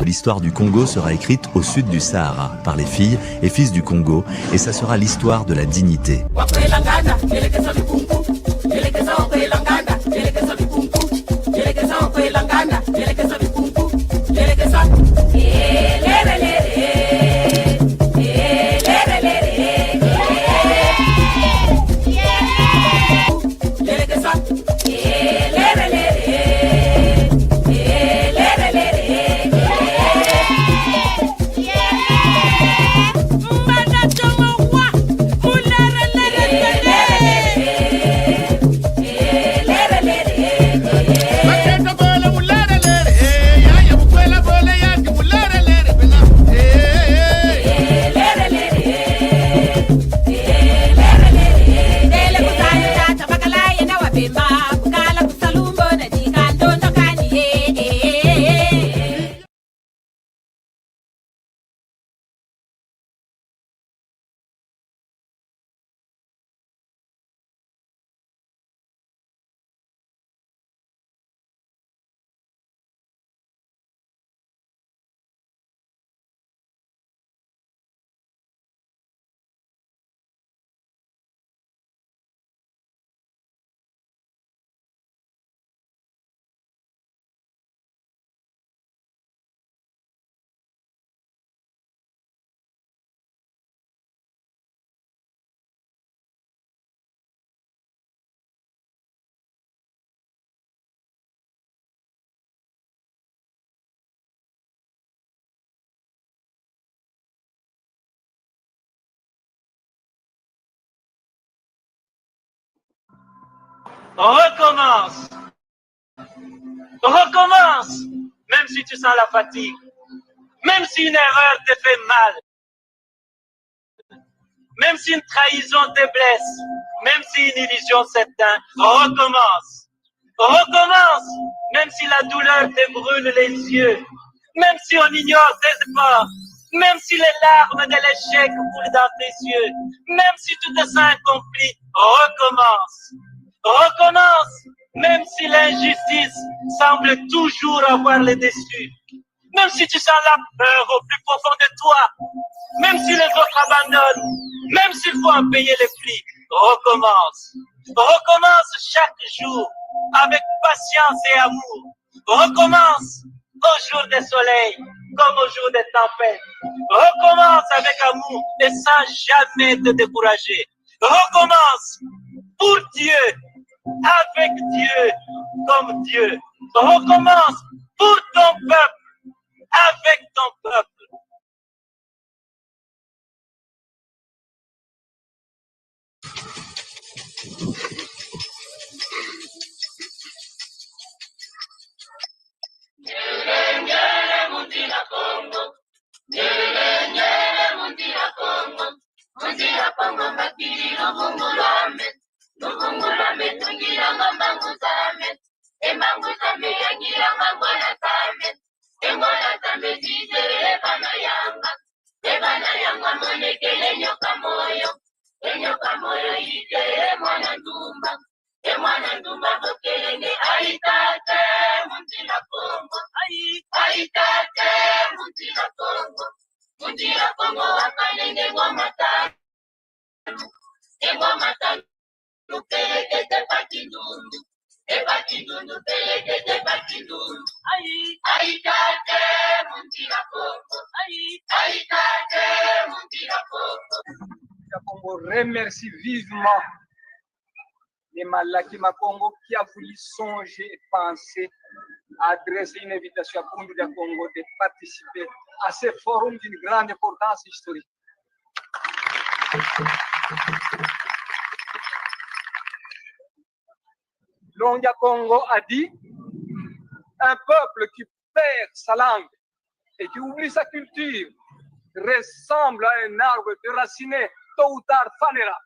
L'histoire du Congo sera écrite au sud du Sahara par les filles et fils du Congo et ça sera l'histoire de la dignité. Recommence. Recommence. Même si tu sens la fatigue. Même si une erreur te fait mal. Même si une trahison te blesse. Même si une illusion s'éteint. Recommence. Recommence. Même si la douleur te brûle les yeux. Même si on ignore tes efforts. Même si les larmes de l'échec coulent dans tes yeux. Même si tu te sens incompris. Recommence. Recommence, même si l'injustice semble toujours avoir le dessus. Même si tu sens la peur au plus profond de toi. Même si les autres abandonnent. Même s'il faut en payer les prix. Recommence. Recommence chaque jour avec patience et amour. Recommence au jour des soleils comme au jour des tempêtes. Recommence avec amour et sans jamais te décourager. Recommence pour Dieu, avec Dieu, comme Dieu. Recommence pour ton peuple, avec ton peuple. Congo remercie vivement les Malaki Makongo qui a voulu songer et penser à adresser une invitation à Bunduda Congo de participer à ce forum d'une grande importance historique. Longia Congo a dit un peuple qui perd sa langue et qui oublie sa culture ressemble à un arbre déraciné, tôt ou tard fanera.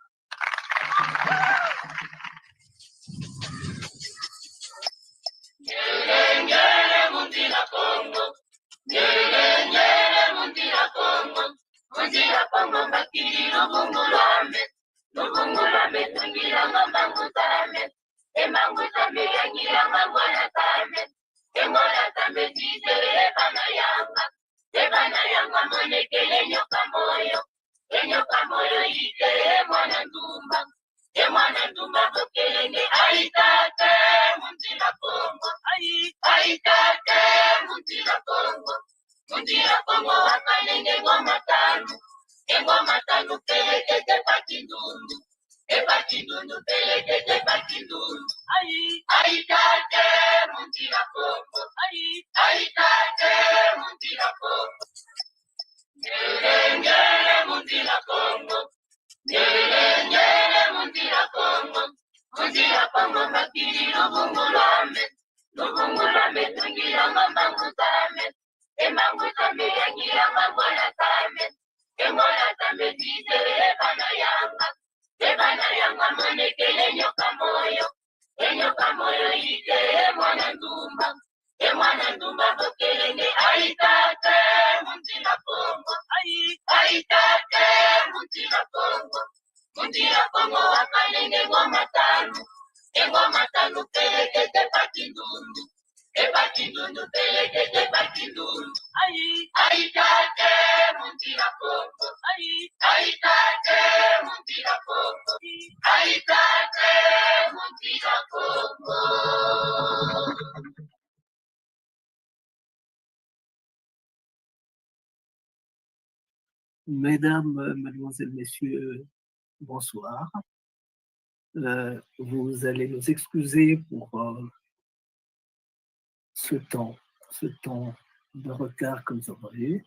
Mesdames, Mademoiselles, Messieurs, bonsoir. Vous allez nous excuser pour ce temps de retard que nous avons eu.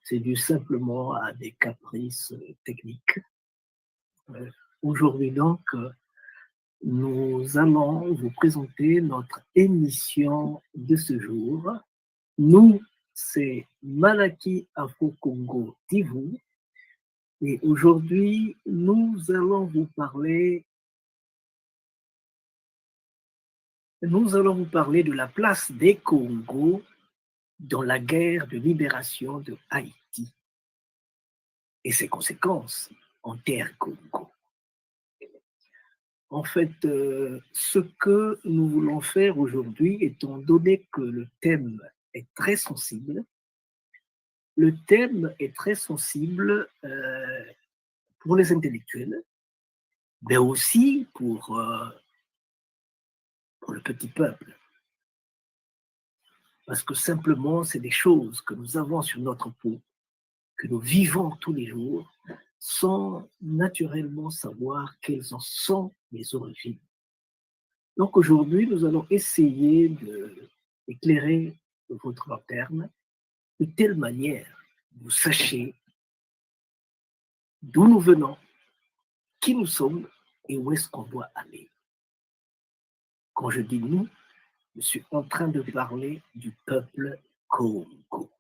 C'est dû simplement à des caprices techniques. Aujourd'hui donc, nous allons vous présenter notre émission de ce jour. Nous, c'est Malaki Afro-Congo Tivou. Et aujourd'hui, nous allons vous parler de la place des Congos dans la guerre de libération de Haïti et ses conséquences en terre Congo. En fait, ce que nous voulons faire aujourd'hui, étant donné que le thème est très sensible, pour les intellectuels, mais aussi pour le petit peuple. Parce que simplement, c'est des choses que nous avons sur notre peau, que nous vivons tous les jours, sans naturellement savoir quelles en sont les origines. Donc aujourd'hui, nous allons essayer d'éclairer votre lanterne de telle manière que vous sachiez d'où nous venons, qui nous sommes et où est-ce qu'on doit aller. Quand je dis nous, je suis en train de parler du peuple Congo.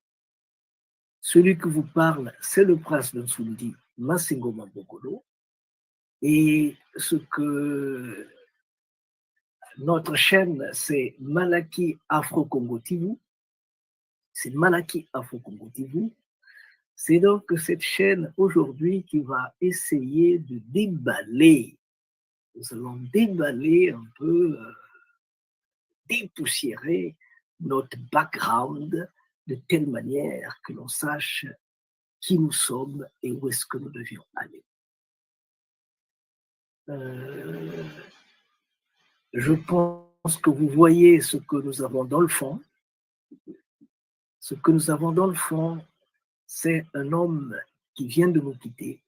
Celui que vous parle, c'est le prince de Nsundi, Massengo Mabogolo. Et ce que notre chaîne, c'est Malaki Afro-Congo Tivou. C'est Malaki Afro-Congo Tivou. C'est donc cette chaîne aujourd'hui qui va essayer de déballer. Nous allons déballer un peu, dépoussiérer notre background de telle manière que l'on sache qui nous sommes et où est-ce que nous devions aller. Je pense que vous voyez ce que nous avons dans le fond. Ce que nous avons dans le fond, c'est un homme qui vient de nous quitter.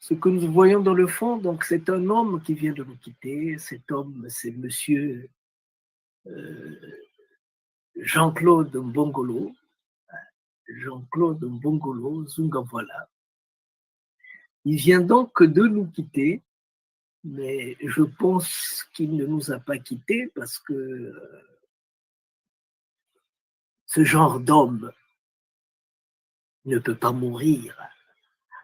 Ce que nous voyons dans le fond, donc, c'est un homme qui vient de nous quitter. Cet homme, c'est monsieur Jean-Claude Mbongolo. Jean-Claude Mbongolo Zungawala. Il vient donc de nous quitter, mais je pense qu'il ne nous a pas quittés parce que ce genre d'homme ne peut pas mourir.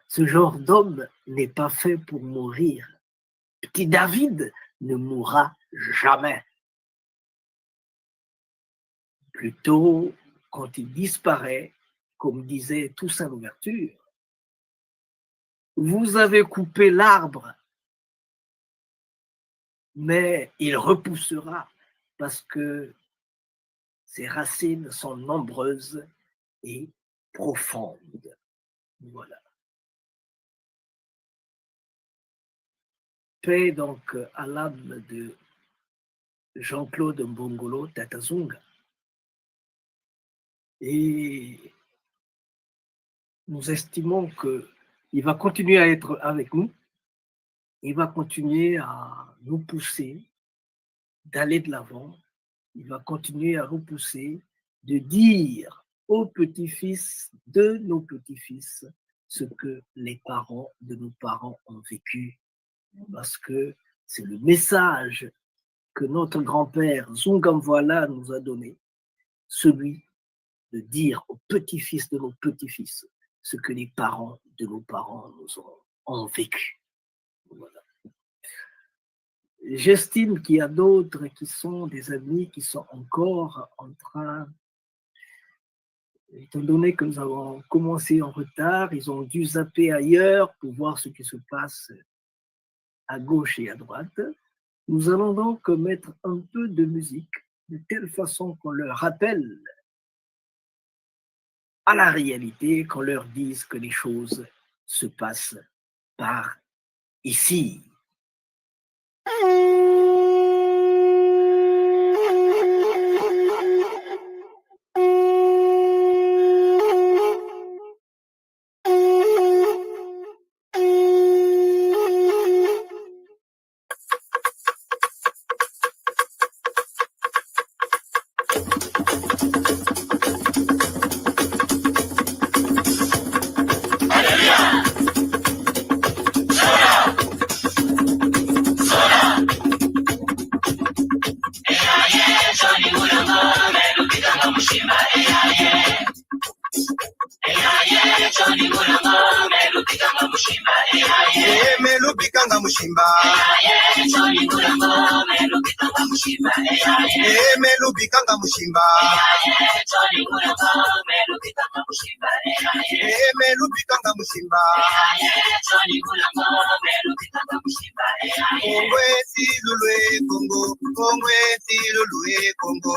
Ce genre d'homme n'est pas fait pour mourir. Petit David ne mourra jamais. Plutôt, quand il disparaît, comme disait Toussaint Louverture, vous avez coupé l'arbre, mais il repoussera parce que ses racines sont nombreuses et profondes. Voilà. Paix donc à l'âme de Jean-Claude Mbongolo Tatazunga. Et nous estimons qu'il va continuer à être avec nous. Il va continuer à nous pousser d'aller de l'avant. Il va continuer à nous pousser de dire aux petits-fils de nos petits-fils ce que les parents de nos parents ont vécu. Parce que c'est le message que notre grand-père Zungamwala nous a donné, celui de dire aux petits-fils de nos petits-fils ce que les parents de nos parents ont vécu. Voilà. J'estime qu'il y a d'autres qui sont des amis qui sont encore en train, étant donné que nous avons commencé en retard, ils ont dû zapper ailleurs pour voir ce qui se passe à gauche et à droite. Nous allons donc mettre un peu de musique de telle façon qu'on leur rappelle à la réalité, qu'on leur dise que les choses se passent par ici. Melubikanga mushimba melubikanga mushimba melubikanga mushimba Kongwe silulwe Kongo Kongwe silulwe Kongo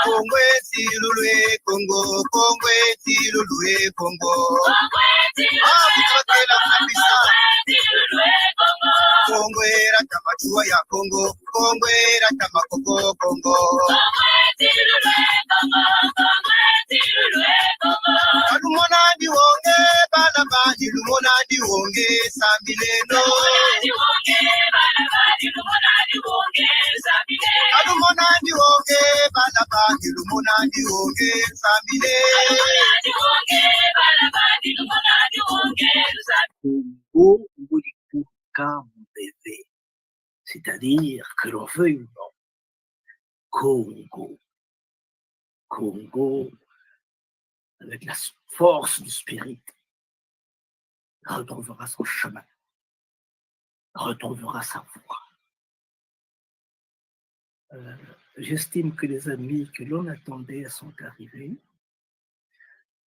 Kongwe silulwe Kongo Kongwe silulwe Kongo Kutotela kabisa Kongwe rata machua ya Kongo Kongwe rata makoko Kongo Lumona di wonge balaba di lumona di wonge sambileno Lumona di wonge balaba di lumona di wonge sambile Congo Ngolipuka Mbebe, c'est-à-dire que l'on veuille ou non, Congo, avec la force du spirit, retrouvera son chemin, retrouvera sa voie. J'estime que les amis que l'on attendait sont arrivés,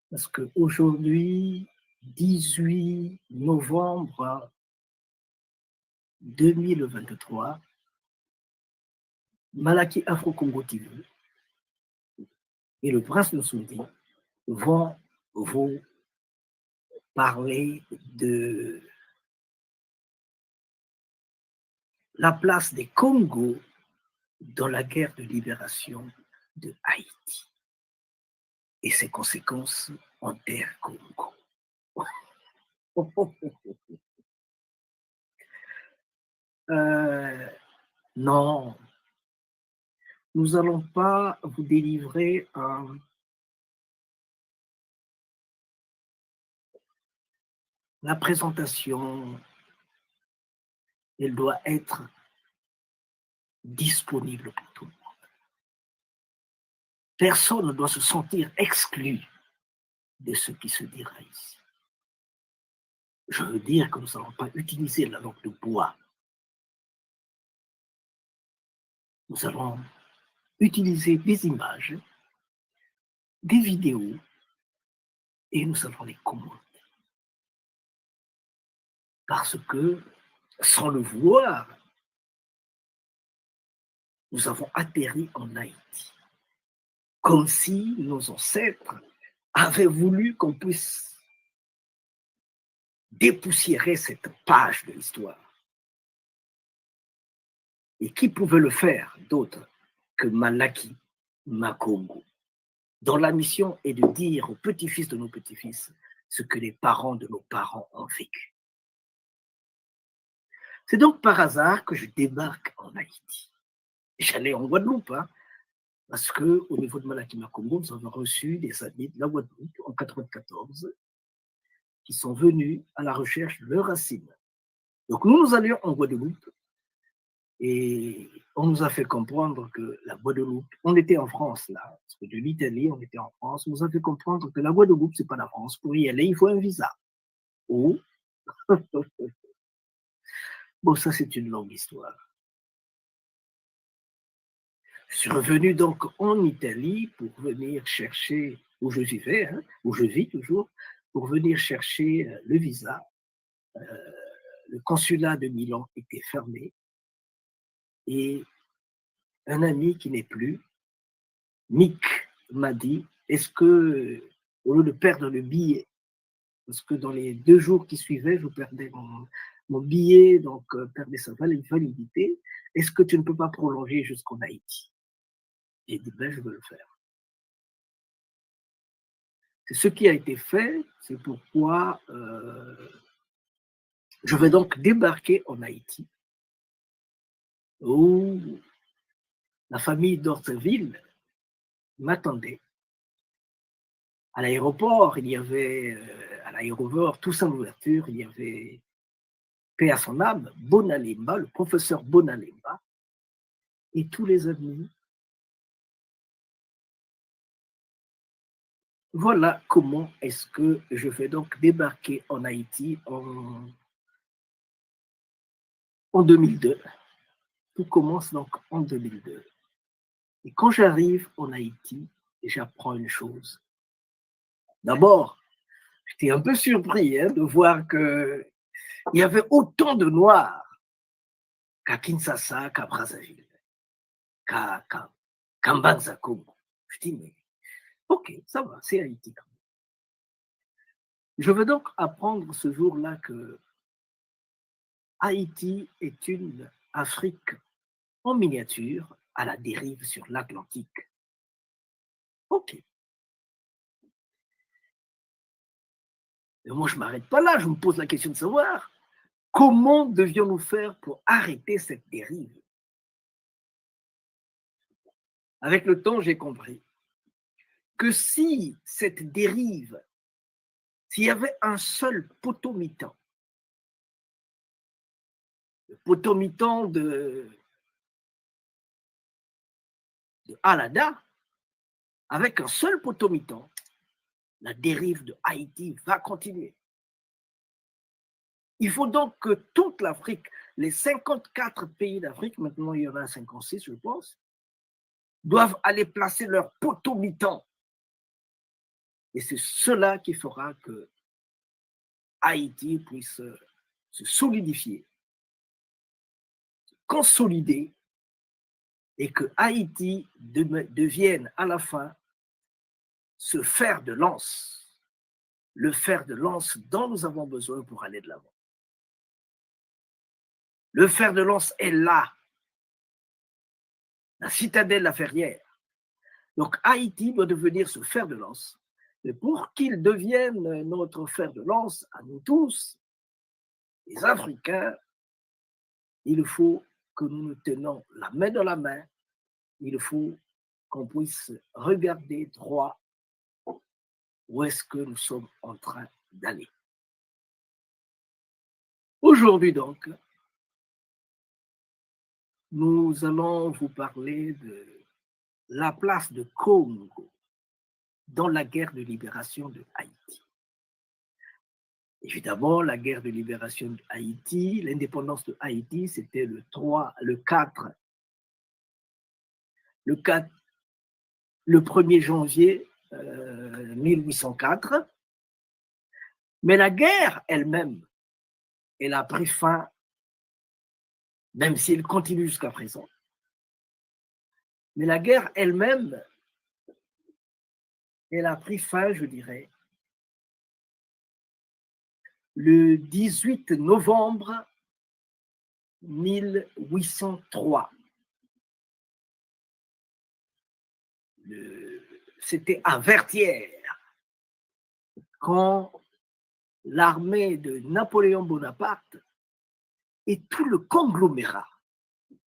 parce qu'aujourd'hui, 18 novembre 2023, Malaki Afro-Congo TV et le Prince Nsudi vont vous parler de la place des Congos dans la guerre de libération de Haïti et ses conséquences en terre Congo. Non, nous n'allons pas vous délivrer la présentation. Elle doit être disponible pour tout le monde. Personne ne doit se sentir exclu de ce qui se dira ici. Je veux dire que nous n'allons pas utiliser la langue de bois. Nous allons utiliser des images, des vidéos, et nous allons les commenter. Parce que, sans le voir, nous avons atterri en Haïti, comme si nos ancêtres avaient voulu qu'on puisse dépoussiérer cette page de l'histoire. Et qui pouvait le faire d'autre que Malaki Makongo, dont la mission est de dire aux petits-fils de nos petits-fils ce que les parents de nos parents ont vécu. C'est donc par hasard que je débarque en Haïti. J'allais en Guadeloupe, hein, parce qu'au niveau de Malaki Makongo, nous avons reçu des amis de la Guadeloupe en 1994 qui sont venus à la recherche de leurs racines. Donc nous allions en Guadeloupe et on nous a fait comprendre que la Guadeloupe, on était en France là, parce que de l'Italie, on était en France, on nous a fait comprendre que la Guadeloupe, c'est pas la France. Pour y aller, il faut un visa. Oh. Bon, ça c'est une longue histoire. Je suis revenu donc en Italie pour venir chercher, où je vivais, hein, où je vis toujours, pour venir chercher le visa. Le consulat de Milan était fermé et un ami qui n'est plus, Mick, m'a dit, est-ce que, au lieu de perdre le billet, parce que dans les 2 jours qui suivaient, je perdais mon billet, donc perdait sa validité, est-ce que tu ne peux pas prolonger jusqu'en Haïti? J'ai dit, ben, je veux le faire. C'est ce qui a été fait, c'est pourquoi je vais donc débarquer en Haïti, où la famille d'Orteville m'attendait. À l'aéroport, il y avait, à l'aéroport, tout ça en ouverture, il y avait, paix à son âme, Bonalimba, le professeur Bonalimba, et tous les amis. Voilà comment est-ce que je vais donc débarquer en Haïti en 2002. Tout commence donc en 2002. Et quand j'arrive en Haïti, j'apprends une chose. D'abord, j'étais un peu surpris de voir qu'il y avait autant de Noirs qu'à Kinshasa, qu'à Brazzaville, qu'à Mbanza Congo. Je dis, mais ok, ça va, c'est Haïti. Je veux donc apprendre ce jour-là que Haïti est une Afrique en miniature à la dérive sur l'Atlantique. Ok. Mais moi, je ne m'arrête pas là, je me pose la question de savoir comment devions-nous faire pour arrêter cette dérive? Avec le temps, j'ai compris que si cette dérive, s'il y avait un seul potomitan, le potomitan de Alada, avec un seul potomitan, la dérive de Haïti va continuer. Il faut donc que toute l'Afrique, les 54 pays d'Afrique, maintenant il y en a 56 je pense, doivent aller placer leur potomitan. Et c'est cela qui fera que Haïti puisse se solidifier, se consolider, et que Haïti devienne à la fin ce fer de lance, le fer de lance dont nous avons besoin pour aller de l'avant. Le fer de lance est là, la citadelle La Ferrière. Donc Haïti doit devenir ce fer de lance. Mais pour qu'il devienne notre fer de lance à nous tous, les Africains, il faut que nous nous tenons la main dans la main. Il faut qu'on puisse regarder droit où est-ce que nous sommes en train d'aller. Aujourd'hui donc, nous allons vous parler de la place de Congo dans la guerre de libération de Haïti. Évidemment, la guerre de libération de Haïti, l'indépendance de Haïti, c'était le 1er janvier 1804. Mais la guerre elle-même, elle a pris fin, même si elle continue jusqu'à présent. Mais la guerre elle-même, elle a pris fin, je dirais, le 18 novembre 1803. c'était à Vertières, quand l'armée de Napoléon Bonaparte et tout le conglomérat,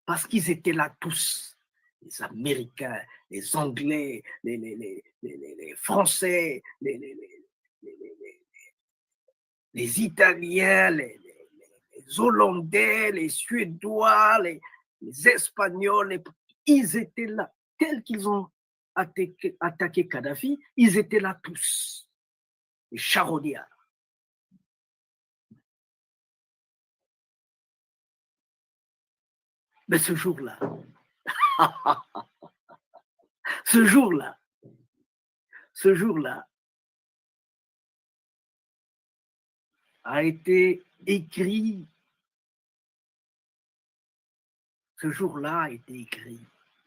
parce qu'ils étaient là tous, les Américains, les Anglais, les Français, les Italiens, les Hollandais, les Suédois, les Espagnols, ils étaient là, tels qu'ils ont attaqué Kadhafi, ils étaient là tous, les charognards. Mais ce jour-là, ce jour-là, a été écrit, ce jour-là a été écrit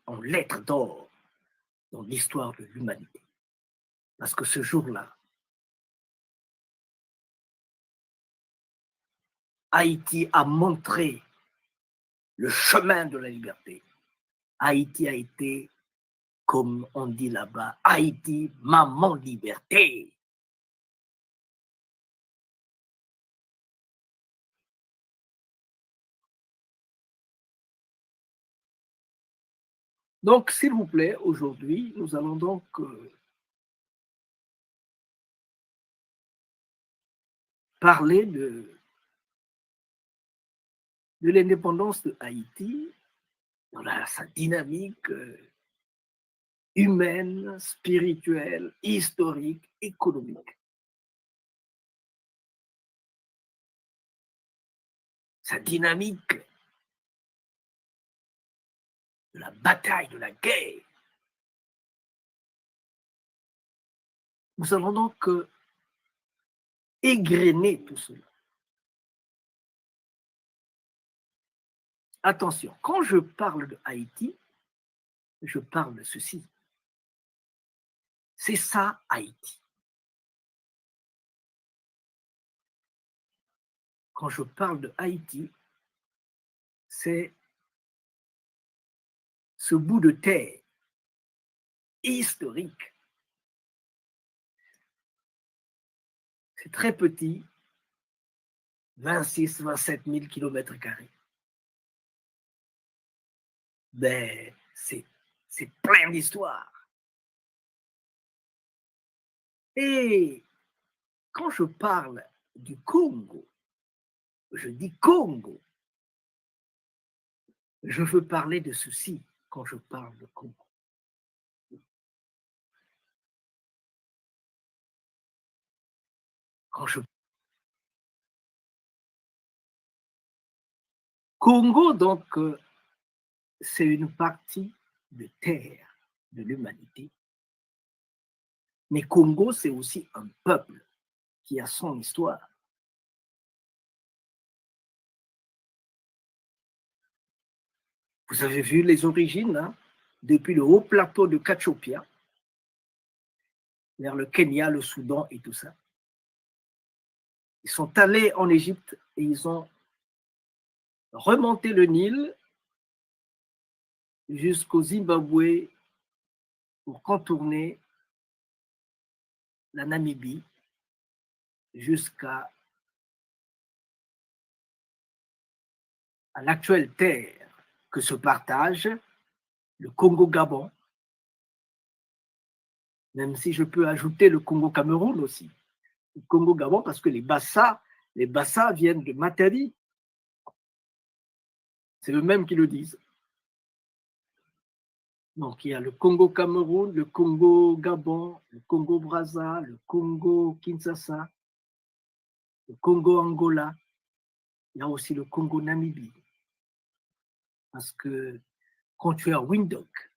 en lettres d'or dans l'histoire de l'humanité. Parce que ce jour-là, Haïti a montré le chemin de la liberté. Haïti a été, comme on dit là-bas, Haïti, maman liberté. Donc, s'il vous plaît, aujourd'hui, nous allons donc parler de l'indépendance de Haïti, dans sa dynamique humaine, spirituelle, historique, économique. Sa dynamique de la bataille, de la guerre. Nous allons donc égrener tout cela. Attention, quand je parle de Haïti, je parle de ceci. C'est ça, Haïti. Quand je parle de Haïti, c'est ce bout de terre historique. C'est très petit, 26-27 000 km². Ben, c'est plein d'histoire. Et quand je parle du Congo, je dis Congo, je veux parler de ceci quand je parle de Congo. Congo, donc, c'est une partie de terre de l'humanité. Mais Congo, c'est aussi un peuple qui a son histoire. Vous avez vu les origines, hein, depuis le haut plateau de Kachopia, vers le Kenya, le Soudan et tout ça. Ils sont allés en Égypte et ils ont remonté le Nil jusqu'au Zimbabwe pour contourner la Namibie jusqu'à l'actuelle terre que se partage le Congo-Gabon, même si je peux ajouter le Congo-Cameroun aussi. Le Congo-Gabon parce que les Bassa viennent de Matadi. C'est eux-mêmes qui le disent. Donc il y a le Congo-Cameroun, le Congo-Gabon, le Congo-Brazza, le Congo-Kinshasa, le Congo-Angola. Il y a aussi le Congo-Namibie. Parce que quand tu es à Windhoek,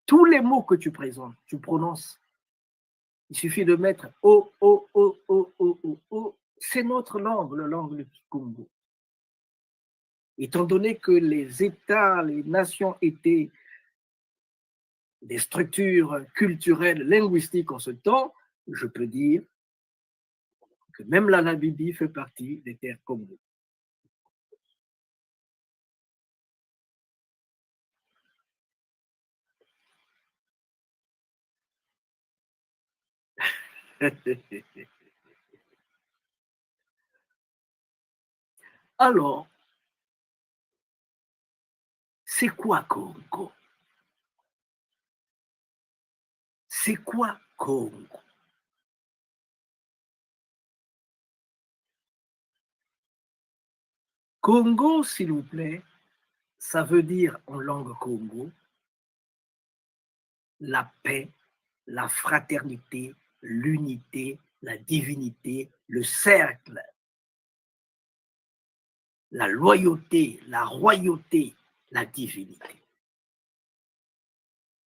tous les mots que tu présentes, tu prononces. Il suffit de mettre O, O, O, O, O, O, O. C'est notre langue, la langue du Congo. Étant donné que les États, les nations étaient des structures culturelles, linguistiques en ce temps, je peux dire que même la Namibie fait partie des terres Congo. Alors, c'est quoi Congo? C'est quoi Congo? Congo, s'il vous plaît, ça veut dire en langue Congo la paix, la fraternité, l'unité, la divinité, le cercle, la loyauté, la royauté, la divinité.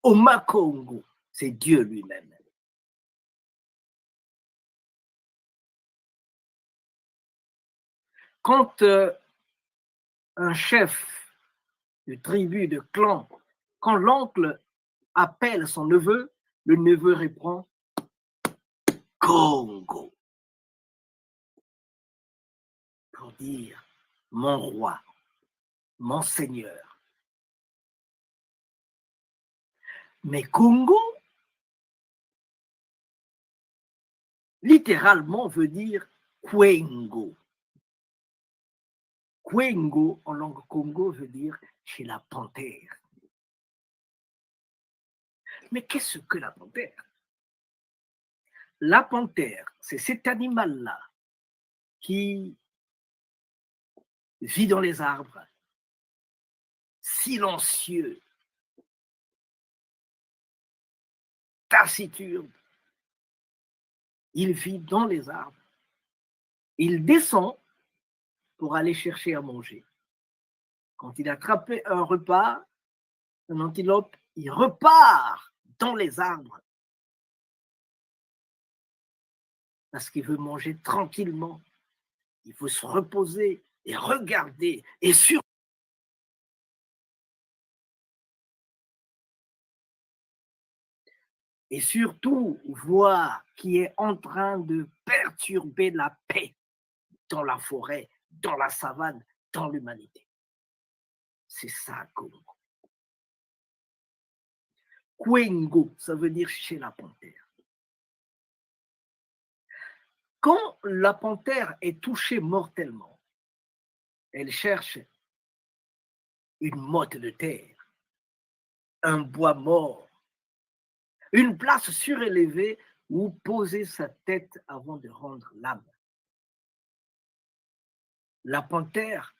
Oma Congo, c'est Dieu lui-même. Quand un chef de tribu, de clan, quand l'oncle appelle son neveu, le neveu répond Congo pour dire mon roi, mon seigneur. Mais Congo, littéralement, veut dire Kwengo. Kwengo, en langue Congo, veut dire chez la panthère. Mais qu'est-ce que la panthère? La panthère, c'est cet animal-là qui vit dans les arbres, silencieux, taciturne. Il vit dans les arbres. Il descend pour aller chercher à manger. Quand il a attrapé un repas, un antilope, il repart dans les arbres parce qu'il veut manger tranquillement. Il faut se reposer et regarder et surtout voir qui est en train de perturber la paix dans la forêt, dans la savane, dans l'humanité. C'est ça, Congo. Kwengo, ça veut dire chez la panthère. Quand la panthère est touchée mortellement, elle cherche une motte de terre, un bois mort, une place surélevée où poser sa tête avant de rendre l'âme. La panthère,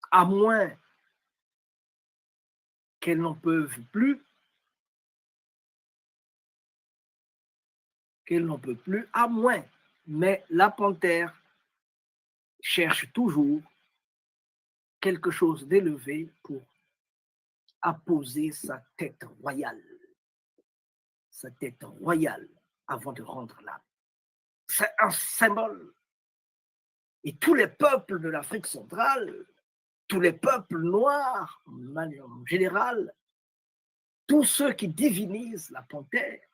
à moins qu'elle n'en peut plus, à moins, mais la panthère cherche toujours quelque chose d'élevé pour apposer sa tête royale avant de rendre l'âme. C'est un symbole. Et tous les peuples de l'Afrique centrale, tous les peuples noirs en général, tous ceux qui divinisent la panthère,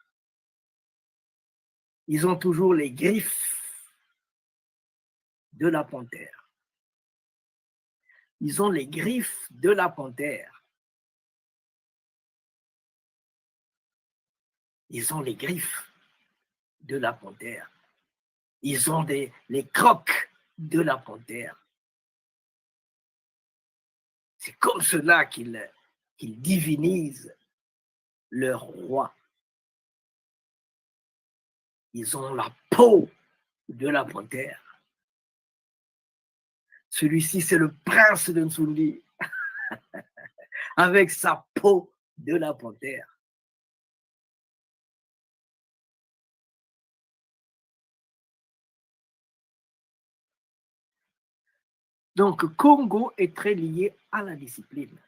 ils ont toujours les griffes de la panthère. Ils ont les griffes de la panthère. Ils ont les griffes de la panthère. Ils ont les crocs de la panthère. C'est comme cela qu'ils divinisent leur roi. Ils ont la peau de la panthère. Celui-ci, c'est le prince de Nsoundi, avec sa peau de la panthère. Donc, Congo est très lié à la discipline.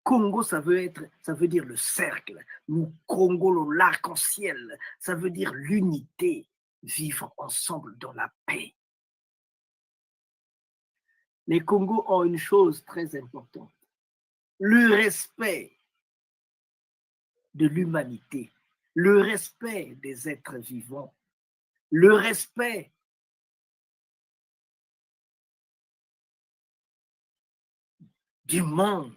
Congo, ça veut dire le cercle, ou Congo, l'arc-en-ciel, ça veut dire l'unité, vivre ensemble dans la paix. Les Congos ont une chose très importante, le respect de l'humanité, le respect des êtres vivants, le respect du monde,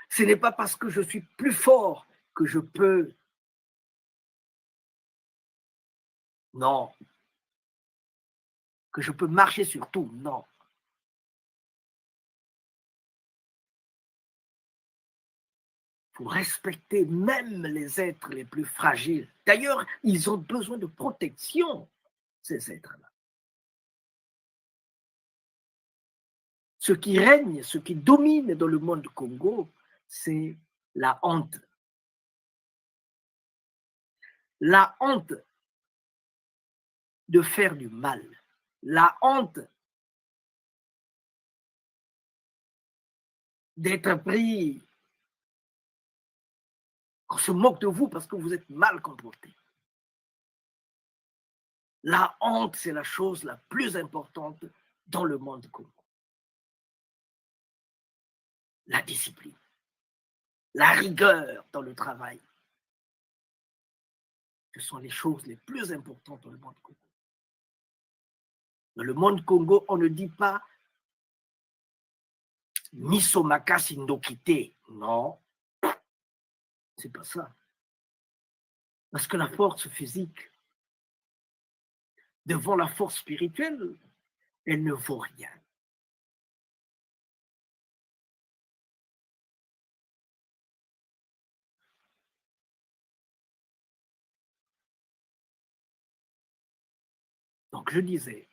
Ce n'est pas parce que je suis plus fort que je peux. Non. Que je peux marcher sur tout. Non. Il faut respecter même les êtres les plus fragiles. D'ailleurs, ils ont besoin de protection, ces êtres-là. Ce qui règne, ce qui domine dans le monde Congo, c'est la honte. La honte de faire du mal. La honte d'être pris. On se moque de vous parce que vous êtes mal comporté. La honte, c'est la chose la plus importante dans le monde Congo. La discipline, la rigueur dans le travail. Ce sont les choses les plus importantes dans le monde Congo. Dans le monde Congo, on ne dit pas Misomaka Sindokite. Non, c'est pas ça. Parce que la force physique, devant la force spirituelle, elle ne vaut rien. Donc je disais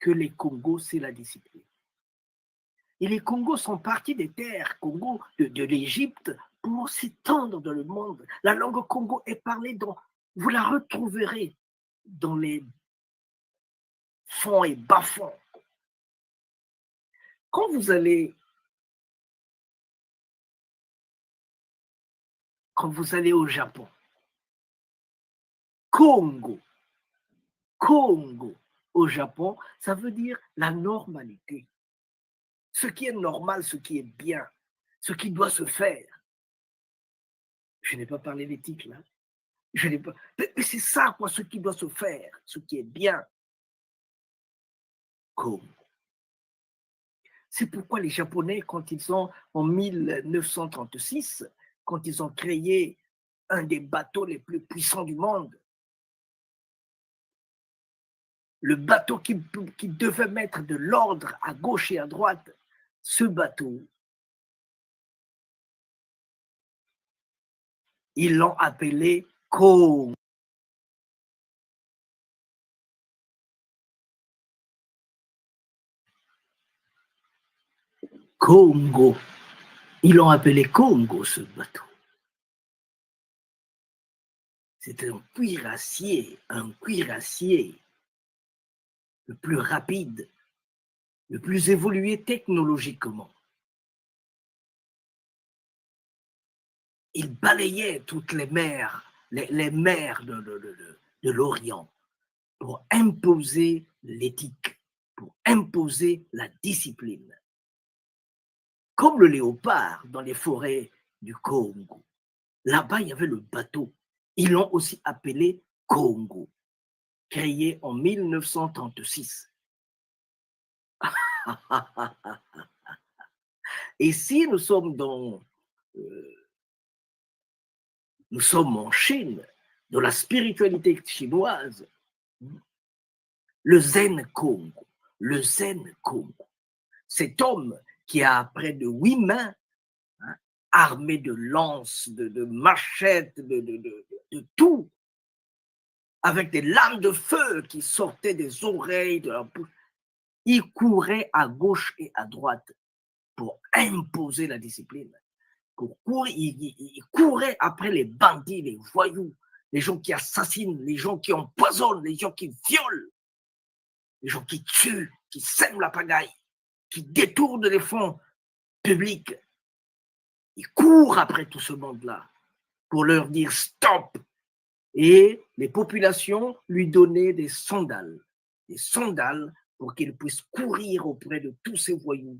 que les Congos, c'est la discipline. Et les Congos sont partis des terres Congo de l'Égypte pour s'étendre dans le monde. La langue Congo est parlée dans, vous la retrouverez dans les fonds et bas-fonds. Quand vous allez au Japon, Congo au Japon, ça veut dire la normalité. Ce qui est normal, ce qui est bien, ce qui doit se faire. Je n'ai pas parlé d'éthique là. Mais c'est ça, quoi, ce qui doit se faire, ce qui est bien. Congo. C'est pourquoi les Japonais, quand ils sont en 1936, quand ils ont créé un des bateaux les plus puissants du monde, le bateau qui devait mettre de l'ordre à gauche et à droite, ce bateau, ils l'ont appelé Congo. Congo. Ils l'ont appelé Congo, ce bateau. C'est un cuirassier le plus rapide, le plus évolué technologiquement. Il balayait toutes les mers, les mers de l'Orient pour imposer l'éthique, pour imposer la discipline. Comme le léopard dans les forêts du Congo. Là-bas, il y avait le bateau. Ils l'ont aussi appelé Congo, créé en 1936. Et si nous sommes nous sommes en Chine, dans la spiritualité chinoise, le Zen Congo, cet homme qui a près de 8 mains, armé de lances, de machettes, de tout, avec des lames de feu qui sortaient des oreilles, de la bouche. Il courait à gauche et à droite pour imposer la discipline. Il courait après les bandits, les voyous, les gens qui assassinent, les gens qui empoisonnent, les gens qui violent, les gens qui tuent, qui sèment la pagaille, qui détournent les fonds publics. Il court après tout ce monde-là pour leur dire stop. Et les populations lui donnaient des sandales pour qu'il puisse courir auprès de tous ces voyous.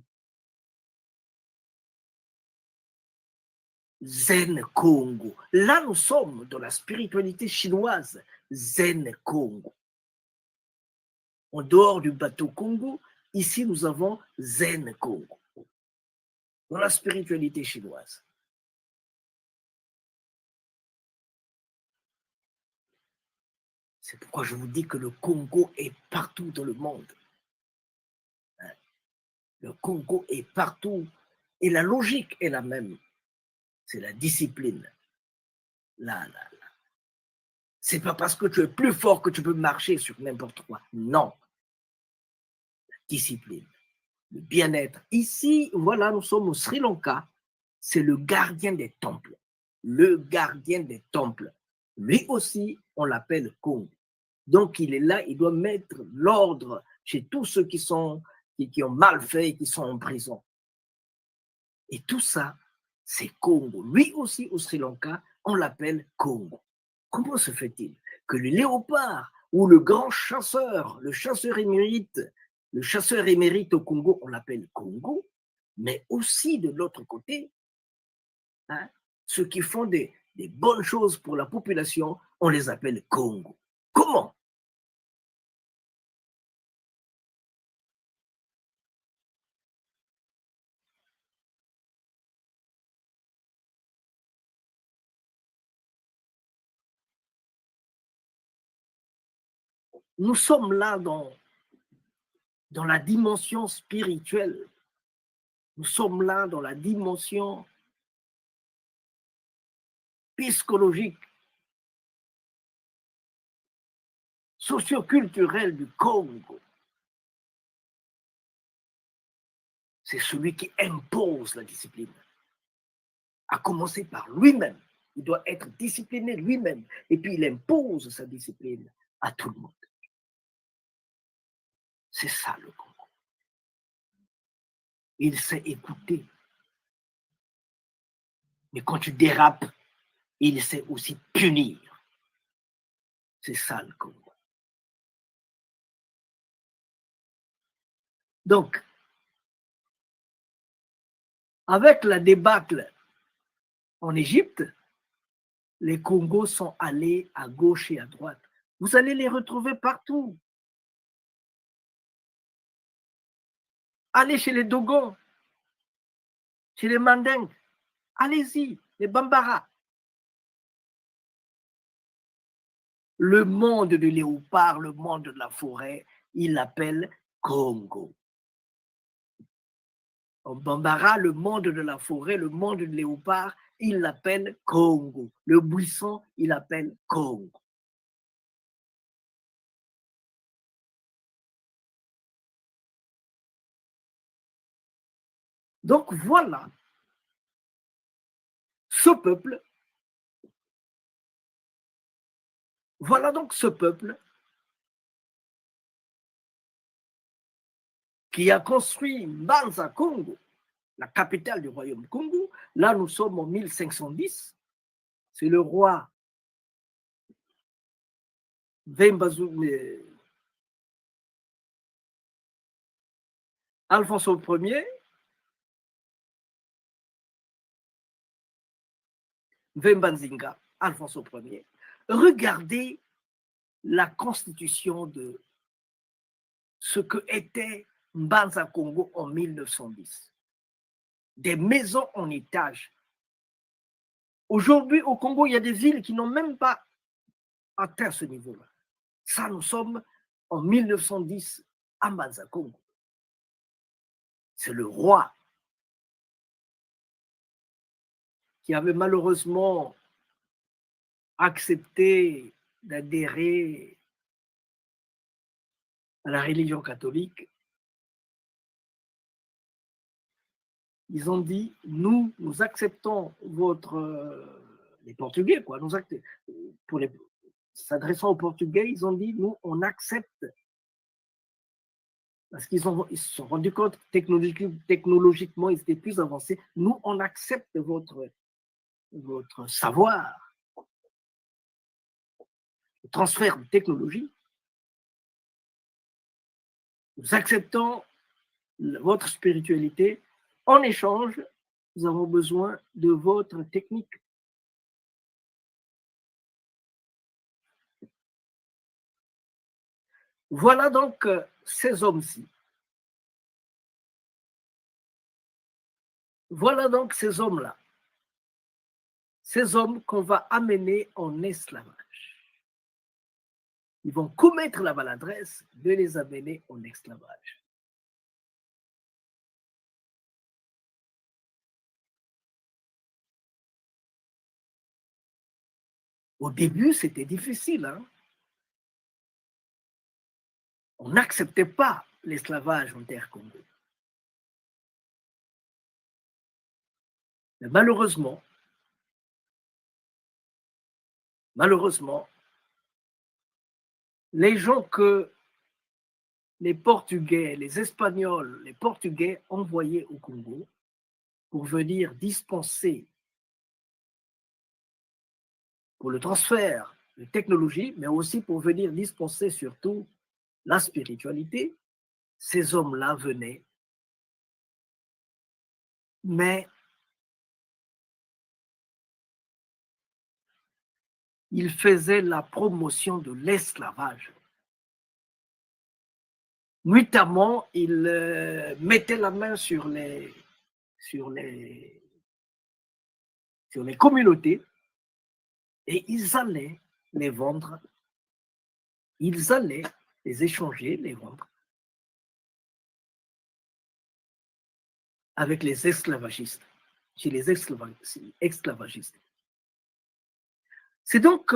Zen Congo. Là, nous sommes dans la spiritualité chinoise. Zen Congo. En dehors du bateau Congo, ici, nous avons Zen Congo. dans la spiritualité chinoise. C'est pourquoi je vous dis que le Congo est partout dans le monde. Le Congo est partout et la logique est la même. C'est la discipline. Là. C'est pas parce que tu es plus fort que tu peux marcher sur n'importe quoi. Non. La discipline, le bien-être. Ici, voilà, nous sommes au Sri Lanka. C'est le gardien des temples. Le gardien des temples. Lui aussi, on l'appelle Congo. Donc, il est là, il doit mettre l'ordre chez tous ceux qui ont mal fait et qui sont en prison. Et tout ça, c'est Congo. Lui aussi, au Sri Lanka, on l'appelle Congo. Comment se fait-il que le léopard ou le grand chasseur, le chasseur émérite au Congo, on l'appelle Congo, mais aussi de l'autre côté, ceux qui font des bonnes choses pour la population, on les appelle Congo. Comment? Nous sommes là dans la dimension spirituelle. Nous sommes là dans la dimension psychologique, socioculturelle du Congo. C'est celui qui impose la discipline, à commencer par lui-même. Il doit être discipliné lui-même, et puis il impose sa discipline à tout le monde. C'est ça le Congo. Il sait écouter. Mais quand tu dérapes, il sait aussi punir. C'est ça le Congo. Donc, avec la débâcle en Égypte, les Congos sont allés à gauche et à droite. Vous allez les retrouver partout. Allez chez les Dogons, chez les Mandingues, allez-y, les Bambara. Le monde du léopard, le monde de la forêt, il l'appelle Congo. En Bambara, le monde de la forêt, le monde du léopard, il l'appelle Congo. Le buisson, il l'appelle Congo. Donc voilà, ce peuple, qui a construit Mbanza Congo, la capitale du royaume Congo. Là, nous sommes en 1510. C'est le roi Alphonse Ier, Vembanzinga, Alphonse Ier. Regardez la constitution de ce que était Mbanza Congo en 1910. Des maisons en étage. Aujourd'hui, au Congo, il y a des villes qui n'ont même pas atteint ce niveau-là. Ça, nous sommes en 1910 à Mbanza Congo. C'est le roi qui avait malheureusement accepté d'adhérer à la religion catholique. Ils ont dit, nous acceptons les Portugais, quoi. S'adressant aux Portugais, ils ont dit, nous, on accepte. Parce qu'ils se sont rendus compte que technologiquement, ils étaient plus avancés. Nous, on accepte votre savoir, le transfert de technologie. Nous acceptons votre spiritualité. En échange, nous avons besoin de votre technique. Voilà donc ces hommes-ci Voilà donc ces hommes-là, ces hommes qu'on va amener en esclavage. Ils vont commettre la maladresse de les amener en esclavage. Au début, c'était difficile. Hein? On n'acceptait pas l'esclavage en terre Congo. Mais malheureusement, les gens que les Portugais, les Espagnols, les Portugais envoyaient au Congo pour venir dispenser pour le transfert de technologie, mais aussi pour venir dispenser surtout la spiritualité, ces hommes-là venaient, mais ils faisaient la promotion de l'esclavage. Nuitamment, ils mettaient la main sur les communautés et ils allaient les vendre, ils allaient les échanger, les vendre avec les esclavagistes, chez les esclavagistes. C'est donc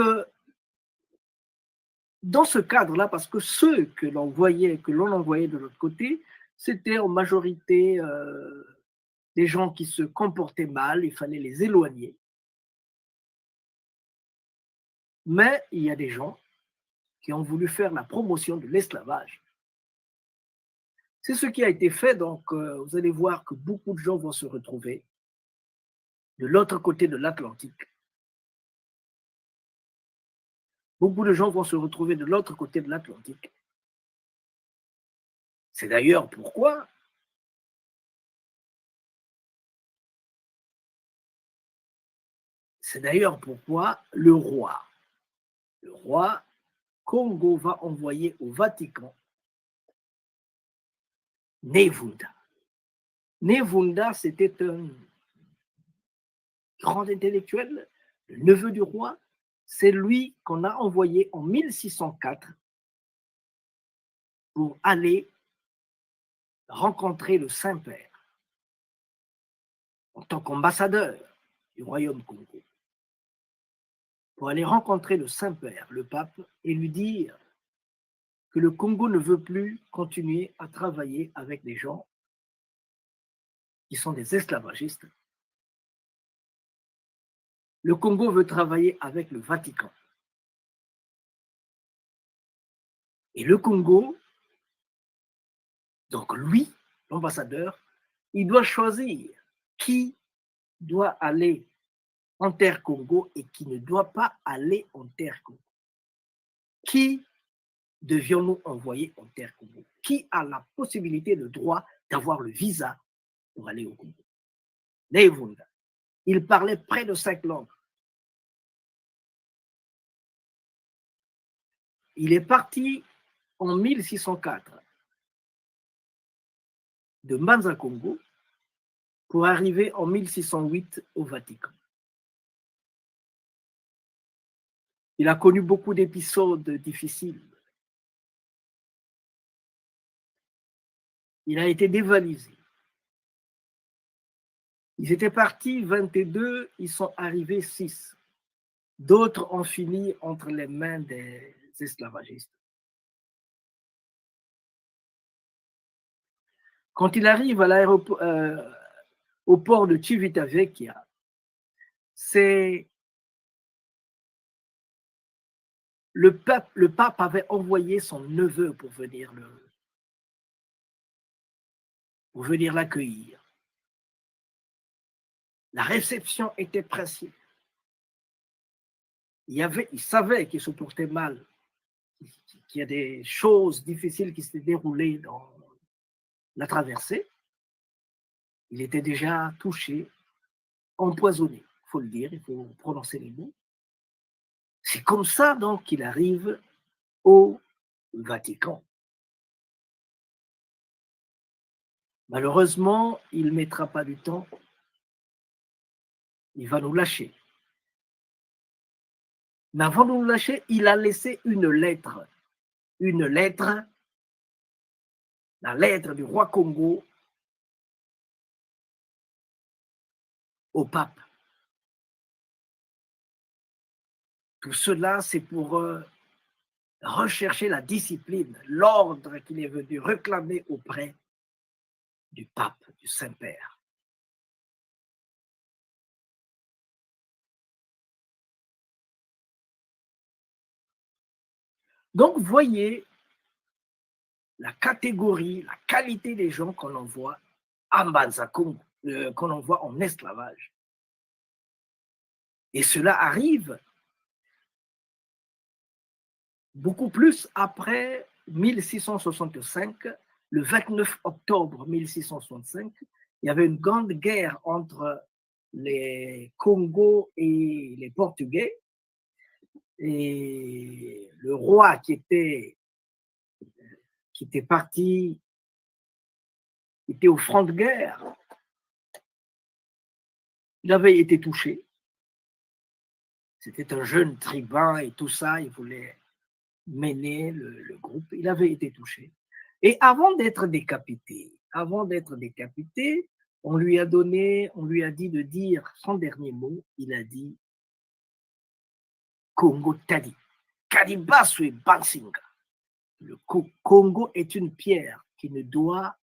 dans ce cadre-là, parce que ceux que l'on envoyait de l'autre côté, c'était en majorité des gens qui se comportaient mal, il fallait les éloigner. Mais il y a des gens qui ont voulu faire la promotion de l'esclavage. C'est ce qui a été fait, donc vous allez voir que beaucoup de gens vont se retrouver de l'autre côté de l'Atlantique. Beaucoup de gens vont se retrouver de l'autre côté de l'Atlantique. C'est d'ailleurs pourquoi le roi Congo va envoyer au Vatican Nevunda. Nevunda, c'était un grand intellectuel, le neveu du roi. C'est lui qu'on a envoyé en 1604 pour aller rencontrer le Saint-Père en tant qu'ambassadeur du royaume Congo. Pour aller rencontrer le Saint-Père, le pape, et lui dire que le Congo ne veut plus continuer à travailler avec des gens qui sont des esclavagistes. Le Congo veut travailler avec le Vatican. Et le Congo, donc lui, l'ambassadeur, il doit choisir qui doit aller en terre Congo et qui ne doit pas aller en terre Congo. Qui devions-nous envoyer en terre Congo? Qui a la possibilité, le droit d'avoir le visa pour aller au Congo? Nevunda. Il parlait près de 5 langues. Il est parti en 1604 de Manza Congo pour arriver en 1608 au Vatican. Il a connu beaucoup d'épisodes difficiles. Il a été dévalisé. Ils étaient partis 22, ils sont arrivés 6. D'autres ont fini entre les mains des esclavagistes. Quand il arrive à l'aéroport, au port de Civitavecchia, c'est le pape avait envoyé son neveu pour venir l'accueillir. La réception était précieuse. Il savait qu'il se portait mal, qu'il y a des choses difficiles qui s'étaient déroulées dans la traversée. Il était déjà touché, empoisonné, il faut le dire, il faut prononcer les mots. C'est comme ça donc qu'il arrive au Vatican. Malheureusement, il ne mettra pas du temps il va nous lâcher. Mais avant de nous lâcher, il a laissé une lettre, la lettre du roi Congo au pape. Tout cela, c'est pour rechercher la discipline, l'ordre qu'il est venu réclamer auprès du pape, du Saint-Père. Donc, voyez la catégorie, la qualité des gens qu'on envoie à Mbanza Congo, qu'on envoie en esclavage. Et cela arrive beaucoup plus après 1665, le 29 octobre 1665, il y avait une grande guerre entre les Congos et les Portugais. Et le roi qui était parti, était au front de guerre, il avait été touché. C'était un jeune tribun et tout ça, il voulait mener le groupe, il avait été touché. Et avant d'être décapité, on lui a dit de dire son dernier mot, il a dit Congo Tadi, Kadibaswe Bansinga. Le Congo est une pierre qui ne doit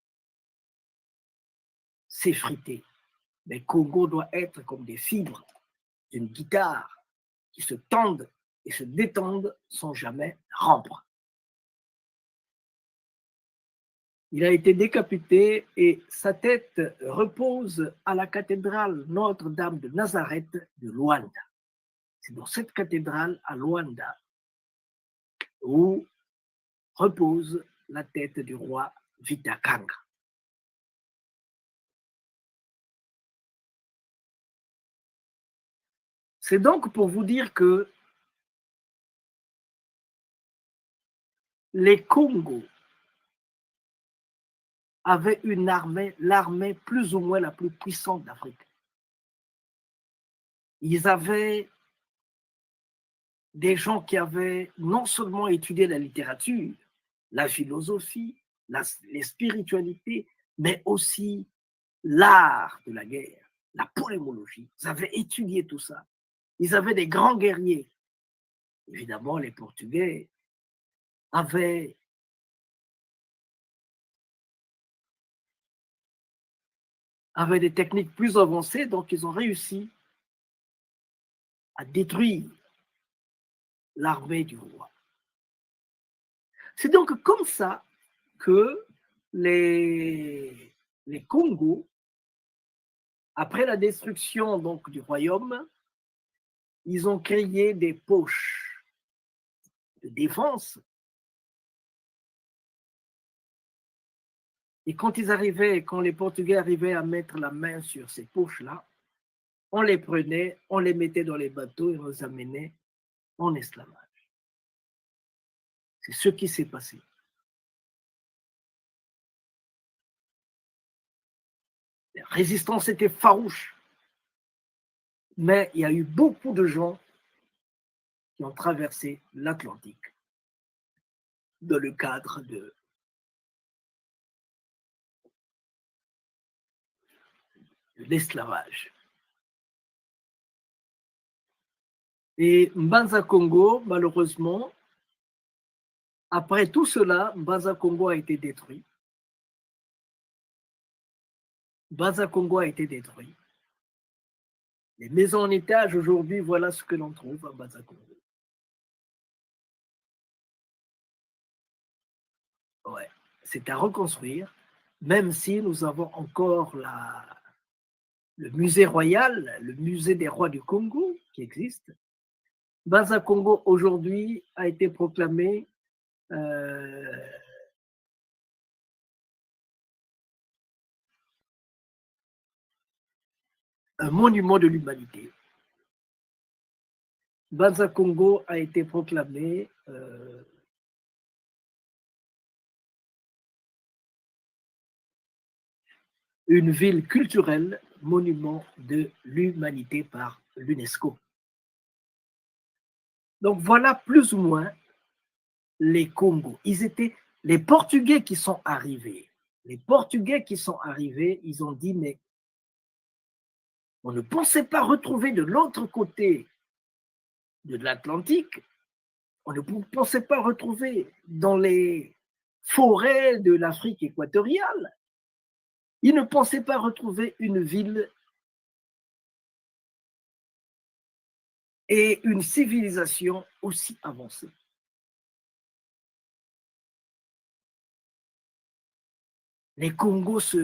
s'effriter. Mais Congo doit être comme des fibres d'une guitare qui se tendent et se détendent sans jamais rompre. Il a été décapité et sa tête repose à la cathédrale Notre-Dame de Nazareth de Luanda. C'est dans cette cathédrale à Luanda où repose la tête du roi Vitakanga. C'est donc pour vous dire que les Congos avaient une armée, l'armée plus ou moins la plus puissante d'Afrique. Ils avaient des gens qui avaient non seulement étudié la littérature, la philosophie, les spiritualités, mais aussi l'art de la guerre, la polémologie. Ils avaient étudié tout ça. Ils avaient des grands guerriers. Évidemment, les Portugais avaient des techniques plus avancées, donc ils ont réussi à détruire l'armée du roi. C'est donc comme ça que les Congos, après la destruction donc du royaume, ils ont créé des poches de défense. Et quand les Portugais arrivaient à mettre la main sur ces poches-là, on les prenait, on les mettait dans les bateaux et on les amenait en esclavage. C'est ce qui s'est passé. La résistance était farouche, mais il y a eu beaucoup de gens qui ont traversé l'Atlantique dans le cadre de l'esclavage. Et Mbanza Congo, malheureusement, après tout cela, Mbanza Congo a été détruit. Mbanza Congo a été détruit. Les maisons en étage, aujourd'hui, voilà ce que l'on trouve à Mbanza Congo. Ouais, c'est à reconstruire, même si nous avons encore le musée royal, le musée des rois du Congo qui existe. Mbanza Congo, aujourd'hui, a été proclamé un monument de l'humanité. Mbanza Congo a été proclamé une ville culturelle monument de l'humanité par l'UNESCO. Donc voilà plus ou moins les Congos. Ils étaient les Portugais qui sont arrivés. Les Portugais qui sont arrivés, ils ont dit, mais on ne pensait pas retrouver de l'autre côté de l'Atlantique, on ne pensait pas retrouver dans les forêts de l'Afrique équatoriale, ils ne pensaient pas retrouver une ville et une civilisation aussi avancée. Les Congos,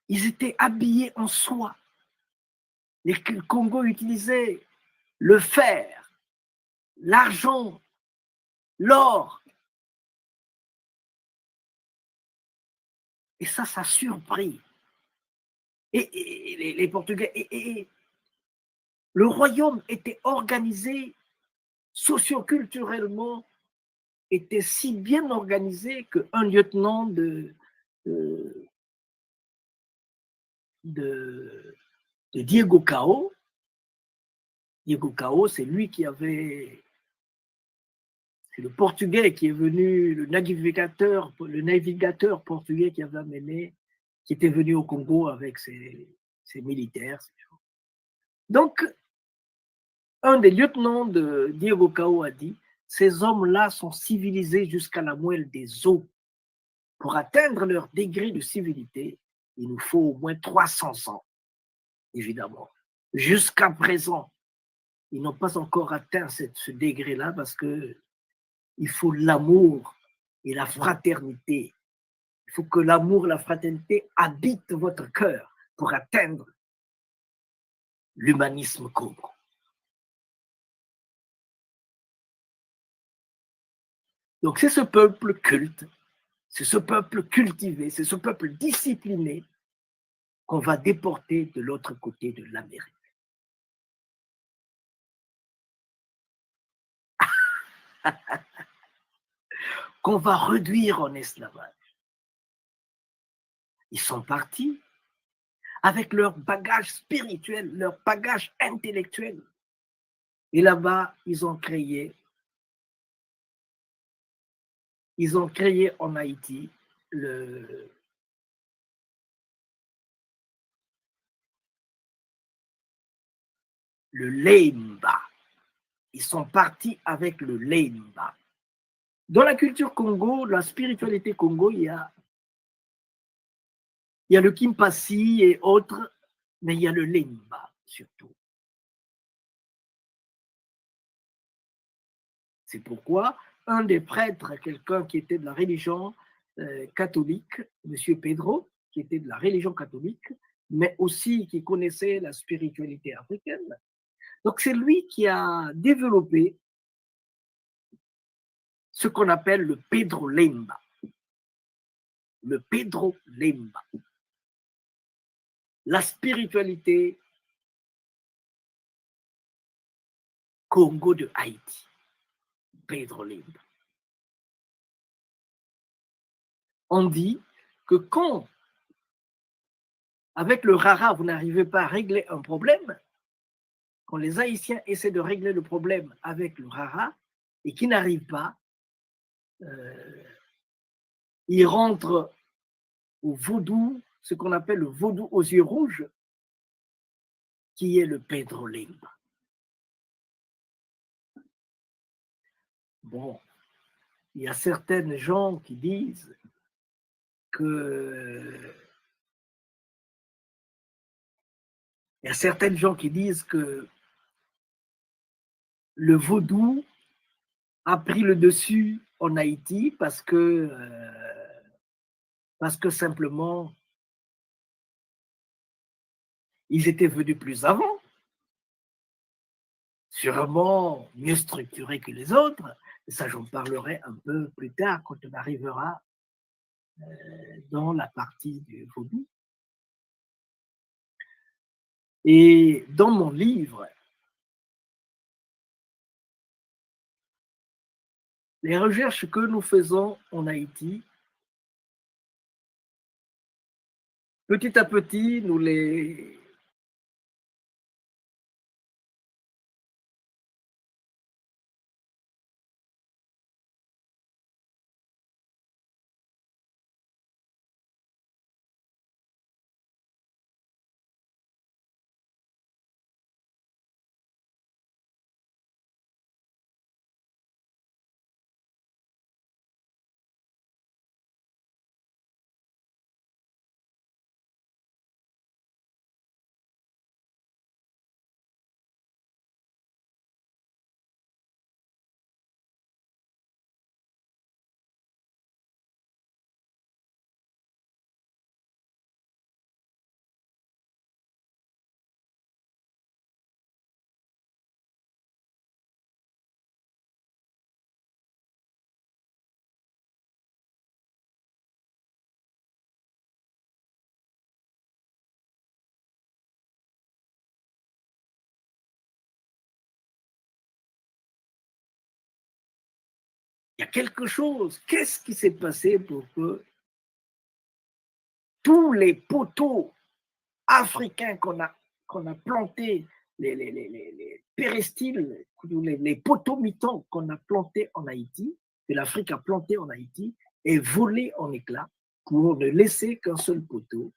ils étaient habillés en soie. Les Congos utilisaient le fer, l'argent, l'or. Et ça a surpris. Et les Portugais. Et le royaume était organisé socioculturellement, était si bien organisé qu'un lieutenant de Diego Cao, c'est lui qui avait, c'est le Portugais qui est venu, le navigateur portugais qui avait amené, qui était venu au Congo avec ses militaires. Donc, un des lieutenants de Diego Cao a dit, ces hommes-là sont civilisés jusqu'à la moelle des os. Pour atteindre leur degré de civilité, il nous faut au moins 300 ans, évidemment. Jusqu'à présent, ils n'ont pas encore atteint ce degré-là parce que il faut l'amour et la fraternité. Il faut que l'amour et la fraternité habitent votre cœur pour atteindre l'humanisme congo. Donc c'est ce peuple culte, c'est ce peuple cultivé, c'est ce peuple discipliné qu'on va déporter de l'autre côté de l'Amérique. Qu'on va réduire en esclavage. Ils sont partis avec leur bagage spirituel, leur bagage intellectuel. Et là-bas, ils ont créé en Haïti le Lemba. Ils sont partis avec le Lemba. Dans la culture Congo, la spiritualité Congo, il y a le Kimpasi et autres, mais il y a le Lemba surtout. C'est pourquoi un des prêtres, quelqu'un qui était de la religion catholique, M. Pedro, qui était de la religion catholique, mais aussi qui connaissait la spiritualité africaine. Donc c'est lui qui a développé ce qu'on appelle le Pedro Lemba. Le Pedro Lemba. La spiritualité Congo de Haïti. Pedro Lemba. On dit que quand, avec le Rara, vous n'arrivez pas à régler un problème, quand les Haïtiens essaient de régler le problème avec le Rara et qu'ils n'arrivent pas, ils rentrent au vaudou, ce qu'on appelle le vaudou aux yeux rouges, qui est le Pedro Lemba. Bon, il y a certaines gens qui disent que le vaudou a pris le dessus en Haïti parce que simplement ils étaient venus plus avant, sûrement mieux structurés que les autres. Et ça, j'en parlerai un peu plus tard quand on arrivera dans la partie du vaudou. Et dans mon livre, les recherches que nous faisons en Haïti Petit à petit, nous les il y a quelque chose. Qu'est-ce qui s'est passé pour que tous les poteaux africains qu'on a plantés, les péréstyles, les poteaux mitons qu'on a plantés en Haïti, que l'Afrique a plantés en Haïti, aient volé en éclats pour ne laisser qu'un seul poteau,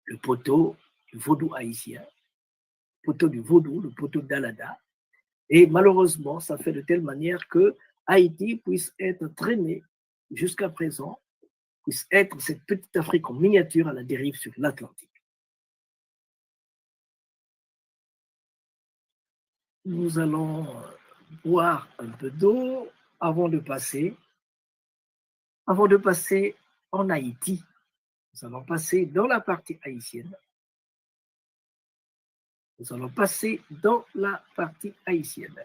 le poteau du vaudou haïtien, le poteau du vaudou, le poteau d'Alada. Et malheureusement, ça fait de telle manière que Haïti puisse être traîné jusqu'à présent, puisse être cette petite Afrique en miniature à la dérive sur l'Atlantique. Nous allons boire un peu d'eau avant de passer en Haïti. Nous allons passer dans la partie haïtienne. Nous allons passer dans la partie haïtienne.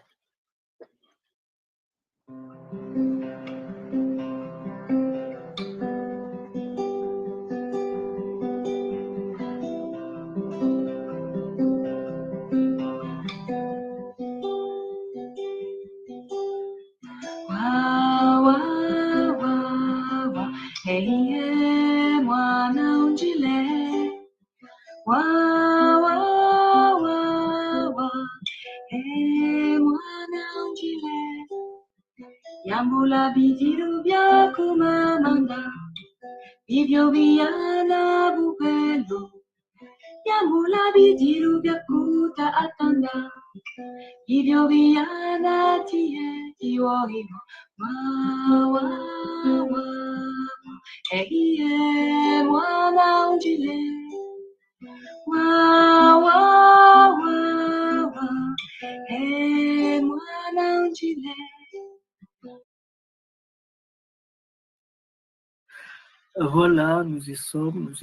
Yambula bidiru bya kumamanga, ibyo biyana bupelo. Yambula bidiru bya kuta atanda, ibyo biyana tiye tiwohimo. Wa, ehiye mwana unjile. Wa, mwana unjile. Voilà, nous y sommes.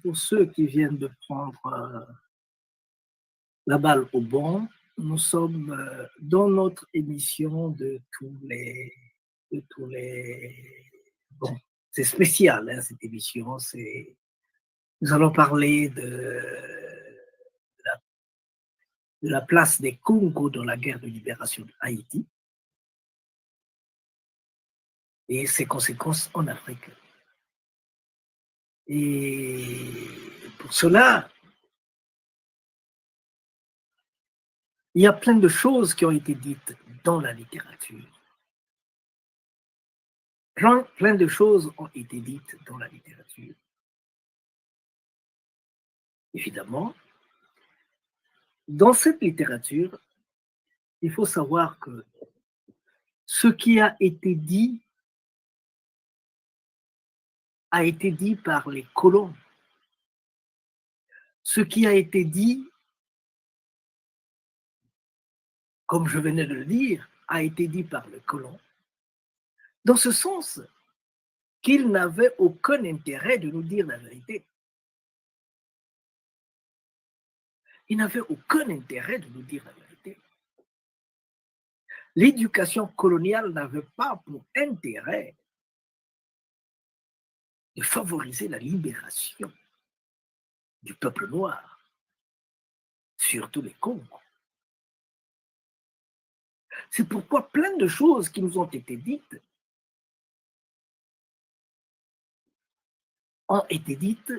Pour ceux qui viennent de prendre la balle au bon, nous sommes dans notre émission de tous les... Bon, c'est spécial, hein, cette émission. Nous allons parler de la place des Congo dans la guerre de libération de Haïti et ses conséquences en Afrique. Et pour cela, il y a plein de choses qui ont été dites dans la littérature. Plein de choses ont été dites dans la littérature. Évidemment, dans cette littérature, il faut savoir que ce qui a été dit par les colons. Ce qui a été dit, comme je venais de le dire, a été dit par le colon, dans ce sens qu'il n'avait aucun intérêt de nous dire la vérité. Il n'avait aucun intérêt de nous dire la vérité. L'éducation coloniale n'avait pas pour intérêt de favoriser la libération du peuple noir, surtout les Congos. C'est pourquoi plein de choses qui nous ont été dites ont été dites,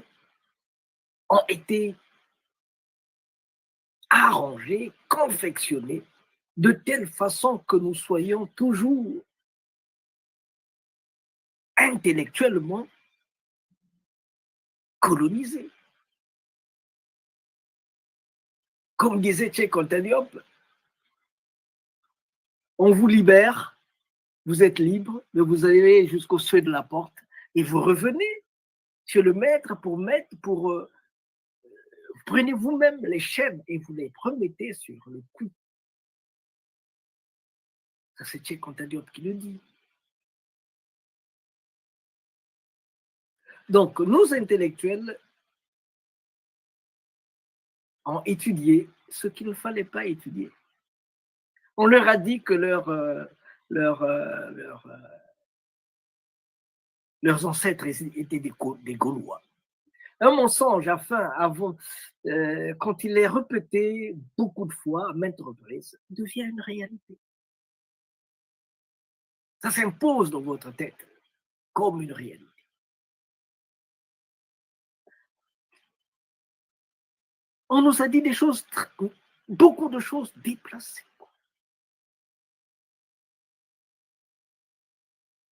ont été arrangées, confectionnées de telle façon que nous soyons toujours intellectuellement colonisés. Comme disait Cheikh Anta Diop, on vous libère, vous êtes libre, mais vous allez jusqu'au seuil de la porte et vous revenez chez le maître pour prenez vous-même les chaînes et vous les remettez sur le cou. Ça, c'est Cheikh Anta Diop qui le dit. Donc, nos intellectuels ont étudié ce qu'il ne fallait pas étudier. On leur a dit que leurs ancêtres étaient des Gaulois. Un mensonge, quand il est répété beaucoup de fois, à maintes reprises, devient une réalité. Ça s'impose dans votre tête comme une réalité. On nous a dit beaucoup de choses déplacées.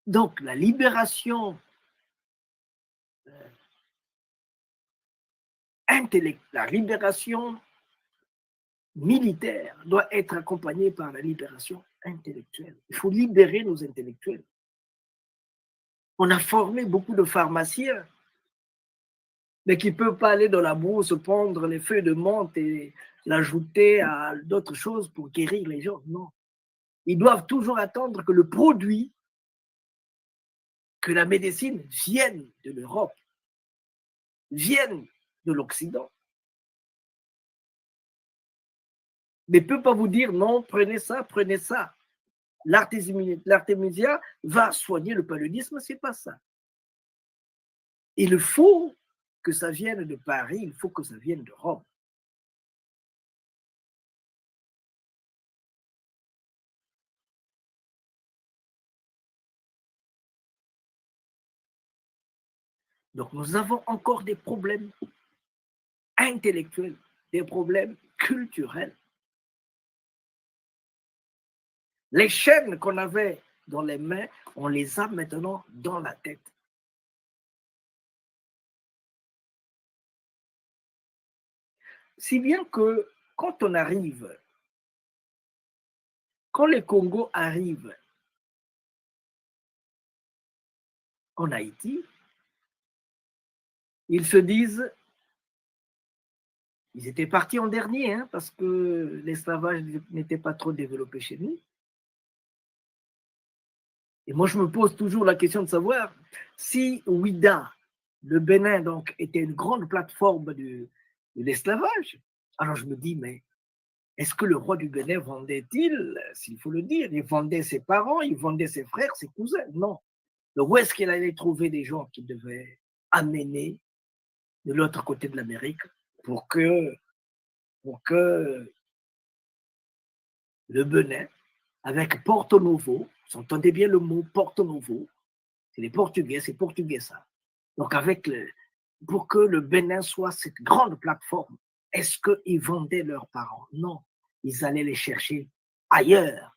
Donc, la libération la libération militaire doit être accompagnée par la libération intellectuelle. Il faut libérer nos intellectuels. On a formé beaucoup de pharmaciens, mais qui ne peuvent pas aller dans la brousse, prendre les feuilles de menthe et l'ajouter à d'autres choses pour guérir les gens. Non. Ils doivent toujours attendre que le produit, que la médecine vienne de l'Europe, vienne de l'Occident. Mais ne peut pas vous dire non, prenez ça, prenez ça. L'artémisia va soigner le paludisme, c'est pas ça. Il faut que ça vienne de Paris, il faut que ça vienne de Rome. Donc nous avons encore des problèmes intellectuels, des problèmes culturels. Les chaînes qu'on avait dans les mains, on les a maintenant dans la tête. Si bien que quand les Congos arrivent en Haïti, ils se disent, ils étaient partis en dernier, parce que l'esclavage n'était pas trop développé chez nous. Et moi, je me pose toujours la question de savoir si Ouida, le Bénin, donc, était une grande plateforme de l'esclavage. Alors je me dis, mais est-ce que le roi du Bénin vendait-il, s'il faut le dire, il vendait ses parents, il vendait ses frères, ses cousins? Non. Donc où est-ce qu'il allait trouver des gens qu'il devait amener de l'autre côté de l'Amérique pour que le Bénin, avec Porto Novo, vous entendez bien le mot Porto Novo, c'est les Portugais, c'est portugais ça. Donc pour que le Bénin soit cette grande plateforme, est-ce qu'ils vendaient leurs parents? Non, ils allaient les chercher ailleurs.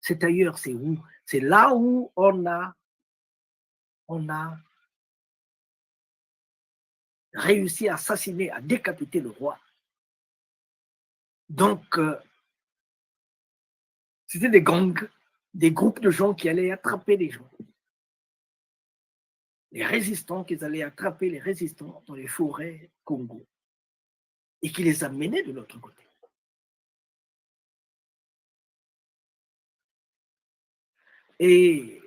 C'est ailleurs, c'est où? C'est là où on a réussi à assassiner, à décapiter le roi. Donc, c'était des gangs, des groupes de gens qui allaient attraper les gens. Les résistants, qui allaient attraper les résistants dans les forêts Congo et qui les amenaient de l'autre côté. Et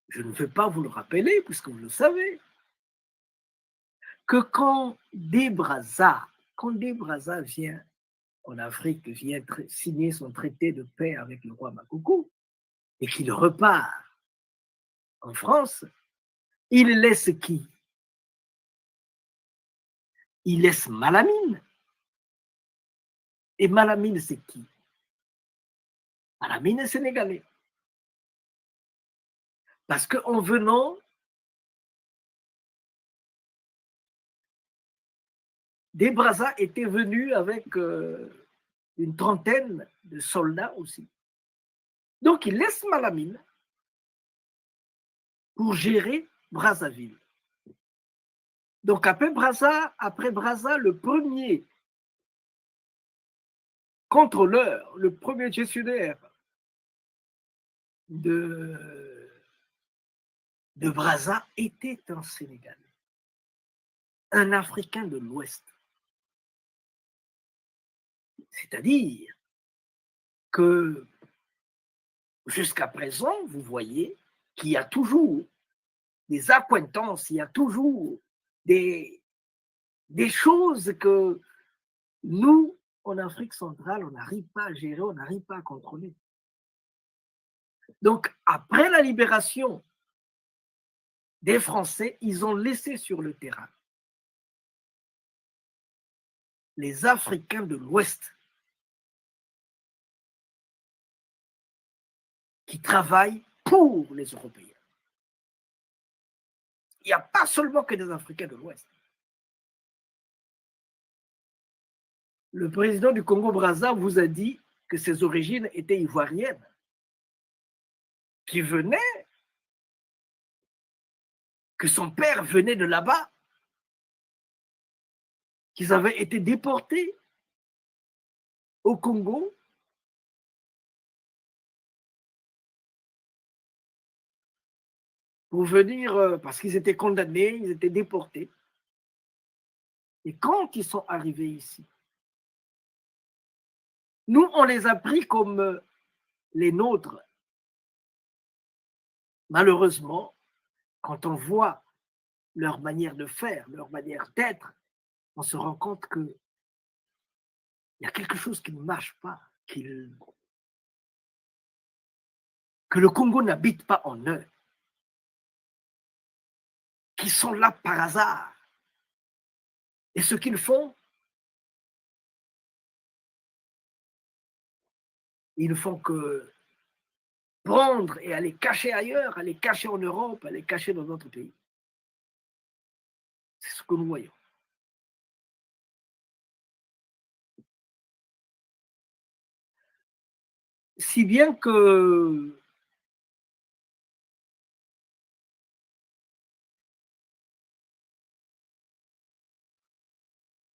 je ne vais pas vous le rappeler, puisque vous le savez, que quand des Brazza vient en Afrique, vient signer son traité de paix avec le roi Makoko, et qu'il repart en France, il laisse qui? Il laisse Malamine. Et Malamine, c'est qui? Malamine est sénégalais. Parce qu'en venant des Brazza étaient venus avec une trentaine de soldats aussi. Donc, ils laissent Malamine pour gérer Brazzaville. Donc, après Brazza, le premier contrôleur, le premier gestionnaire de Brazza était un Sénégalais, un Africain de l'Ouest. C'est-à-dire que jusqu'à présent, vous voyez qu'il y a toujours des accointances, il y a toujours des choses que nous, en Afrique centrale, on n'arrive pas à gérer, on n'arrive pas à contrôler. Donc, après la libération des Français, ils ont laissé sur le terrain les Africains de l'Ouest qui travaillent pour les Européens. Il n'y a pas seulement que des Africains de l'Ouest. Le président du Congo-Brazza vous a dit que ses origines étaient ivoiriennes, qu'il venait, que son père venait de là-bas, qu'ils avaient été déportés au Congo pour venir, parce qu'ils étaient condamnés, ils étaient déportés. Et quand ils sont arrivés ici, nous, on les a pris comme les nôtres. Malheureusement, quand on voit leur manière de faire, leur manière d'être, on se rend compte qu'il y a quelque chose qui ne marche pas, que le Congo n'habite pas en eux, qu'ils sont là par hasard. Et ce qu'ils font, ils ne font que prendre et aller cacher ailleurs, aller cacher en Europe, aller cacher dans d'autres pays. C'est ce que nous voyons. Si bien que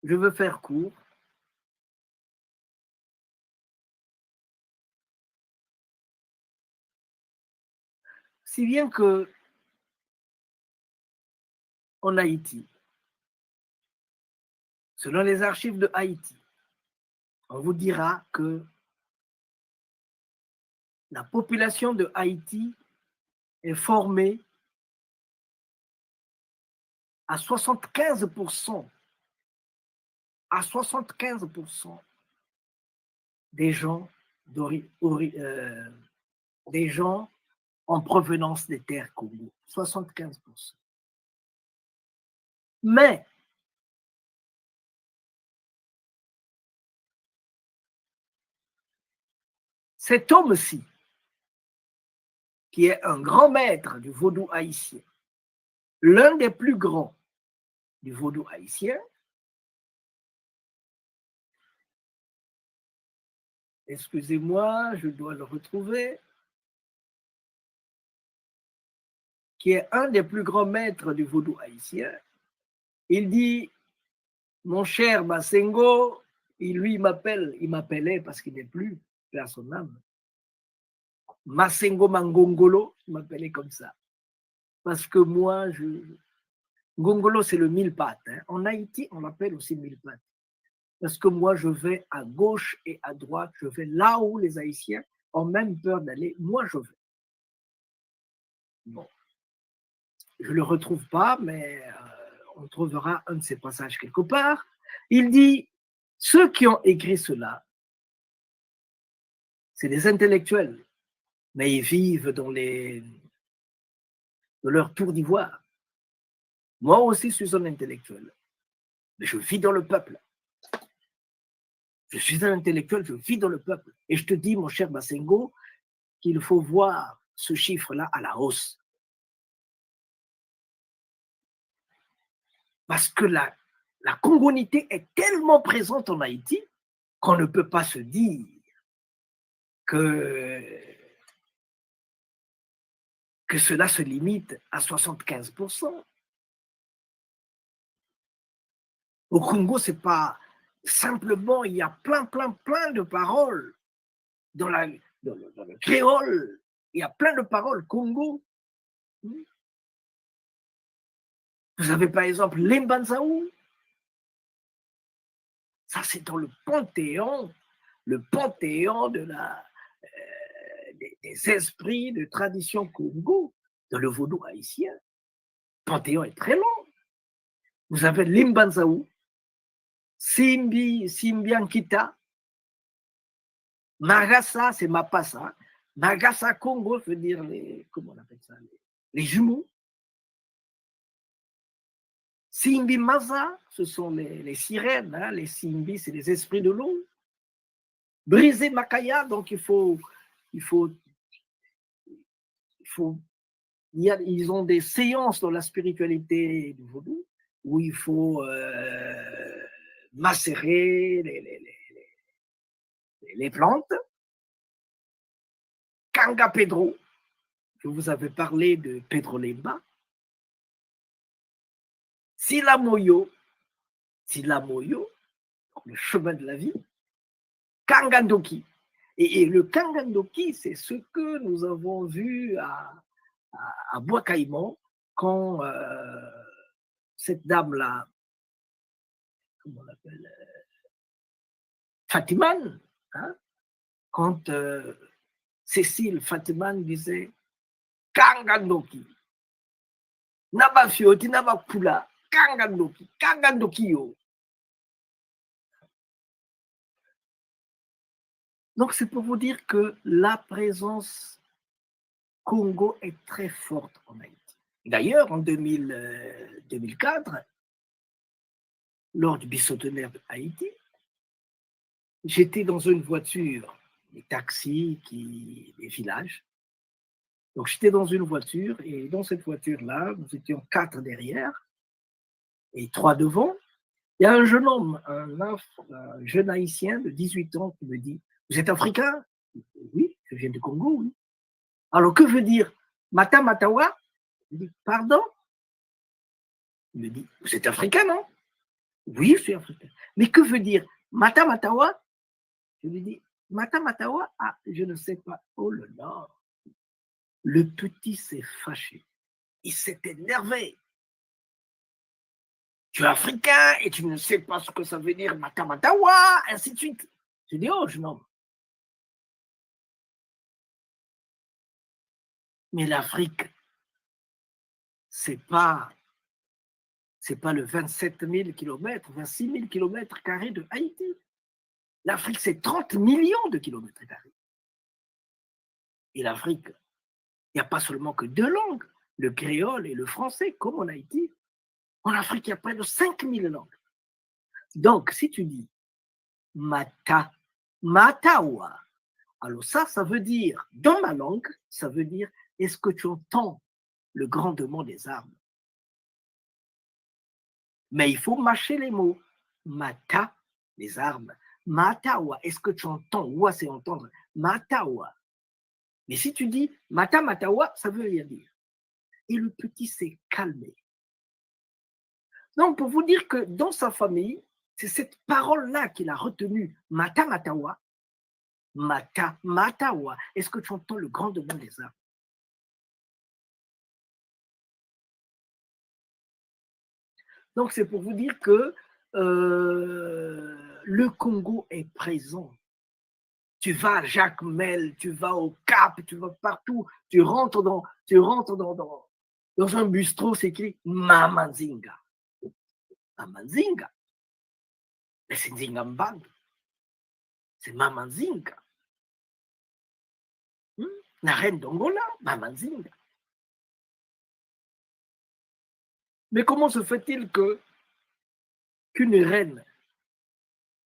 je veux faire court. Si bien que en Haïti, selon les archives de Haïti, on vous dira que la population de Haïti est formée à 75%, des gens en provenance des terres Congo. 75%. Mais cet homme-ci, qui est un grand maître du vaudou haïtien, l'un des plus grands du vaudou haïtien, excusez-moi, je dois le retrouver, qui est un des plus grands maîtres du vaudou haïtien, il dit, mon cher Masengo, il m'appelait parce qu'il n'est plus, à son âme, Masengo Mangongolo, il m'appelait comme ça. Parce que moi, Ngongolo, c'est le mille pattes. Hein. En Haïti, on l'appelle aussi mille pattes. Parce que moi, je vais à gauche et à droite, je vais là où les Haïtiens ont même peur d'aller, moi, je vais. Bon. Je ne le retrouve pas, mais on trouvera un de ses passages quelque part. Il dit, ceux qui ont écrit cela, c'est des intellectuels, mais ils vivent dans leur tour d'ivoire. Moi aussi, je suis un intellectuel, mais je vis dans le peuple. Je suis un intellectuel, je vis dans le peuple. Et je te dis, mon cher Masengo, qu'il faut voir ce chiffre-là à la hausse. Parce que la congonité est tellement présente en Haïti qu'on ne peut pas se dire que cela se limite à 75%. Au Congo, c'est pas simplement, il y a plein de paroles dans le créole. Il y a plein de paroles Congo. Vous avez par exemple l'Embanzaou. Ça, c'est dans le panthéon de des esprits de tradition Congo, dans le vaudou haïtien. Le panthéon est très long. Vous avez l'Imbanzaou, Simbiankita, Magasa, c'est Mapasa. Magasa Congo veut dire comment on appelle ça, les jumeaux. Simbi Maza, ce sont les sirènes, hein, les Simbi, c'est les esprits de l'eau. Briser Makaya, donc ils ont des séances dans la spiritualité du vaudou où il faut macérer les plantes. Kanga Pedro, je vous avais parlé de Pedro Lemba. Silamoyo, le chemin de la vie. Kangandoki. Et le Kangandoki, c'est ce que nous avons vu à Bois-Caïman quand cette dame-là, comment on l'appelle, Fatiman, hein, quand Cécile Fatiman disait Kangandoki, Nabafioti, Nabakula, Kangandoki yo. Donc c'est pour vous dire que la présence Congo est très forte en Haïti. D'ailleurs, en 2004, lors du bicentenaire de Haïti, j'étais dans une voiture, des taxis, des villages. Donc j'étais dans une voiture et dans cette voiture-là, nous étions 4 derrière et 3 devant. Il y a un jeune homme, un jeune haïtien de 18 ans qui me dit « Vous êtes africain ?» Oui, je viens du Congo, oui. Alors que veut dire Mata Matawa? Je dis « Pardon ?» Il me dit « Vous êtes africain, non ?» Oui, je suis africain. Mais que veut dire Mata Matawa? Je lui dis « Mata Matawa, ah, je ne sais pas. » Oh là là. Le petit s'est fâché. Il s'est énervé. Tu es africain et tu ne sais pas ce que ça veut dire Mata Matawa, ainsi de suite. Je dis, oh, jeune homme. Mais l'Afrique, c'est pas le 27 000 km, 26 000 km² de Haïti. L'Afrique, c'est 30 millions de kilomètres carrés. Et l'Afrique, il n'y a pas seulement que 2 langues, le créole et le français, comme en Haïti. En Afrique, il y a près de 5000 langues. Donc, si tu dis Matawa, alors ça veut dire, dans ma langue, ça veut dire, est-ce que tu entends le grandement des armes? Mais il faut mâcher les mots. Mata, les armes. Matawa, est-ce que tu entends? Wa, c'est entendre. Matawa. Mais si tu dis Mata Matawa, ça veut rien dire. Et le petit s'est calmé. Donc, pour vous dire que dans sa famille, c'est cette parole-là qu'il a retenue. Mata Matawa. Mata Matawa. Est-ce que tu entends le grandement des armes? Donc, c'est pour vous dire que le Congo est présent. Tu vas à Jacmel, tu vas au Cap, tu vas partout, tu rentres dans un bistrot, c'est écrit Mamanzinga. Mamanzinga. Mais c'est Nzingambang. C'est Mamanzinga. La reine d'Angola, Mamanzinga. Mais comment se fait-il qu'une reine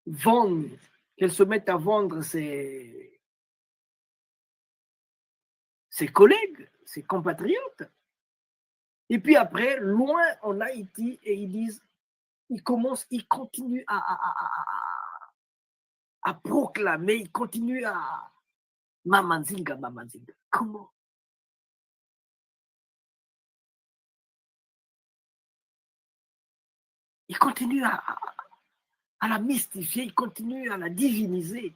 vende, qu'elle se mette à vendre ses collègues, ses compatriotes, et puis après, loin en Haïti, et ils disent il continue à proclamer, il continue à Mamanzinga, Mamanzinga. Comment? Il continue à la mystifier, il continue à la diviniser.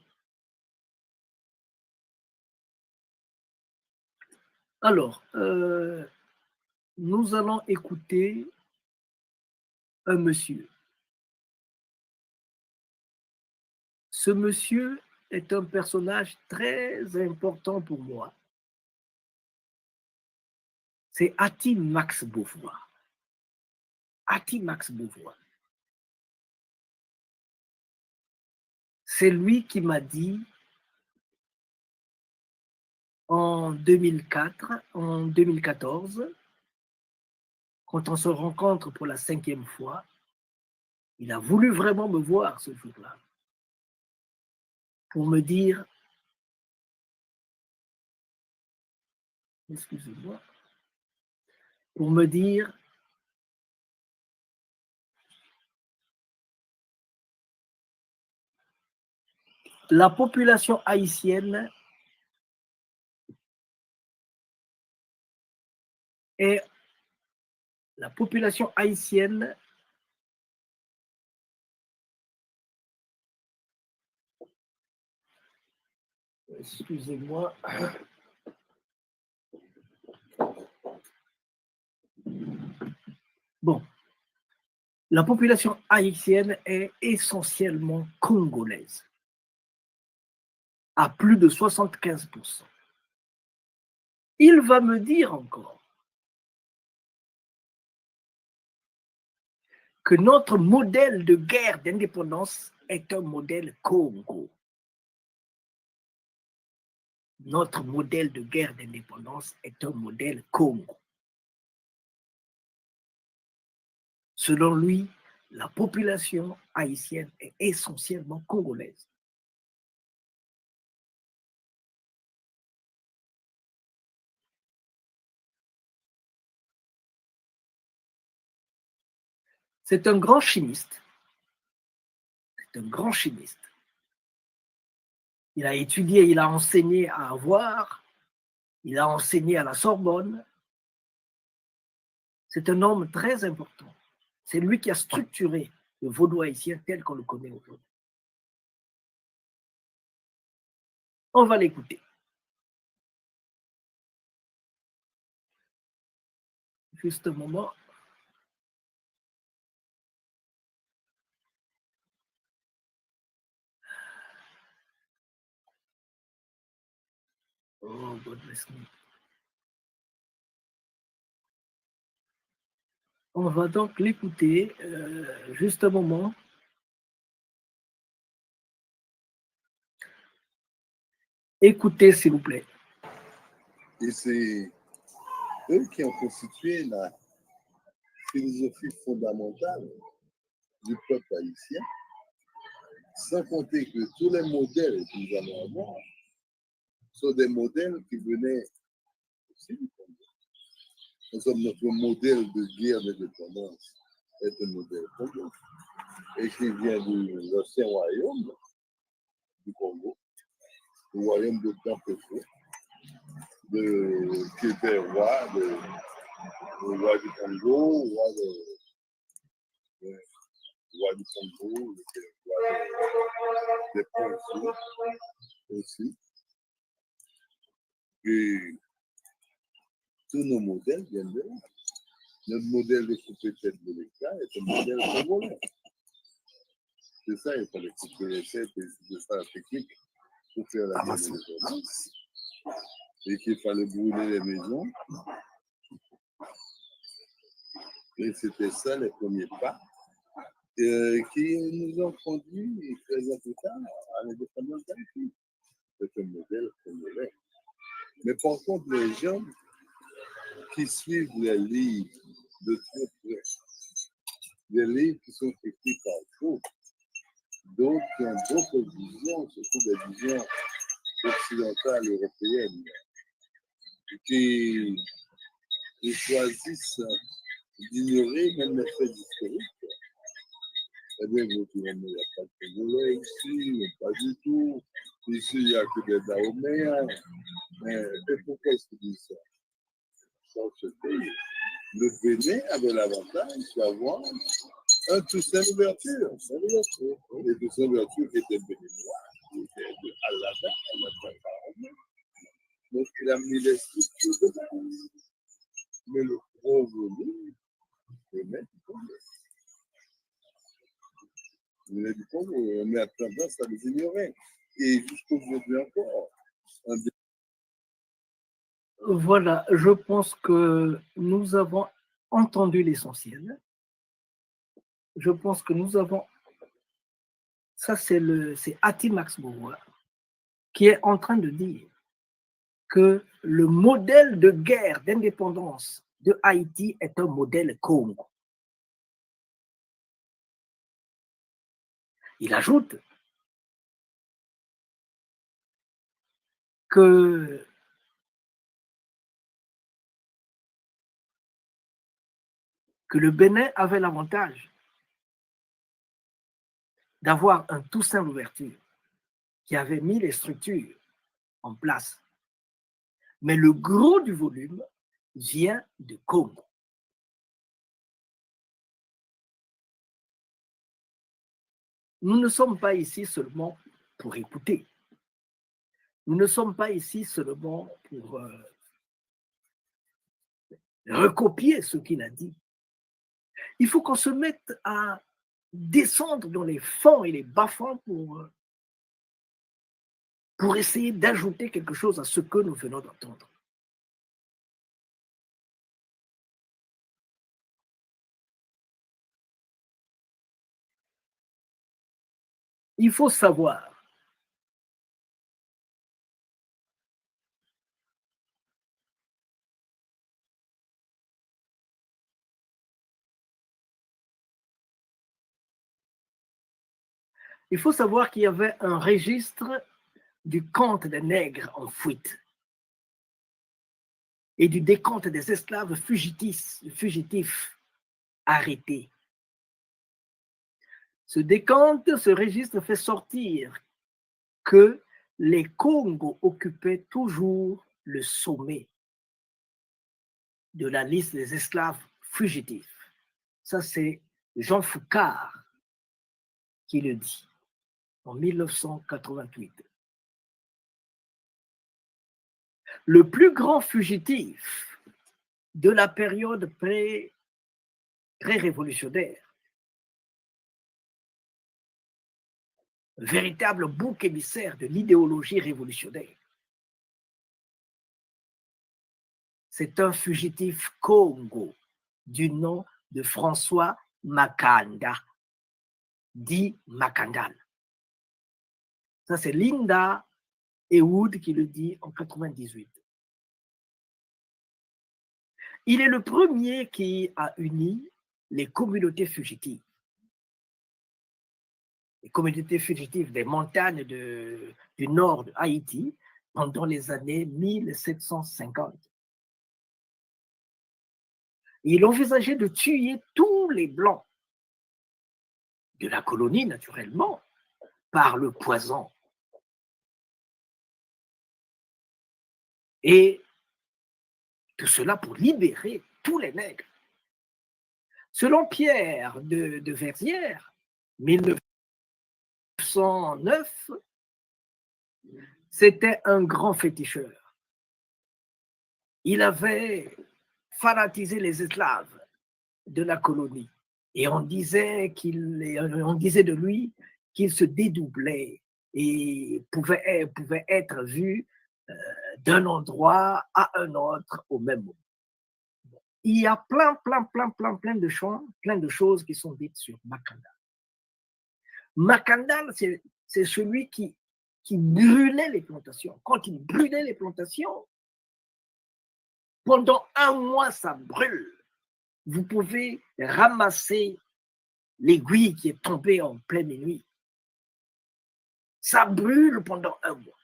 Alors, nous allons écouter un monsieur. Ce monsieur est un personnage très important pour moi. C'est Ati Max Beauvoir. Ati Max Beauvoir. C'est lui qui m'a dit en 2014, quand on se rencontre pour la 5e fois, il a voulu vraiment me voir ce jour-là pour me dire, excusez-moi, pour me dire, la population haïtienne est excusez-moi, bon, la population haïtienne est essentiellement congolaise, à plus de 75%. Il va me dire encore que notre modèle de guerre d'indépendance est un modèle Congo. Notre modèle de guerre d'indépendance est un modèle Congo. Selon lui, la population haïtienne est essentiellement congolaise. C'est un grand chimiste. C'est un grand chimiste. Il a étudié, il a enseigné à Avoir, il a enseigné à la Sorbonne. C'est un homme très important. C'est lui qui a structuré le vaudou haïtien tel qu'on le connaît aujourd'hui. On va l'écouter. Juste un moment. Oh, God bless me. On va donc l'écouter juste un moment. Écoutez, s'il vous plaît. Et c'est eux qui ont constitué la philosophie fondamentale du peuple haïtien, sans compter que tous les modèles que nous allons avoir sont des modèles qui venaient aussi du Congo. Nous sommes notre modèle de guerre d'indépendance est un modèle Congo et qui vient de l'ancien royaume du Congo, le royaume de Campefou, qui était roi du Congo, roi du Congo, roi des Ponceaux aussi. Et tous nos modèles viennent de là. Notre modèle de couper-tête de l'État est un modèle congolais. C'est ça, il fallait couper les têtes et c'est ça la technique pour faire la guerre de l'indépendance. Et qu'il fallait brûler les maisons. Et c'était ça les premiers pas qui nous ont conduits 13 ans plus tard à l'indépendance d'Haïti. C'est un modèle congolais. Mais par contre, les gens qui suivent les livres de très près, des livres qui sont écrits par d'autres, d'autres qui ont d'autres visions, surtout des visions occidentales européennes, qui choisissent d'ignorer même les faits historiques Eh bien, vous dites, il n'y a pas de Congolais ici, pas du tout. Ici, il n'y a que des Dahoméens. Et pourquoi est-ce qu'ils disent ça? Dans ce pays, le Bénin avait l'avantage d'avoir un Toussaint Louverture. Et Toussaint Louverture était béninois, il était de Alada, donc il a mis les structures de base. Mais le gros volume venait du Congo. Il venait du Congo, on a tendance à les ignorer. Et jusqu'aujourd'hui encore, Voilà, je pense que nous avons entendu l'essentiel. Je pense que nous avons... Ça, c'est Ati Max Bourgois qui est en train de dire que le modèle de guerre d'indépendance de Haïti est un modèle Congo. Il ajoute que le Bénin avait l'avantage d'avoir un Toussaint Louverture qui avait mis les structures en place. Mais le gros du volume vient de Congo. Nous ne sommes pas ici seulement pour écouter. Nous ne sommes pas ici seulement pour recopier ce qu'il a dit. Il faut qu'on se mette à descendre dans les fonds et les bas-fonds pour essayer d'ajouter quelque chose à ce que nous venons d'entendre. Il faut savoir qu'il y avait un registre du compte des nègres en fuite et du décompte des esclaves fugitifs arrêtés. Ce décompte, ce registre fait sortir que les Congos occupaient toujours le sommet de la liste des esclaves fugitifs. Ça, c'est Jean Foucard qui le dit en 1988. Le plus grand fugitif de la période pré-révolutionnaire, véritable bouc émissaire de l'idéologie révolutionnaire, c'est un fugitif Congo du nom de François Makanda, dit Makandal. Ça, c'est Linda Ehud qui le dit en 98. Il est le premier qui a uni les communautés fugitives. Les communautés fugitives des montagnes du nord de Haïti pendant les années 1750. Il envisageait de tuer tous les Blancs de la colonie, naturellement, par le poison. Et tout cela pour libérer tous les nègres. Selon Pierre de Verrières, 1909, c'était un grand féticheur. Il avait fanatisé les esclaves de la colonie et on disait de lui qu'il se dédoublait et pouvait être vu d'un endroit à un autre au même moment. Il y a plein de choses qui sont dites sur Makandal. Makandal, c'est celui qui brûlait les plantations. Quand il brûlait les plantations, pendant un mois, ça brûle. Vous pouvez ramasser l'aiguille qui est tombée en pleine nuit. Ça brûle pendant un mois.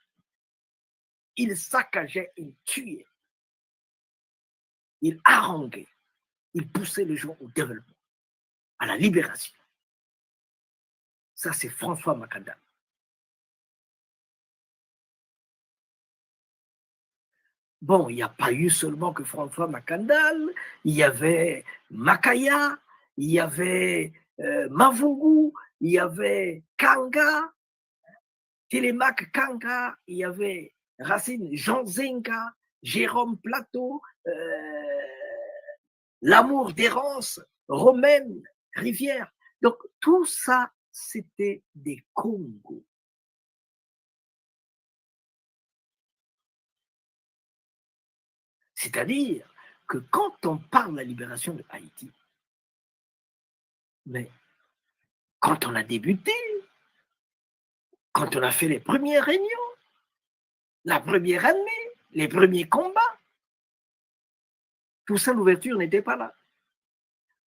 Il saccageait, il tuait, il haranguait, il poussait les gens au développement, à la libération. Ça, c'est François Makandal. Bon, il n'y a pas eu seulement que François Makandal, il y avait Makaya, il y avait Mavungu, il y avait Kanga, Télémaque Kanga, il y avait Racine Jean Zenga, Jérôme Plateau, L'amour d'errance, Romaine Rivière. Donc, tout ça, c'était des Congos. C'est-à-dire que quand on parle de la libération de Haïti, mais quand on a débuté, quand on a fait les premières réunions, la première année, les premiers combats, Toussaint Louverture n'était pas là.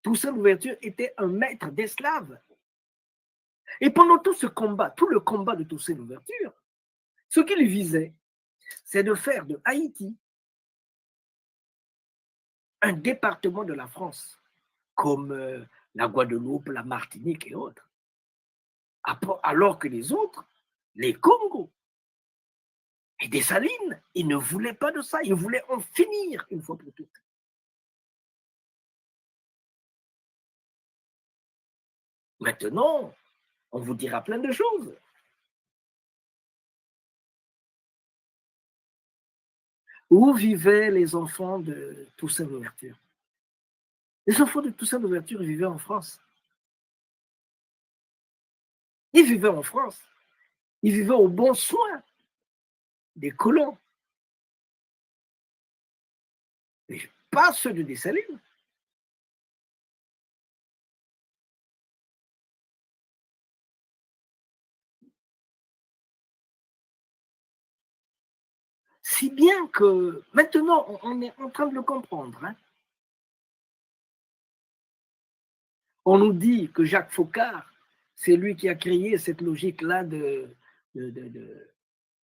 Toussaint Louverture était un maître d'esclaves. Et pendant tout ce combat, tout le combat de Toussaint Louverture, ce qu'il visait, c'est de faire de Haïti un département de la France, comme la Guadeloupe, la Martinique et autres. Alors que les autres, les Congos et Dessalines, ils ne voulaient pas de ça, ils voulaient en finir une fois pour toutes. Maintenant, on vous dira plein de choses. Où vivaient les enfants de Toussaint Louverture? Les enfants de Toussaint Louverture vivaient en France. Ils vivaient en France. Ils vivaient au bon soin des colons. Mais pas ceux de Dessalines. Si bien que maintenant, on est en train de le comprendre. Hein. On nous dit que Jacques Foccart, c'est lui qui a créé cette logique-là des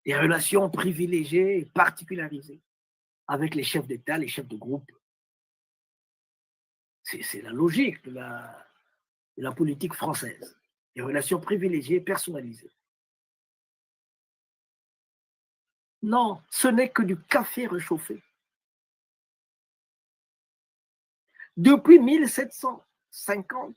relations privilégiées et particularisées avec les chefs d'État, les chefs de groupe. C'est la logique de la politique française, des relations privilégiées, personnalisées. Non, ce n'est que du café réchauffé. Depuis 1750,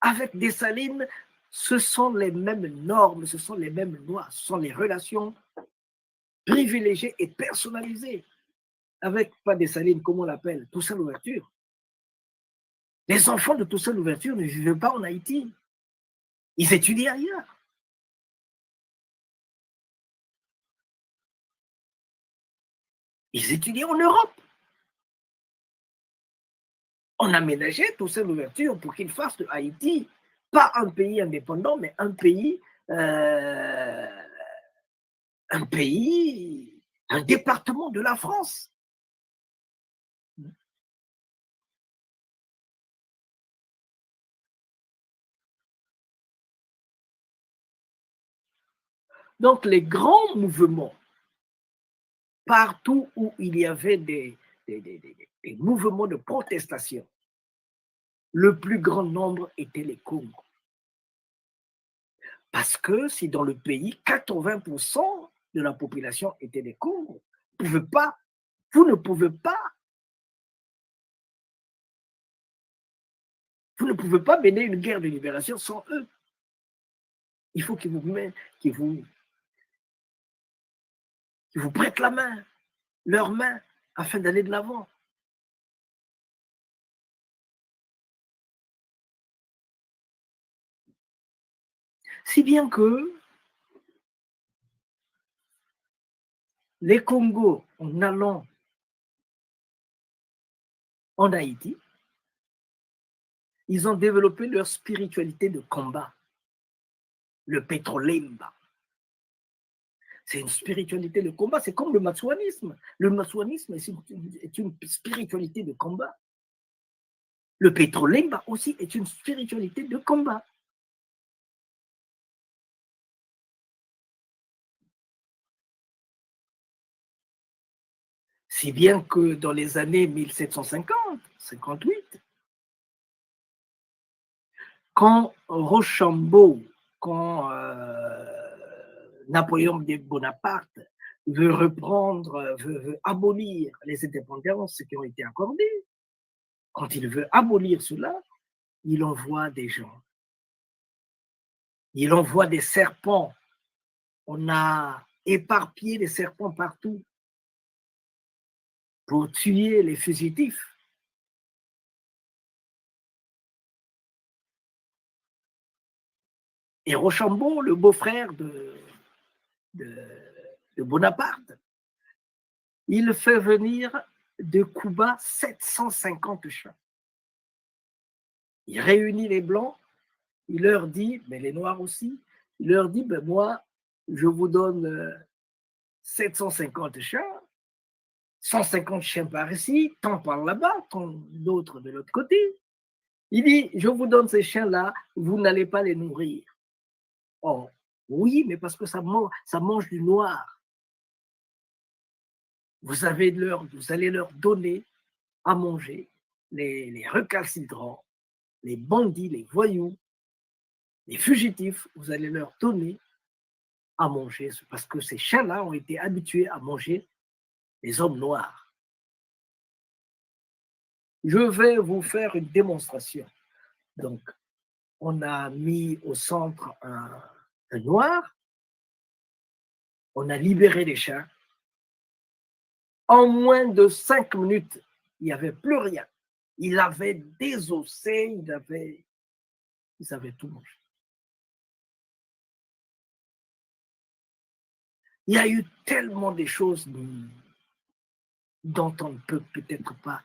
avec Dessalines, ce sont les mêmes normes, ce sont les mêmes lois, ce sont les relations privilégiées et personnalisées. Avec, pas Dessalines, comme on l'appelle, Toussaint Louverture. Les enfants de Toussaint Louverture ne vivaient pas en Haïti. Ils étudiaient ailleurs. Ils étudiaient en Europe. On aménageait Toussaint Louverture pour qu'il fasse de Haïti, pas un pays indépendant, mais un pays, un département de la France. Donc, les grands mouvements, partout où il y avait des mouvements de protestation, le plus grand nombre étaient les Congos. Parce que si dans le pays, 80% de la population était des Congos, vous ne pouvez pas mener une guerre de libération sans eux. Il faut qu'ils vous prêtent la main, leur main, afin d'aller de l'avant. Si bien que les Congos, en allant en Haïti, ils ont développé leur spiritualité de combat, le pétrolemba. C'est une spiritualité de combat, c'est comme le matsouanisme. Le matsouanisme est une spiritualité de combat. Le pétrolemba aussi est une spiritualité de combat. Si bien que dans les années 1750, 58, quand Rochambeau, quand Napoléon Bonaparte veut reprendre, veut abolir les indépendances qui ont été accordées, quand il veut abolir cela, il envoie des gens. Il envoie des serpents. On a éparpillé les serpents partout pour tuer les fugitifs. Et Rochambeau, le beau-frère de Bonaparte, il fait venir de Cuba 750 chats. Il réunit les Blancs, il leur dit, mais les Noirs aussi, il leur dit, ben moi, je vous donne 750 chats, 150 chiens par ici, tant par là-bas, tant d'autres de l'autre côté. Il dit, je vous donne ces chiens-là, vous n'allez pas les nourrir. Oh, oui, mais parce que ça mange du noir. Vous allez leur donner à manger les recalcitrants, les bandits, les voyous, les fugitifs, vous allez leur donner à manger, parce que ces chiens-là ont été habitués à manger les hommes noirs. Je vais vous faire une démonstration. Donc, on a mis au centre un noir, on a libéré les chiens. En moins de 5 minutes, il n'y avait plus rien. Il avait désossé, ils avaient tout mangé. Il y a eu tellement de choses dont on ne peut peut-être pas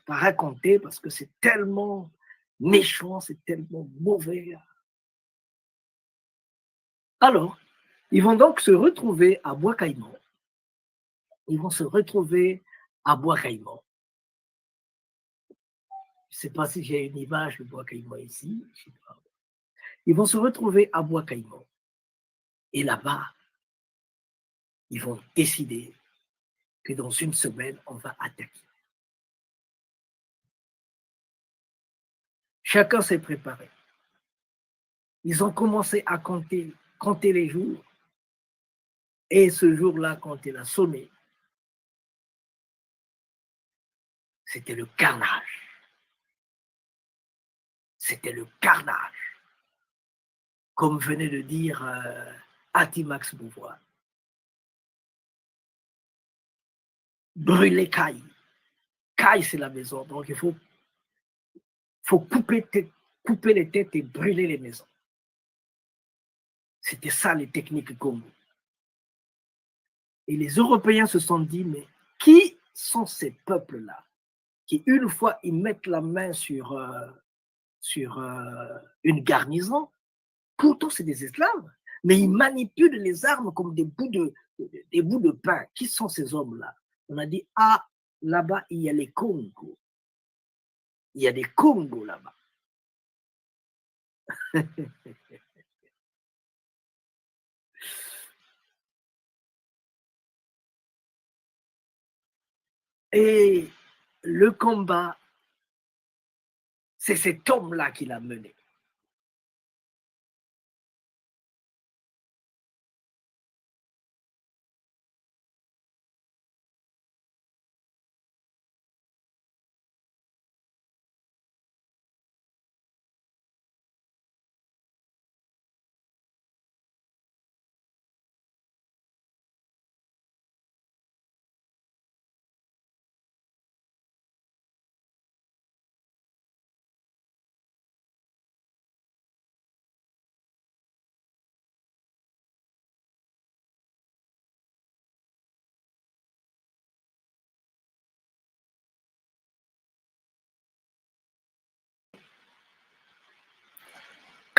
raconter parce que c'est tellement méchant, c'est tellement mauvais. Alors, ils vont donc se retrouver à Bois-Caïman. Ils vont se retrouver à Bois-Caïman. Je ne sais pas si j'ai une image de Bois-Caïman ici. Ils vont se retrouver à Bois-Caïman. Et là-bas, ils vont décider que dans une semaine, on va attaquer. Chacun s'est préparé. Ils ont commencé à compter les jours. Et ce jour-là, quand il a sonné, c'était le carnage. C'était le carnage. Comme venait de dire Atimax Beauvoir. Brûler Caille. Caille, c'est la maison. Donc, il faut couper les têtes et brûler les maisons. C'était ça les techniques Congo. Et les Européens se sont dit, mais qui sont ces peuples-là qui, une fois, ils mettent la main sur une garnison, pourtant c'est des esclaves, mais ils manipulent les armes comme des bouts de pain. Qui sont ces hommes-là? On a dit, ah, là-bas, il y a les Congos. Il y a des Congos là-bas. Et le combat, c'est cet homme-là qui l'a mené.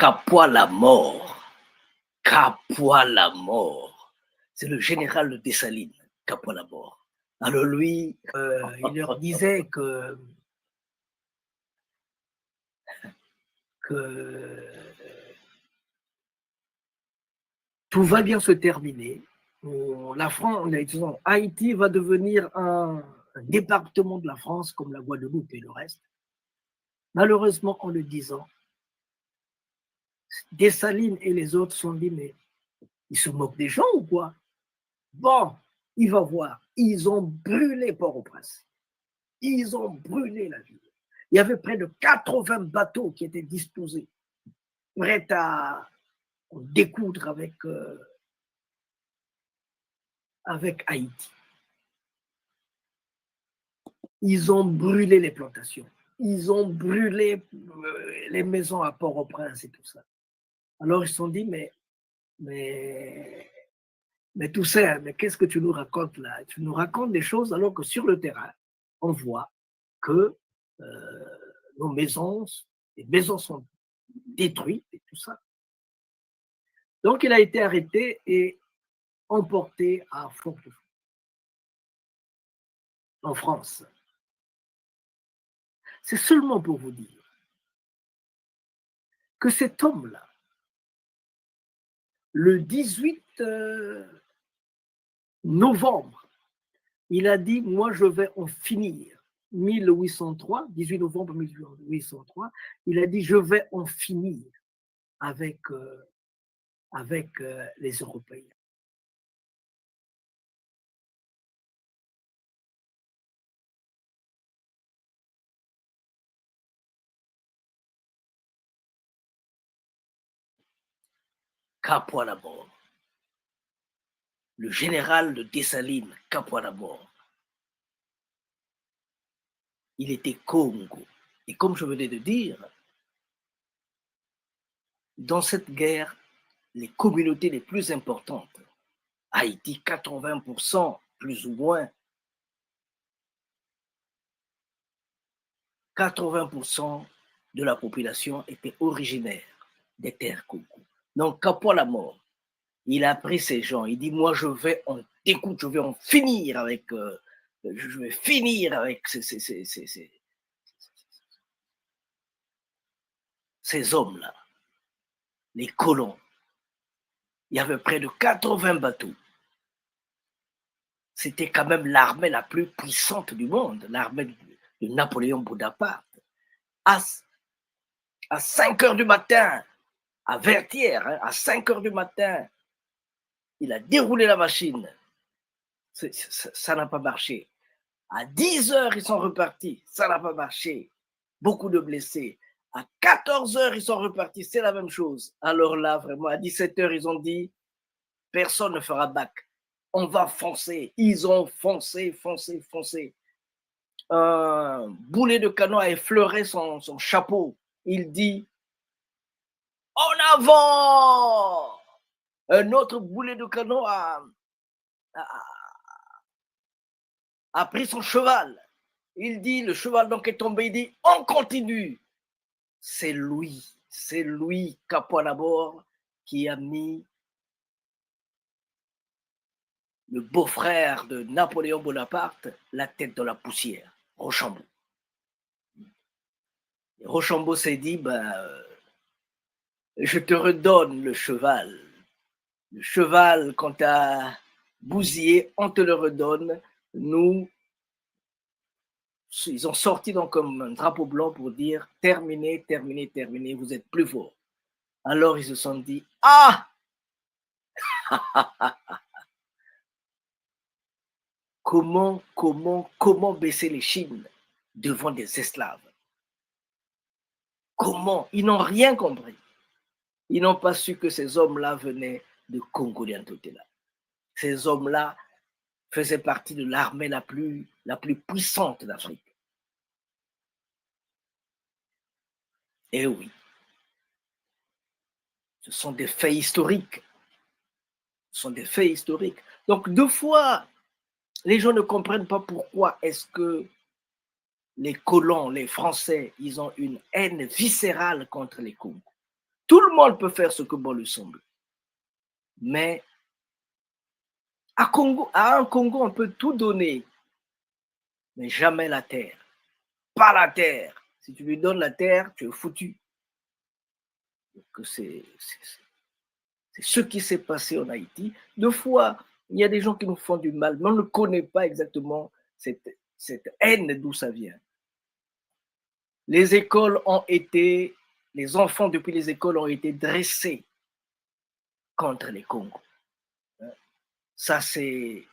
Capois la mort. Capois la mort. C'est le général de Dessalines, Capois la mort. Alors lui, il leur disait que tout va bien se terminer. la France, disons, Haïti va devenir un département de la France comme la Guadeloupe et le reste. Malheureusement, en le disant, Dessalines et les autres se sont dit, mais ils se moquent des gens ou quoi? Bon, il va voir, ils ont brûlé Port-au-Prince. Ils ont brûlé la ville. Il y avait près de 80 bateaux qui étaient disposés, prêts à découdre avec Haïti. Ils ont brûlé les plantations. Ils ont brûlé les maisons à Port-au-Prince et tout ça. Alors ils se sont dit, mais tout ça, mais qu'est-ce que tu nous racontes là? Tu nous racontes des choses alors que sur le terrain, on voit que nos maisons, les maisons sont détruites et tout ça. Donc il a été arrêté et emporté à Fort-de-France, en France. C'est seulement pour vous dire que cet homme-là, le 18 novembre, il a dit, moi je vais en finir. 1803, 18 novembre 1803, il a dit, je vais en finir avec les Européens. Capois-la-Mort, le général de Dessalines, Capois-la-Mort, il était Congo. Et comme je venais de dire, dans cette guerre, les communautés les plus importantes, Haïti, 80%, plus ou moins, 80% de la population était originaire des terres Congo. Donc, Capois-la-Mort, il a pris ces gens, il dit, moi, je vais en finir avec, je vais finir avec ces hommes-là, les colons. Il y avait près de 80 bateaux. C'était quand même l'armée la plus puissante du monde, l'armée de Napoléon Bonaparte. À 5 heures du matin, à Vertières, à 5 heures du matin, il a déroulé la machine. Ça n'a pas marché. À 10 heures, ils sont repartis. Ça n'a pas marché. Beaucoup de blessés. À 14 heures, ils sont repartis. C'est la même chose. Alors là, vraiment, à 17 heures, ils ont dit, personne ne fera bac. On va foncer. Ils ont foncé. Un boulet de canon a effleuré son chapeau. Il dit, en avant! Un autre boulet de canon a pris son cheval. Il dit, le cheval donc est tombé, il dit, on continue. C'est lui, Capois-la-Mort, qui a mis le beau-frère de Napoléon Bonaparte la tête dans la poussière, Rochambeau. Et Rochambeau s'est dit, je te redonne le cheval. Le cheval, quand tu as bousillé, on te le redonne. Nous, ils ont sorti donc comme un drapeau blanc pour dire terminé, vous êtes plus forts. Alors ils se sont dit, comment baisser les chines devant des esclaves? Comment? Ils n'ont rien compris. Ils n'ont pas su que ces hommes-là venaient de Congo-Liantotela. Ces hommes-là faisaient partie de l'armée la plus puissante d'Afrique. Et oui, ce sont des faits historiques. Donc, deux fois, les gens ne comprennent pas pourquoi est-ce que les colons, les Français, ils ont une haine viscérale contre les Congos. Tout le monde peut faire ce que bon lui semble. Mais à un Congo, on peut tout donner, mais jamais la terre. Pas la terre. Si tu lui donnes la terre, tu es foutu. Donc c'est ce qui s'est passé en Haïti. Deux fois, Il y a des gens qui nous font du mal, mais on ne connaît pas exactement cette haine d'où ça vient. Les écoles ont été, les enfants depuis les écoles ont été dressés contre les Congos. Ça, c'est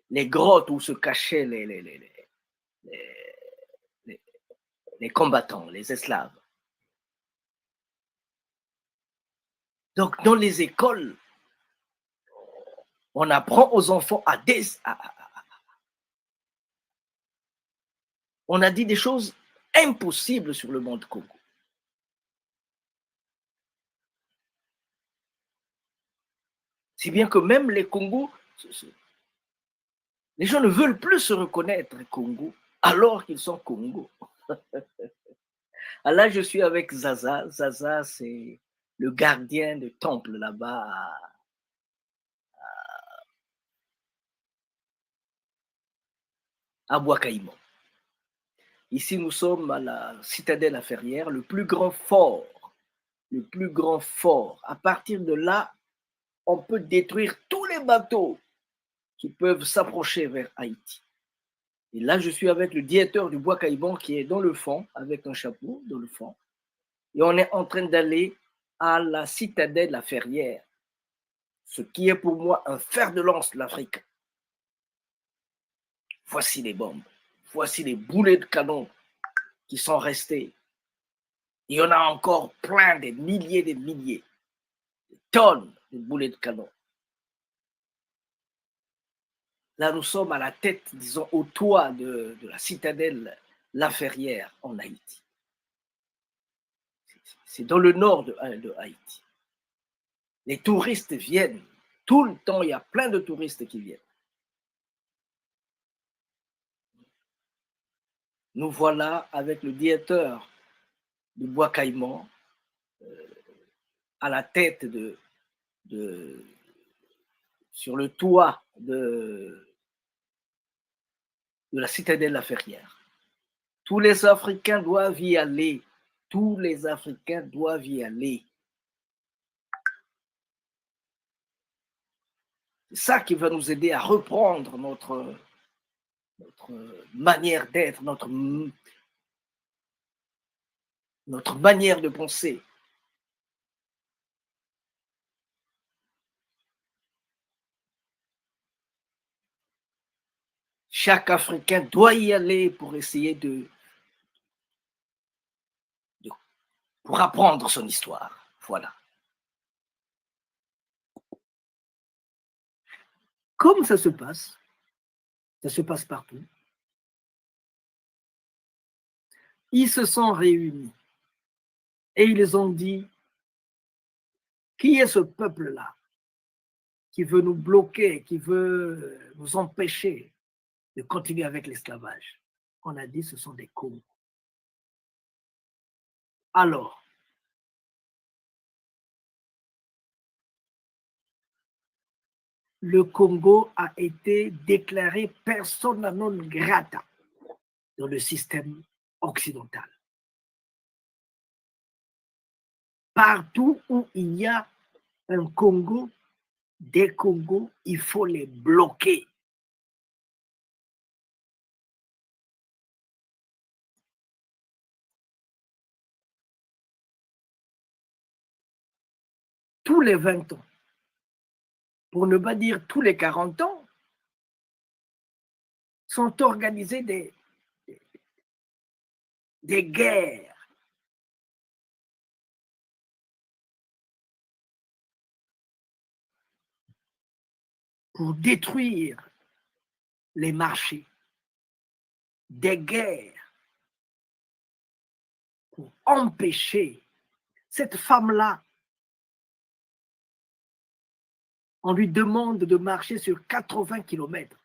les grottes où se cachaient les combattants, les esclaves. Donc, dans les écoles, on apprend aux enfants on a dit des choses impossibles sur le monde Congo. Si bien que même les Congos, les gens ne veulent plus se reconnaître Congo alors qu'ils sont Congo. Là, je suis avec Zaza. Zaza, c'est le gardien de temple là-bas à Bois-Caïman. Ici, nous sommes à la citadelle à Ferrières, le plus grand fort. Le plus grand fort. À partir de là, on peut détruire tous les bateaux qui peuvent s'approcher vers Haïti. Et là, je suis avec le directeur du Bois-Caïman qui est dans le fond, avec un chapeau dans le fond. Et on est en train d'aller à la citadelle à Ferrières, ce qui est pour moi un fer de lance de l'Afrique. Voici les bombes, voici les boulets de canon qui sont restés. Il y en a encore plein, des milliers, des tonnes de boulets de canon. Là, nous sommes à la tête, disons, au toit de la citadelle La Ferrière en Haïti. C'est dans le nord de Haïti. Les touristes viennent. Tout le temps, il y a plein de touristes qui viennent. Nous voilà avec le directeur du Bois-Caïman à la tête sur le toit de la citadelle La Ferrière. Tous les Africains doivent y aller. Tous les Africains doivent y aller. C'est ça qui va nous aider à reprendre notre manière d'être, notre manière de penser. Chaque Africain doit y aller pour essayer pour apprendre son histoire. Voilà. Comme ça se passe partout. Ils se sont réunis et ils ont dit, qui est ce peuple-là qui veut nous bloquer, qui veut nous empêcher de continuer avec l'esclavage? On a dit, ce sont des Congos. Alors, le Congo a été déclaré persona non grata dans le système occidental. Partout où il y a un Congo, des Congos, il faut les bloquer. Tous les 20 ans, pour ne pas dire tous les 40 ans, sont organisées des guerres pour détruire les marchés, des guerres pour empêcher cette femme-là. On lui demande de marcher sur 80 km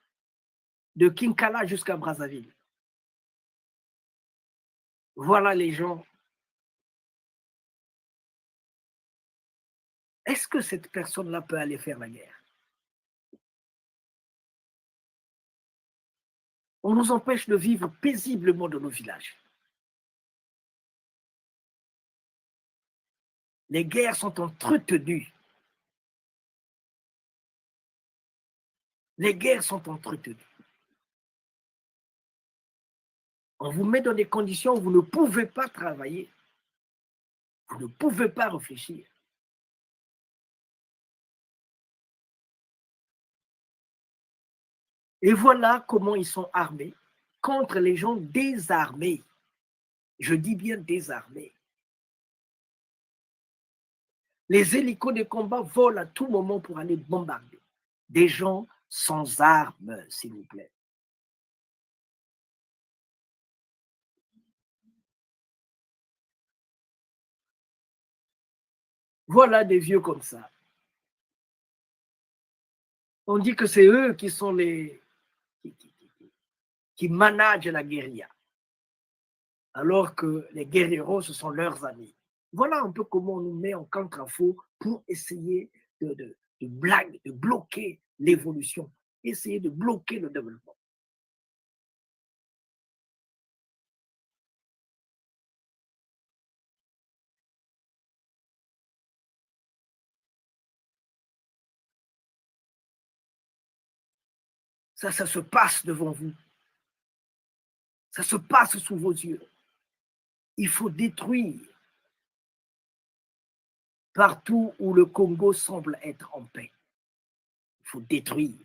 de Kinkala jusqu'à Brazzaville. Voilà les gens. Est-ce que cette personne-là peut aller faire la guerre? On nous empêche de vivre paisiblement dans nos villages. Les guerres sont entretenues. Les guerres sont entretenues. On vous met dans des conditions où vous ne pouvez pas travailler. Vous ne pouvez pas réfléchir. Et voilà comment ils sont armés contre les gens désarmés. Je dis bien désarmés. Les hélicos de combat volent à tout moment pour aller bombarder des gens sans armes, s'il vous plaît. Voilà des vieux comme ça. On dit que c'est eux qui sont qui managent la guérilla, alors que les guerrieros, ce sont leurs amis. Voilà un peu comment on nous met en contre-faux pour essayer de bloquer l'évolution, essayer de bloquer le développement. Ça se passe devant vous. Ça se passe sous vos yeux. Il faut détruire partout où le Congo semble être en paix. Il faut détruire.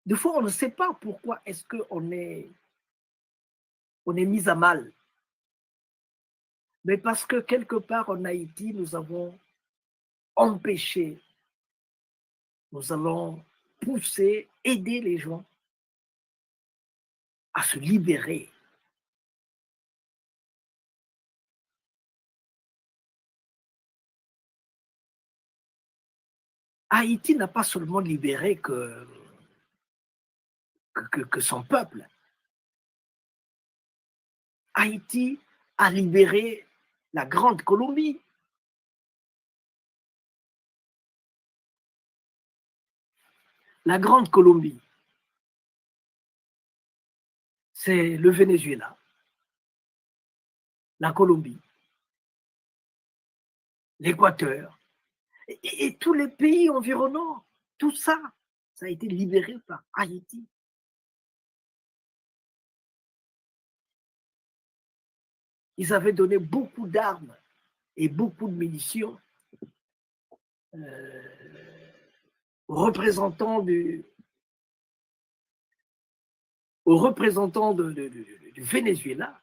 Des fois, on ne sait pas pourquoi est-ce qu'on est mis à mal. Mais parce que quelque part en Haïti, nous avons empêché, nous allons pousser, aider les gens à se libérer. Haïti n'a pas seulement libéré que son peuple. Haïti a libéré la Grande Colombie. La Grande Colombie, c'est le Venezuela, la Colombie, l'Équateur et tous les pays environnants. Tout ça, ça a été libéré par Haïti. Ils avaient donné beaucoup d'armes et beaucoup de munitions aux représentants du Venezuela.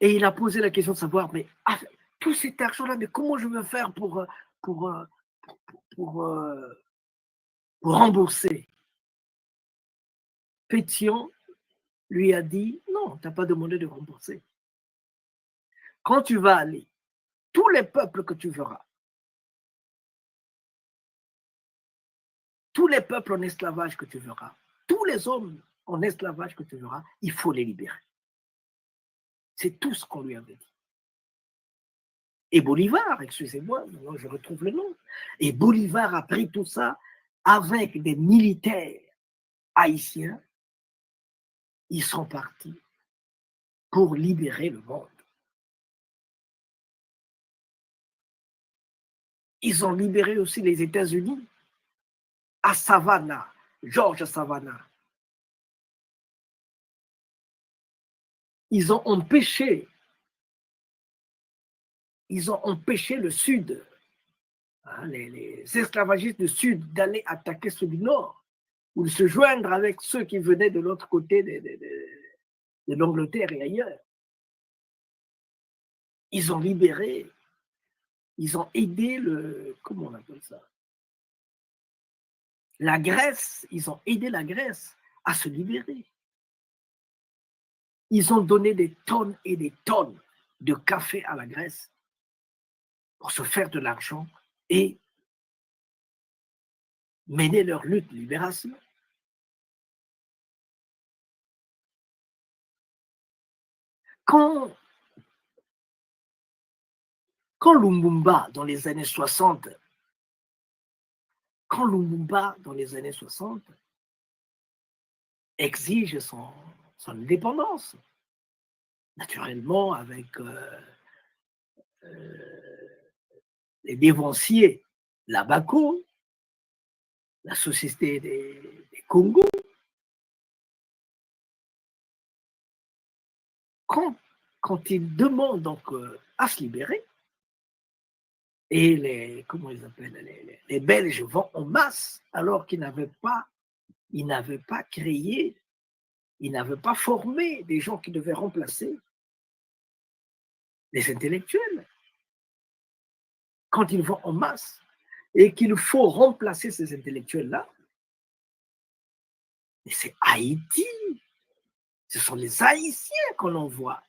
Et il a posé la question de savoir, mais tout cet argent-là, mais comment je vais faire pour rembourser? Pétion lui a dit, non, tu n'as pas demandé de rembourser. Quand tu vas aller, tous les peuples que tu verras, tous les peuples en esclavage que tu verras, tous les hommes en esclavage que tu verras, il faut les libérer. C'est tout ce qu'on lui avait dit. Et Bolivar, excusez-moi, je retrouve le nom, et Bolivar a pris tout ça avec des militaires haïtiens. Ils sont partis pour libérer le monde. Ils ont libéré aussi les États-Unis à Savannah, George Savannah. Ils ont empêché le Sud, hein, les esclavagistes du Sud, d'aller attaquer ceux du Nord, ou de se joindre avec ceux qui venaient de l'autre côté de l'Angleterre et ailleurs. Ils ont libéré, ils ont aidé comment on appelle ça? La Grèce, ils ont aidé la Grèce à se libérer. Ils ont donné des tonnes et des tonnes de café à la Grèce pour se faire de l'argent et mener leur lutte de libération. Quand Lumumba, dans les années 60, exige son indépendance, naturellement avec les dévanciers l'ABACO, la Société des Congo. Quand ils demandent donc à se libérer, et les Belges vont en masse alors qu'ils n'avaient pas créé, ils n'avaient pas formé des gens qui devaient remplacer les intellectuels. Quand ils vont en masse et qu'il faut remplacer ces intellectuels-là, mais c'est Haïti, ce sont les Haïtiens qu'on envoie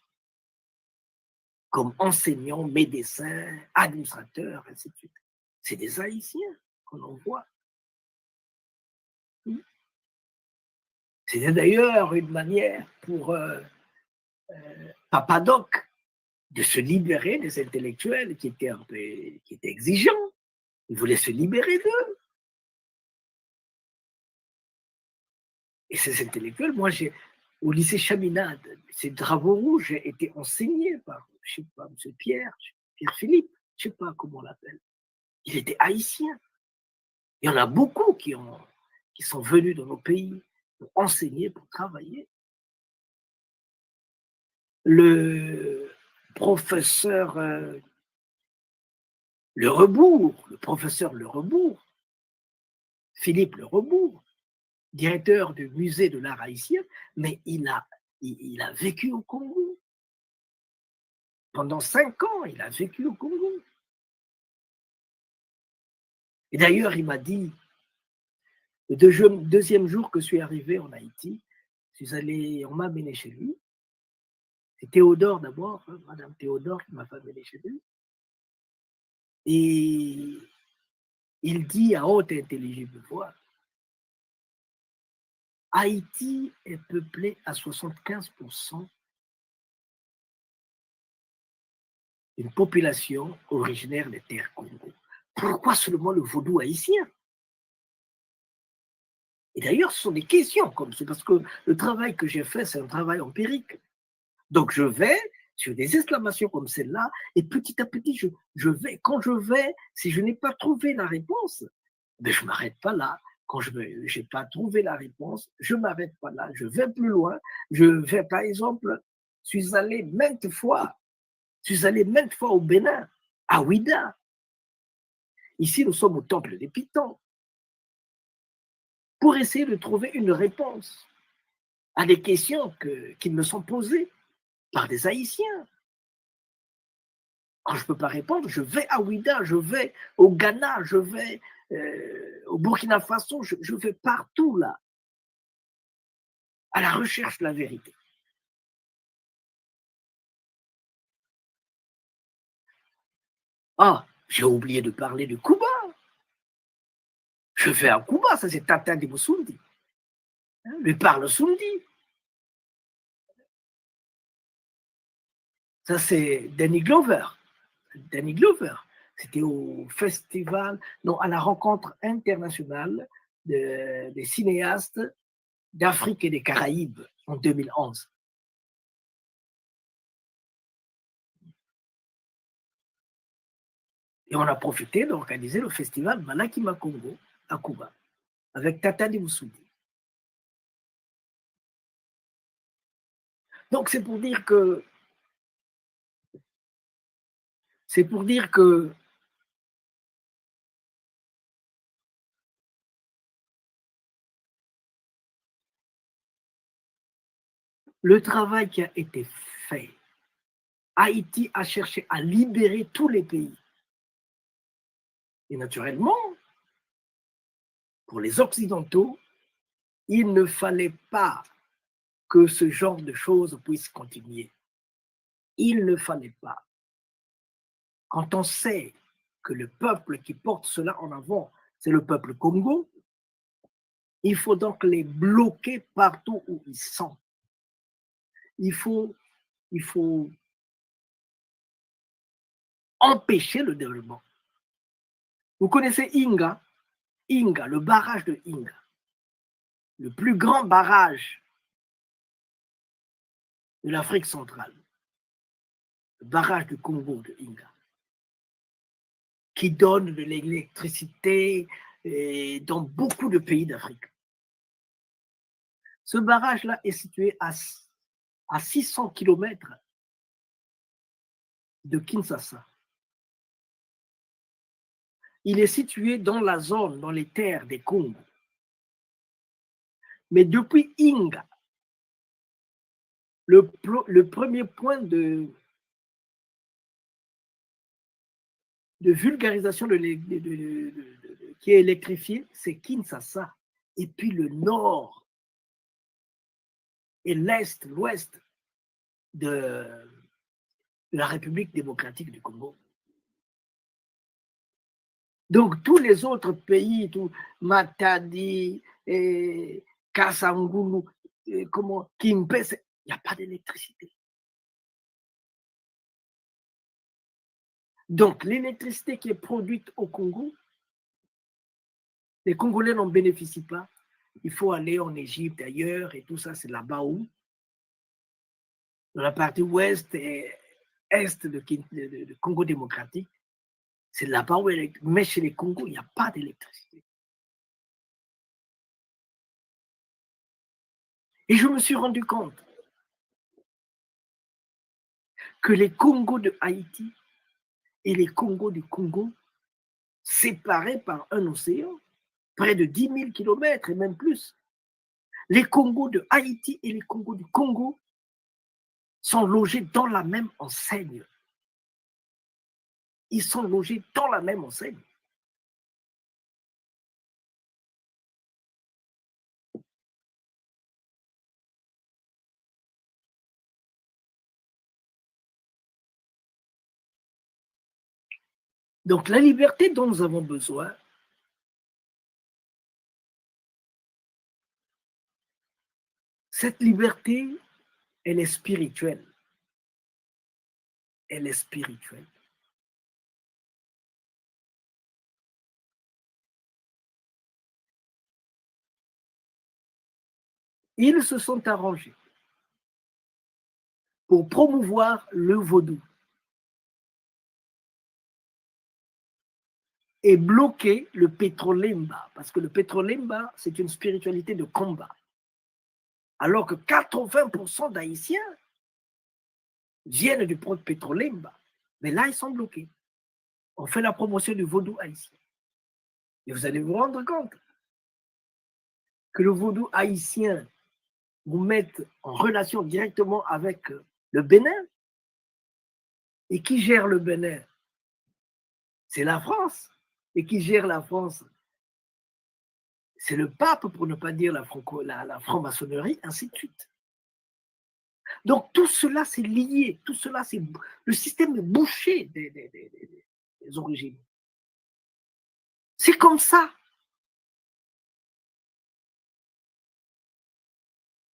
comme enseignants, médecins, administrateurs, ainsi de suite. C'est des Haïtiens qu'on envoie. C'était d'ailleurs une manière pour Papadoc de se libérer des intellectuels qui étaient exigeants. Il voulait se libérer d'eux. Et ces intellectuels, moi, au lycée Chaminade, ces drapeaux rouges, j'ai été enseigné par, je ne sais pas, M. Pierre-Philippe, je ne sais pas comment on l'appelle. Il était haïtien. Il y en a beaucoup qui sont venus dans nos pays pour enseigner, pour travailler. Le professeur Le Rebourg, Philippe Le Rebourg, directeur du musée de l'art haïtien, mais il a vécu au Congo. Pendant 5 ans, il a vécu au Congo. Et d'ailleurs, il m'a dit, le deuxième jour que je suis arrivé en Haïti, on m'a amené chez lui. C'est Théodore d'abord, hein, Madame Théodore qui m'a fait amener chez lui. Et il dit à haute et intelligible voix, Haïti est peuplé à 75% d'une population originaire des terres Congo. Pourquoi seulement le vaudou haïtien? Et d'ailleurs, ce sont des questions comme ça, parce que le travail que j'ai fait, c'est un travail empirique. Donc, je vais sur des exclamations comme celle-là, et petit à petit, quand je vais, si je n'ai pas trouvé la réponse, ben je ne m'arrête pas là. Quand je n'ai pas trouvé la réponse, je ne m'arrête pas là. Je vais plus loin. Je vais, par exemple, je suis allé maintes fois au Bénin, à Ouida. Ici, nous sommes au temple des Pitons, pour essayer de trouver une réponse à des questions qui me sont posées par des Haïtiens. Quand je ne peux pas répondre, je vais à Ouida, je vais au Ghana, je vais au Burkina Faso, je vais partout là, à la recherche de la vérité. Ah, j'ai oublié de parler de Cuba. Je vais à Cuba, ça c'est Tata de Moussoundi. Lui parle Soundi. Ça c'est Danny Glover. Danny Glover. C'était au festival, non, à la rencontre internationale des cinéastes d'Afrique et des Caraïbes en 2011. Et on a profité d'organiser le festival Malakima Congo à Cuba, avec Tata Moussoundi. Donc c'est pour dire que le travail qui a été fait, Haïti a cherché à libérer tous les pays. Et naturellement, pour les Occidentaux, il ne fallait pas que ce genre de choses puisse continuer. Il ne fallait pas. Quand on sait que le peuple qui porte cela en avant, c'est le peuple Congo, il faut donc les bloquer partout où ils sont. Il faut empêcher le développement. Vous connaissez Inga, le barrage de Inga, le plus grand barrage de l'Afrique centrale, le barrage du Congo de Inga, qui donne de l'électricité dans beaucoup de pays d'Afrique. Ce barrage-là est situé à 600 km de Kinshasa. Il est situé dans la zone, dans les terres des Congo. Mais depuis Inga, le premier point de vulgarisation qui est électrifié, c'est Kinshasa. Et puis le nord et l'est, l'ouest de la République démocratique du Congo. Donc tous les autres pays, Matadi, Kasangulu, Kimpese, il n'y a pas d'électricité. Donc l'électricité qui est produite au Congo, les Congolais n'en bénéficient pas. Il faut aller en Égypte, ailleurs, et tout ça, c'est là-bas où, dans la partie ouest et est de Congo démocratique, c'est là-bas où, mais chez les Congos, il n'y a pas d'électricité. Et je me suis rendu compte que les Congos de Haïti et les Congos du Congo, séparés par un océan, près de 10 000 km et même plus, les Congos de Haïti et les Congos du Congo sont logés dans la même enseigne. Ils sont logés dans la même enseigne. Donc la liberté dont nous avons besoin, cette liberté, elle est spirituelle. Elle est spirituelle. Ils se sont arrangés pour promouvoir le vaudou et bloquer le pétrolemba, parce que le pétrolemba, c'est une spiritualité de combat. Alors que 80% d'Haïtiens viennent du pétrolemba, mais là, ils sont bloqués. On fait la promotion du vaudou haïtien. Et vous allez vous rendre compte que le vaudou haïtien vous met en relation directement avec le Bénin. Et qui gère le Bénin? C'est la France. Et qui gère la France? C'est le pape, pour ne pas dire la franc-maçonnerie, ainsi de suite. Donc tout cela, c'est lié. Tout cela, c'est le système est bouché des origines. C'est comme ça.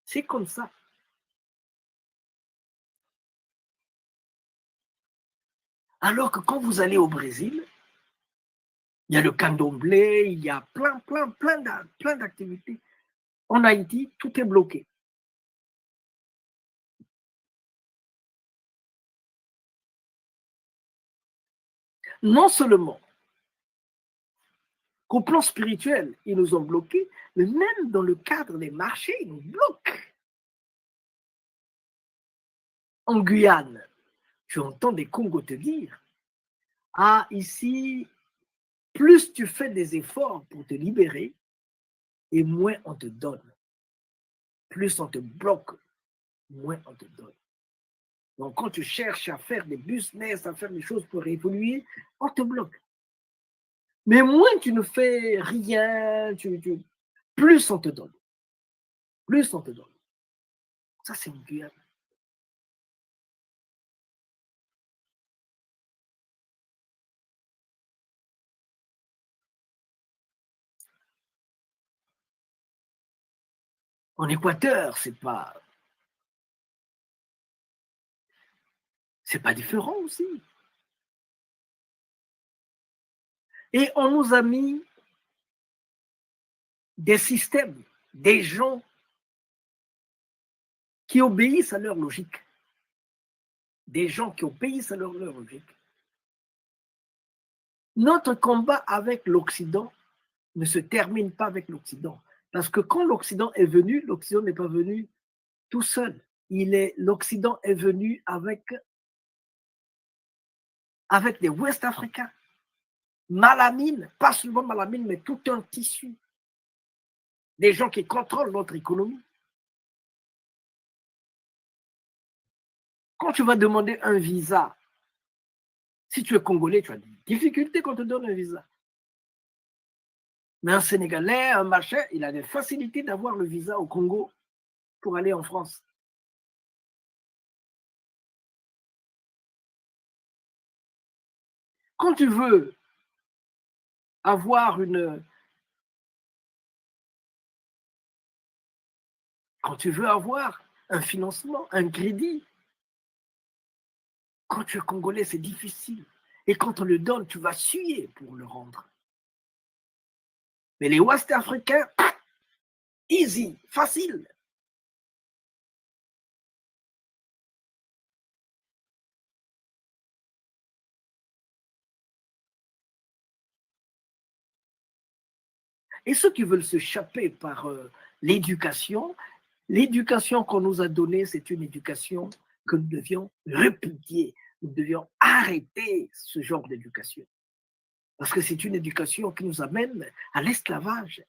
C'est comme ça. Alors que quand vous allez au Brésil, il y a le candomblé, il y a plein d'activités. En Haïti, tout est bloqué. Non seulement qu'au plan spirituel, ils nous ont bloqués, mais même dans le cadre des marchés, ils nous bloquent. En Guyane, tu entends des Congos te dire, ah, ici, plus tu fais des efforts pour te libérer, et moins on te donne. Plus on te bloque, moins on te donne. Donc, quand tu cherches à faire des business, à faire des choses pour évoluer, on te bloque. Mais moins tu ne fais rien, plus on te donne. Plus on te donne. Ça, c'est une Guyane. En Équateur, c'est pas différent aussi. Et on nous a mis des systèmes, des gens qui obéissent à leur logique. Des gens qui obéissent à leur logique. Notre combat avec l'Occident ne se termine pas avec l'Occident. Parce que quand l'Occident est venu, l'Occident n'est pas venu tout seul. L'Occident est venu avec des Ouest-Africains. Malamine, pas seulement Malamine, mais tout un tissu. Des gens qui contrôlent notre économie. Quand tu vas demander un visa, si tu es Congolais, tu as des difficultés quand on te donne un visa. Mais un Sénégalais, un machin, il a des facilités d'avoir le visa au Congo pour aller en France. Quand tu veux avoir un financement, un crédit, quand tu es Congolais, c'est difficile. Et quand on le donne, tu vas suer pour le rendre. Mais les Ouest-Africains, easy, facile. Et ceux qui veulent se chaper par l'éducation qu'on nous a donnée, c'est une éducation que nous devions répudier. Nous devions arrêter ce genre d'éducation. Parce que c'est une éducation qui nous amène à l'esclavage.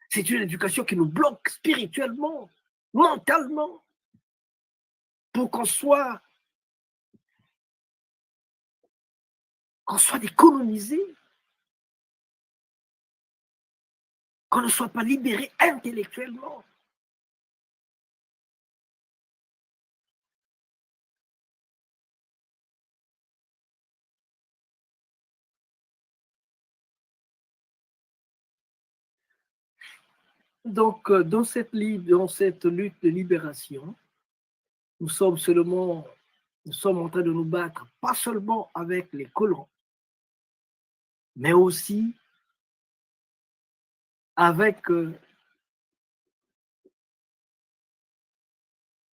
C'est une éducation qui nous bloque spirituellement, mentalement, pour qu'on soit décolonisés, qu'on ne soit pas libéré intellectuellement. Donc, dans cette lutte de libération, nous sommes en train de nous battre, pas seulement avec les colons, mais aussi avec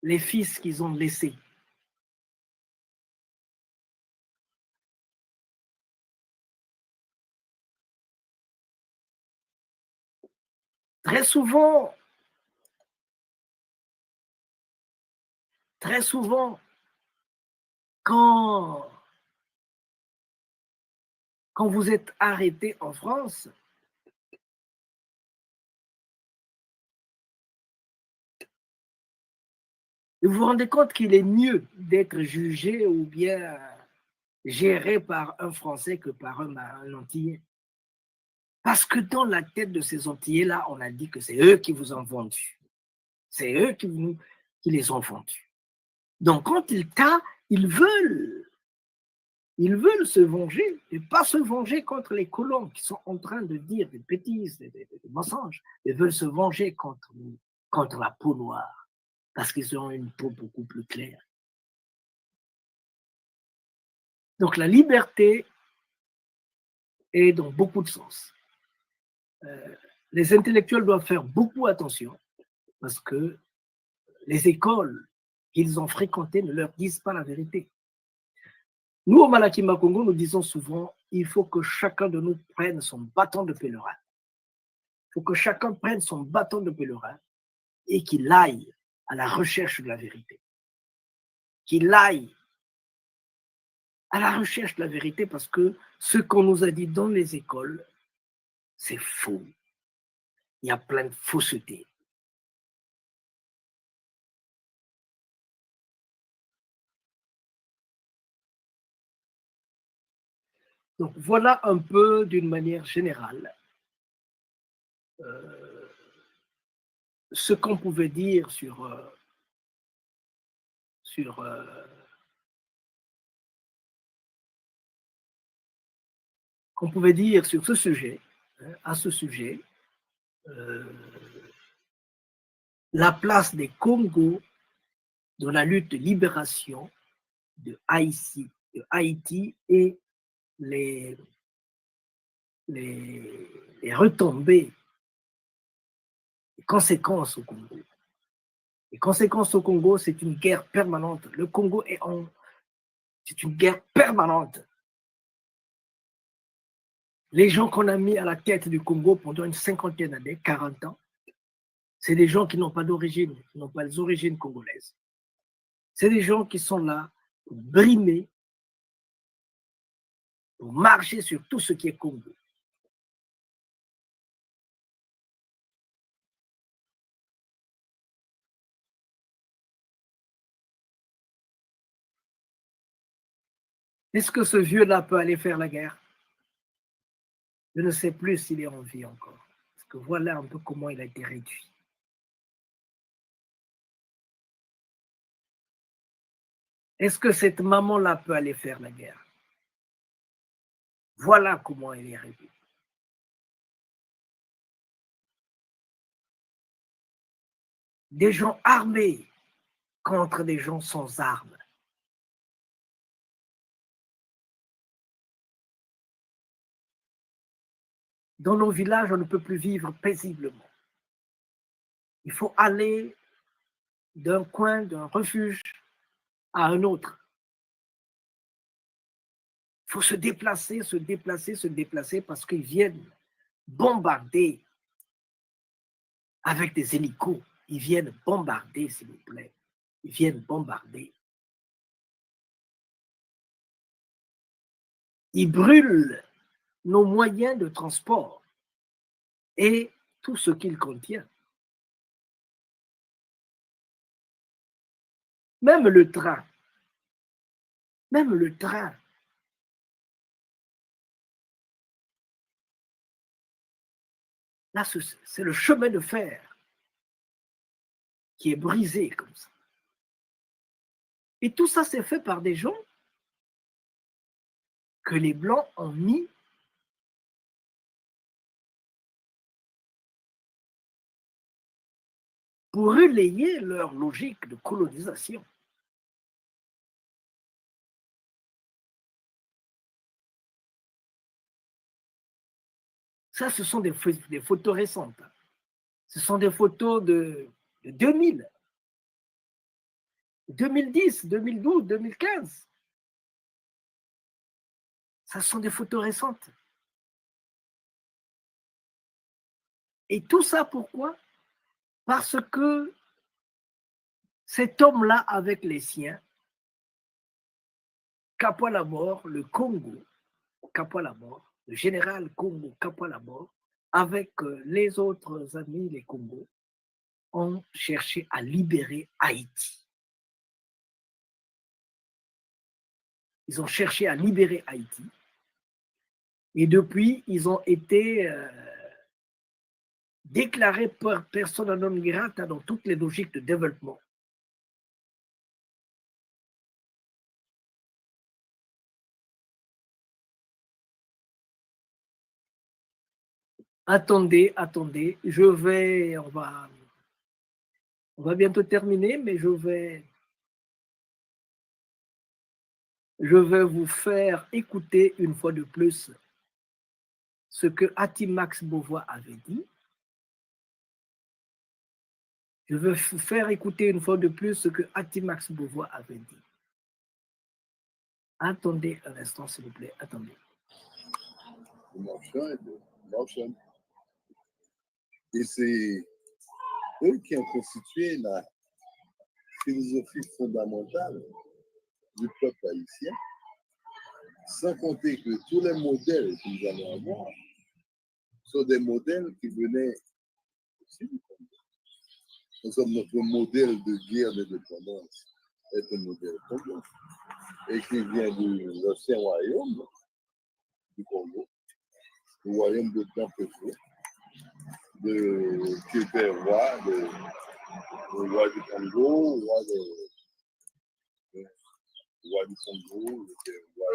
les fils qu'ils ont laissés. Très souvent, quand vous êtes arrêté en France, vous vous rendez compte qu'il est mieux d'être jugé ou bien géré par un Français que par un Antillais. Parce que dans la tête de ces Antillais-là, on a dit que c'est eux qui vous ont vendu. C'est eux qui les ont vendus. Donc, quand ils veulent se venger, et pas se venger contre les colons qui sont en train de dire des bêtises, des mensonges. Ils veulent se venger contre la peau noire, parce qu'ils ont une peau beaucoup plus claire. Donc, la liberté est dans beaucoup de sens. Les intellectuels doivent faire beaucoup attention, parce que les écoles qu'ils ont fréquentées ne leur disent pas la vérité. Nous, au Malakima Congo, nous disons souvent, il faut que chacun de nous prenne son bâton de pèlerin. Il faut que chacun prenne son bâton de pèlerin et qu'il aille à la recherche de la vérité. Qu'il aille à la recherche de la vérité, parce que ce qu'on nous a dit dans les écoles, c'est faux. Il y a plein de faussetés. Donc voilà un peu d'une manière générale ce qu'on pouvait dire sur ce sujet, à ce sujet, la place des Congos dans la lutte de libération de Haïti et les retombées, les conséquences au Congo. Les conséquences au Congo, c'est une guerre permanente. Le Congo c'est une guerre permanente. Les gens qu'on a mis à la tête du Congo pendant une cinquantaine d'années, 40 ans, c'est des gens qui n'ont pas d'origine, qui n'ont pas les origines congolaises. C'est des gens qui sont là pour brimer, pour marcher sur tout ce qui est Congo. Est-ce que ce vieux-là peut aller faire la guerre? Je ne sais plus s'il est en vie encore. Parce que voilà un peu comment il a été réduit. Est-ce que cette maman-là peut aller faire la guerre? Voilà comment elle est réduite. Des gens armés contre des gens sans armes. Dans nos villages, on ne peut plus vivre paisiblement. Il faut aller d'un coin, d'un refuge à un autre. Il faut se déplacer, se déplacer, se déplacer parce qu'ils viennent bombarder avec des hélicos. Ils viennent bombarder, s'il vous plaît. Ils viennent bombarder. Ils brûlent nos moyens de transport et tout ce qu'il contient. Même le train. Même le train. Là, c'est le chemin de fer qui est brisé comme ça. Et tout ça, c'est fait par des gens que les Blancs ont mis pour relayer leur logique de colonisation. Ça, ce sont des photos récentes. Ce sont des photos de 2000, 2010, 2012, 2015. Ça sont des photos récentes. Et tout ça, pourquoi? Parce que cet homme-là, avec les siens, Kapwa la mort, le Congo, Kapwa la mort, le général Congo Kapwa la mort, avec les autres amis, les Congos, ont cherché à libérer Haïti. Ils ont cherché à libérer Haïti. Et depuis, ils ont été déclarés persona non grata dans toutes les logiques de développement. Attendez, on va bientôt terminer, mais je vais vous faire écouter une fois de plus ce que Atimax Beauvois avait dit. Je vais vous faire écouter une fois de plus ce que Atimax Beauvois avait dit. Attendez un instant, s'il vous plaît, attendez. Et c'est eux qui ont constitué la philosophie fondamentale du peuple haïtien, sans compter que tous les modèles que nous allons avoir sont des modèles qui venaient aussi du Congo. Nous sommes notre modèle de guerre d'indépendance est un modèle congo et qui vient de l'ancien royaume du Congo, le royaume de Tampefou, qui était roi, le roi du Congo, roi du Congo, le roi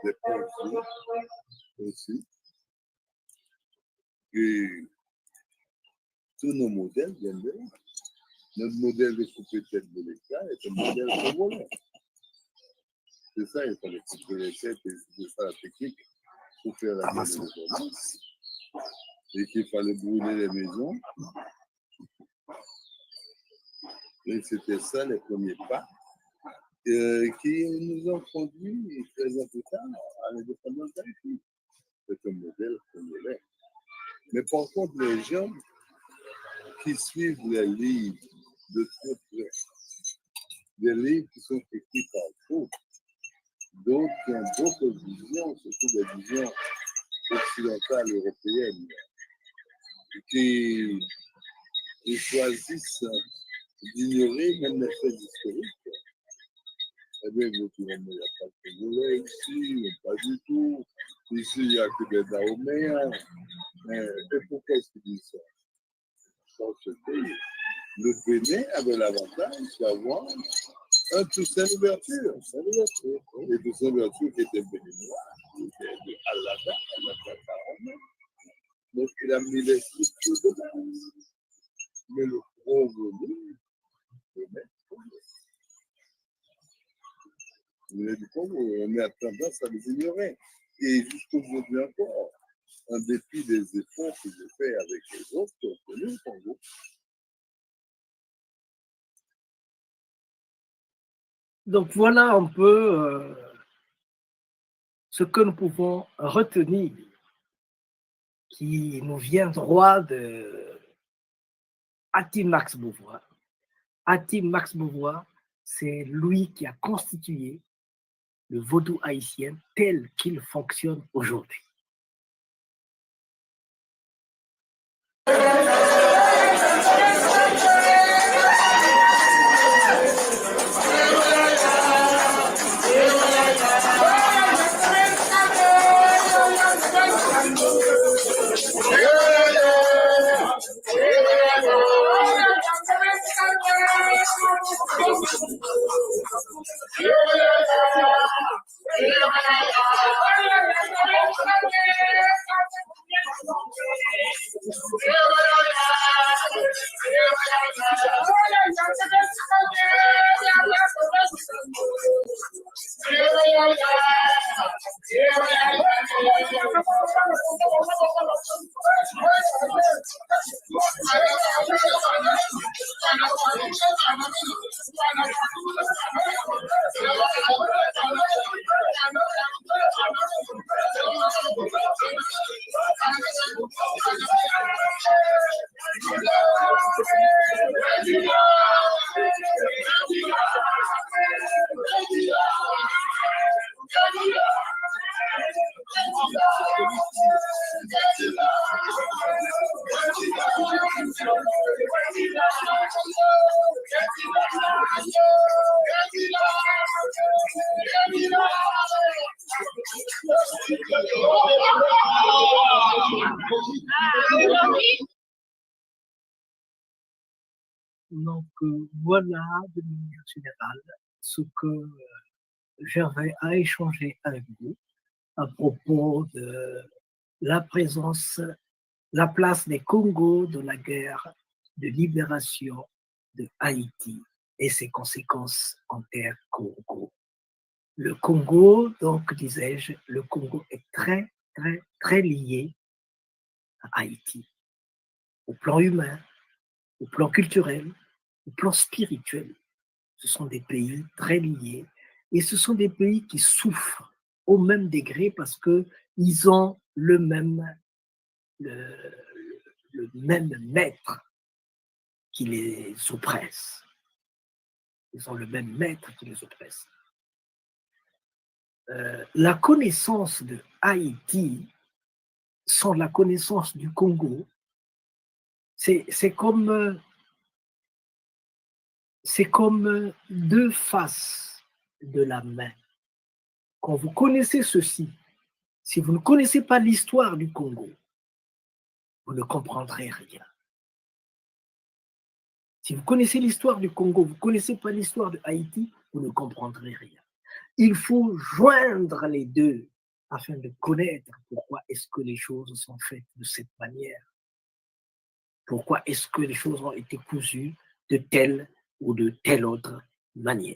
des Ponts aussi. Et tous nos modèles viennent de là. Notre modèle de coupe-tête de l'État est un modèle congolais. C'est ça, il fallait couper les têtes et c'est ça la technique pour faire la guerre de l'indépendance. Et qu'il fallait brûler les maisons. Et c'était ça les premiers pas qui nous ont conduits 13 ans plus tard à l'indépendance d'Haïti. c'est un modèle congolais. Mais par contre, les gens qui suivent les livres de très près, des livres qui sont écrits par d'autres, d'autres qui ont d'autres visions, surtout des visions occidentales, européennes, qui choisissent d'ignorer même les faits historiques. Eh bien, vous trouvez qu'il n'y a pas de Congolais ici, pas du tout. Ici, il n'y a que des Dahoméens. Et pourquoi est-ce qu'ils disent ça? Parce que le Bénin avait l'avantage d'avoir un Toussaint Louverture. Et Toussaint Louverture qui était béninois, qui était de Alada, donc il a mis les structures de base. Mais le revenu, le maître, on a tendance à les ignorer. Et jusqu'aujourd'hui encore, en dépit des efforts que j'ai faits avec les autres qui ont connu le Congo. Donc voilà un peu ce que nous pouvons retenir, qui nous vient droit de Hatim Max Beauvoir. Hatim Max Beauvoir, c'est lui qui a constitué le vaudou haïtien tel qu'il fonctionne aujourd'hui. Donc voilà, de manière générale, ce que j'avais à échanger avec vous à propos de la présence, la place des Congos dans la guerre de libération de Haïti et ses conséquences en terre Congo. Le Congo, donc, disais-je, le Congo est très, très, très lié à Haïti, au plan humain, au plan culturel, au plan spirituel. Ce sont des pays très liés et ce sont des pays qui souffrent au même degré parce qu'ils ont le même maître qui les oppresse. Ils ont le même maître qui les oppresse. La connaissance de Haïti sans la connaissance du Congo, c'est comme deux faces de la main. Quand vous connaissez ceci, si vous ne connaissez pas l'histoire du Congo, vous ne comprendrez rien. Si vous connaissez l'histoire du Congo, vous ne connaissez pas l'histoire de Haïti, vous ne comprendrez rien. Il faut joindre les deux afin de connaître pourquoi est-ce que les choses sont faites de cette manière. Pourquoi est-ce que les choses ont été cousues de telle ou de telle autre manière.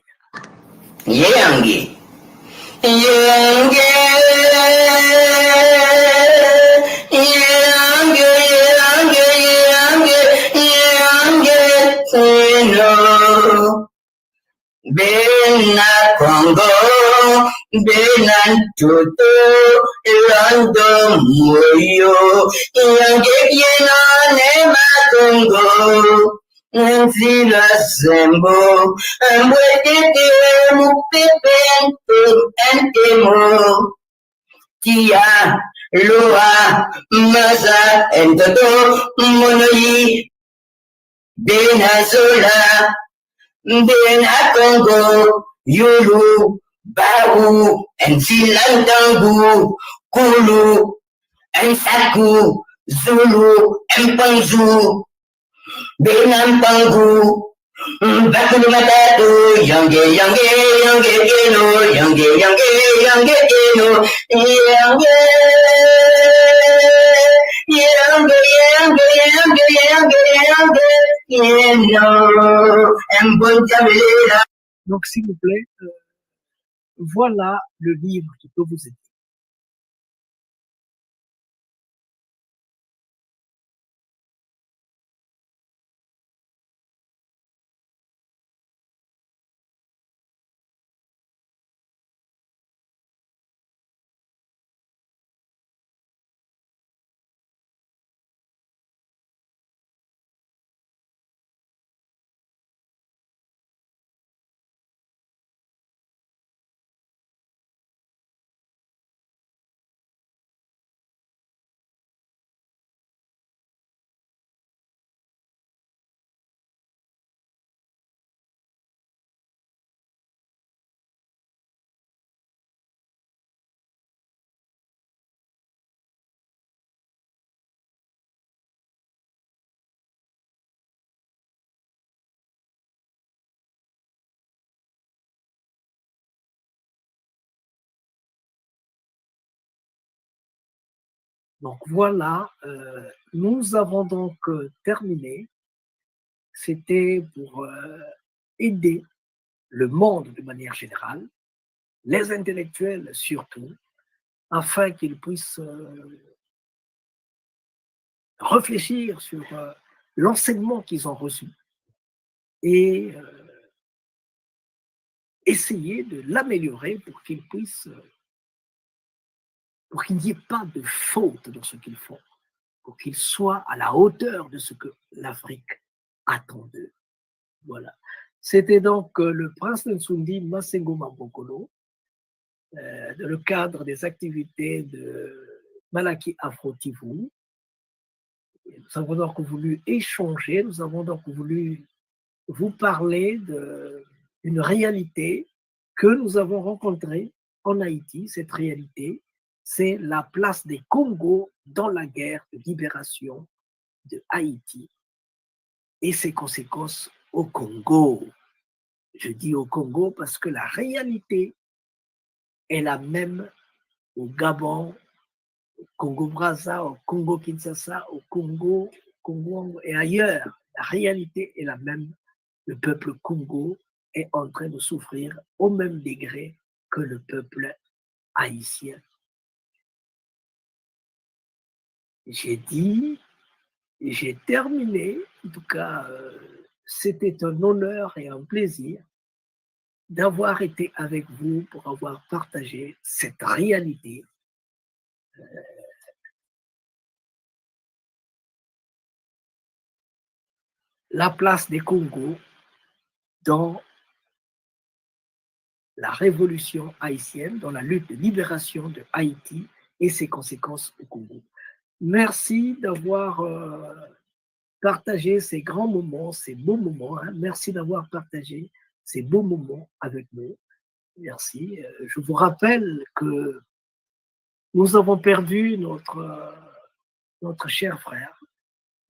Bena Congo, Benantuto Londo Moyo Yangekina Nema Congo Nzila Sembo Mbwetete Mupepento Antemo Tia Loa Maza Entoto Monoyi Benazola Bena Congo Yulu Babu and Silandangu Kulu and Saku Zulu and Panzu Benampangu Bakulu Matatu Yange Keno Yange Keno Donc, s'il vous plaît, voilà le livre qui peut vous aider. Donc voilà, nous avons donc terminé. C'était pour aider le monde de manière générale, les intellectuels surtout, afin qu'ils puissent réfléchir sur l'enseignement qu'ils ont reçu et essayer de l'améliorer pour qu'ils puissent, pour qu'il n'y ait pas de faute dans ce qu'ils font, pour qu'ils soient à la hauteur de ce que l'Afrique attend d'eux. Voilà. C'était donc le prince Nsundi Masengo Mabokolo, dans le cadre des activités de Malaki Afro-Tivou. Nous avons donc voulu échanger, nous avons donc voulu vous parler d'une réalité que nous avons rencontrée en Haïti. Cette réalité, c'est la place des Congos dans la guerre de libération de Haïti et ses conséquences au Congo. Je dis au Congo parce que la réalité est la même au Gabon, au Congo-Brazza, au Congo-Kinshasa, au Congo et ailleurs. La réalité est la même. Le peuple Congo est en train de souffrir au même degré que le peuple haïtien. J'ai dit, j'ai terminé. En tout cas, c'était un honneur et un plaisir d'avoir été avec vous pour avoir partagé cette réalité. La place des Congos dans la révolution haïtienne, dans la lutte de libération de Haïti et ses conséquences au Congo. Merci d'avoir partagé ces grands moments, ces beaux moments. Hein. Merci d'avoir partagé ces beaux moments avec nous. Merci. Je vous rappelle que nous avons perdu notre cher frère.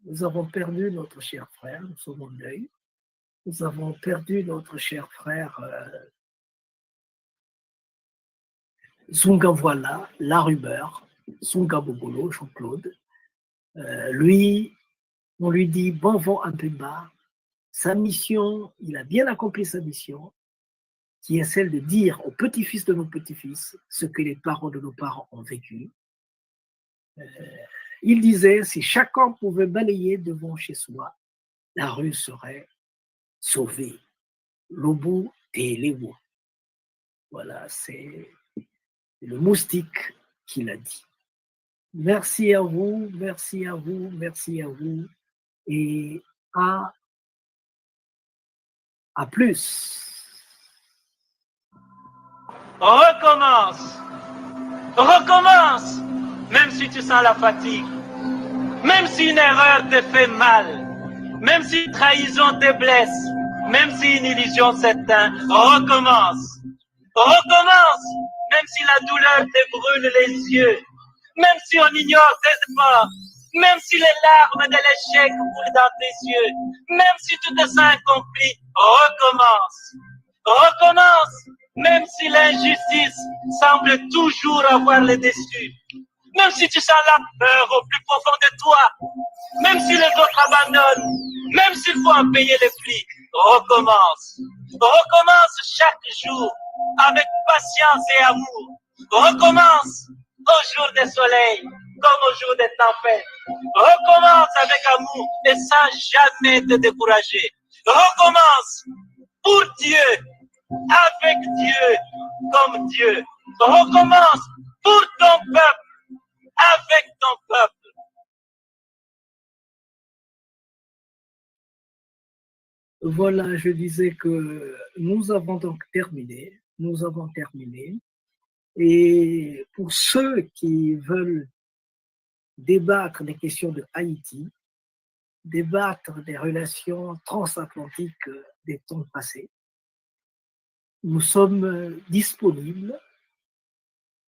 Nous avons perdu notre cher frère, nous sommes en deuil. Nous avons perdu notre cher frère Zungavoila, la rumeur, Zungabogolo, Jean-Claude. Lui, on lui dit bon vent à Pemba. Sa mission, il a bien accompli sa mission, qui est celle de dire aux petits-fils de nos petits-fils ce que les parents de nos parents ont vécu. Il disait, si chacun pouvait balayer devant chez soi, la rue serait sauvée. Lobo et Lewo. Voilà, c'est le moustique qui l'a dit. Merci à vous, merci à vous, merci à vous. Et à plus. Recommence. Recommence. Même si tu sens la fatigue. Même si une erreur te fait mal. Même si une trahison te blesse. Même si une illusion s'éteint. Recommence. Recommence. Même si la douleur te brûle les yeux. Même si on ignore tes efforts. Même si les larmes de l'échec coulent dans tes yeux. Même si tu te sens incompris. Recommence. Recommence. Même si l'injustice semble toujours avoir le dessus. Même si tu sens la peur au plus profond de toi. Même si les autres abandonnent. Même s'il faut en payer les prix. Recommence. Recommence chaque jour avec patience et amour. Recommence au jour des soleils comme au jour des tempêtes. Recommence avec amour et sans jamais te décourager. Recommence pour Dieu, avec Dieu, comme Dieu. Recommence pour ton peuple, avec ton peuple. Voilà, je disais que nous avons donc terminé. Nous avons terminé. Et pour ceux qui veulent débattre des questions de Haïti, débattre des relations transatlantiques des temps passés, nous sommes disponibles.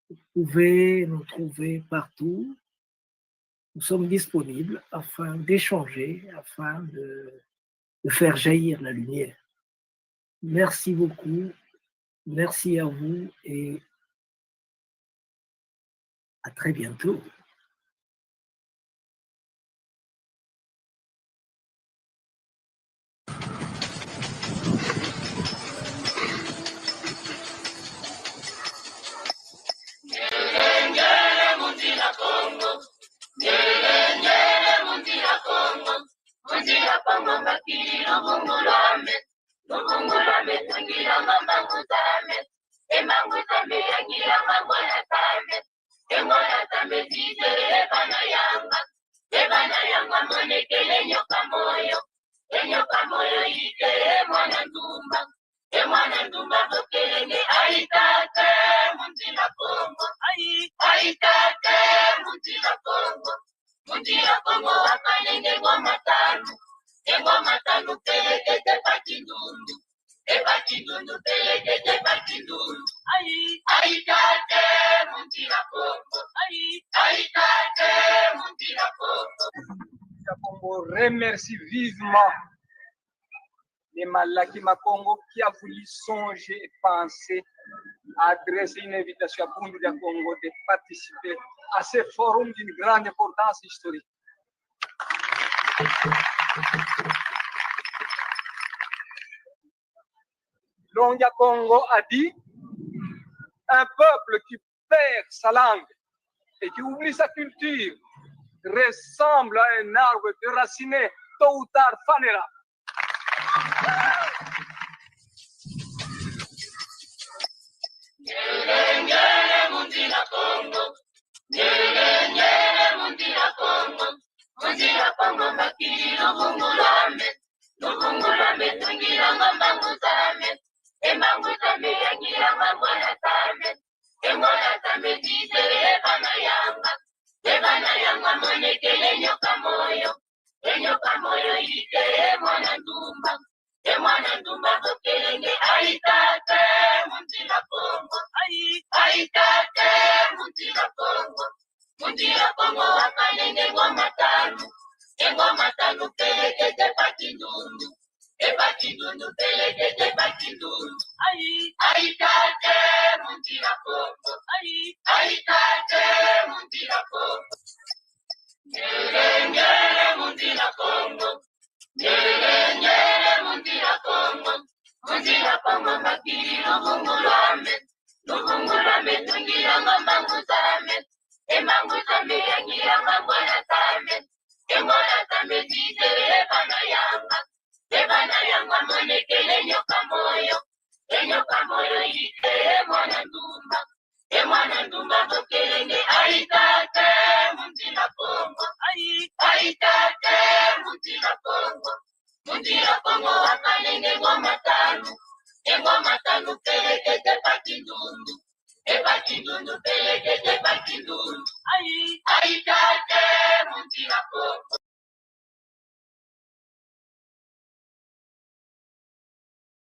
Vous pouvez nous trouver partout. Nous sommes disponibles afin d'échanger, afin de faire jaillir la lumière. Merci beaucoup. Merci à vous et à très bientôt. Congo remercie vivement les Malaki Makongo qui a voulu songer et penser à adresser une invitation à Bundu de Congo de participer à ce forum d'une grande importance historique. Longia Congo a dit un peuple qui perd sa langue et qui oublie sa culture ressemble à un arbre déraciné, tôt ou tard fanera. Enyoka moyo ite mwana ndumba mama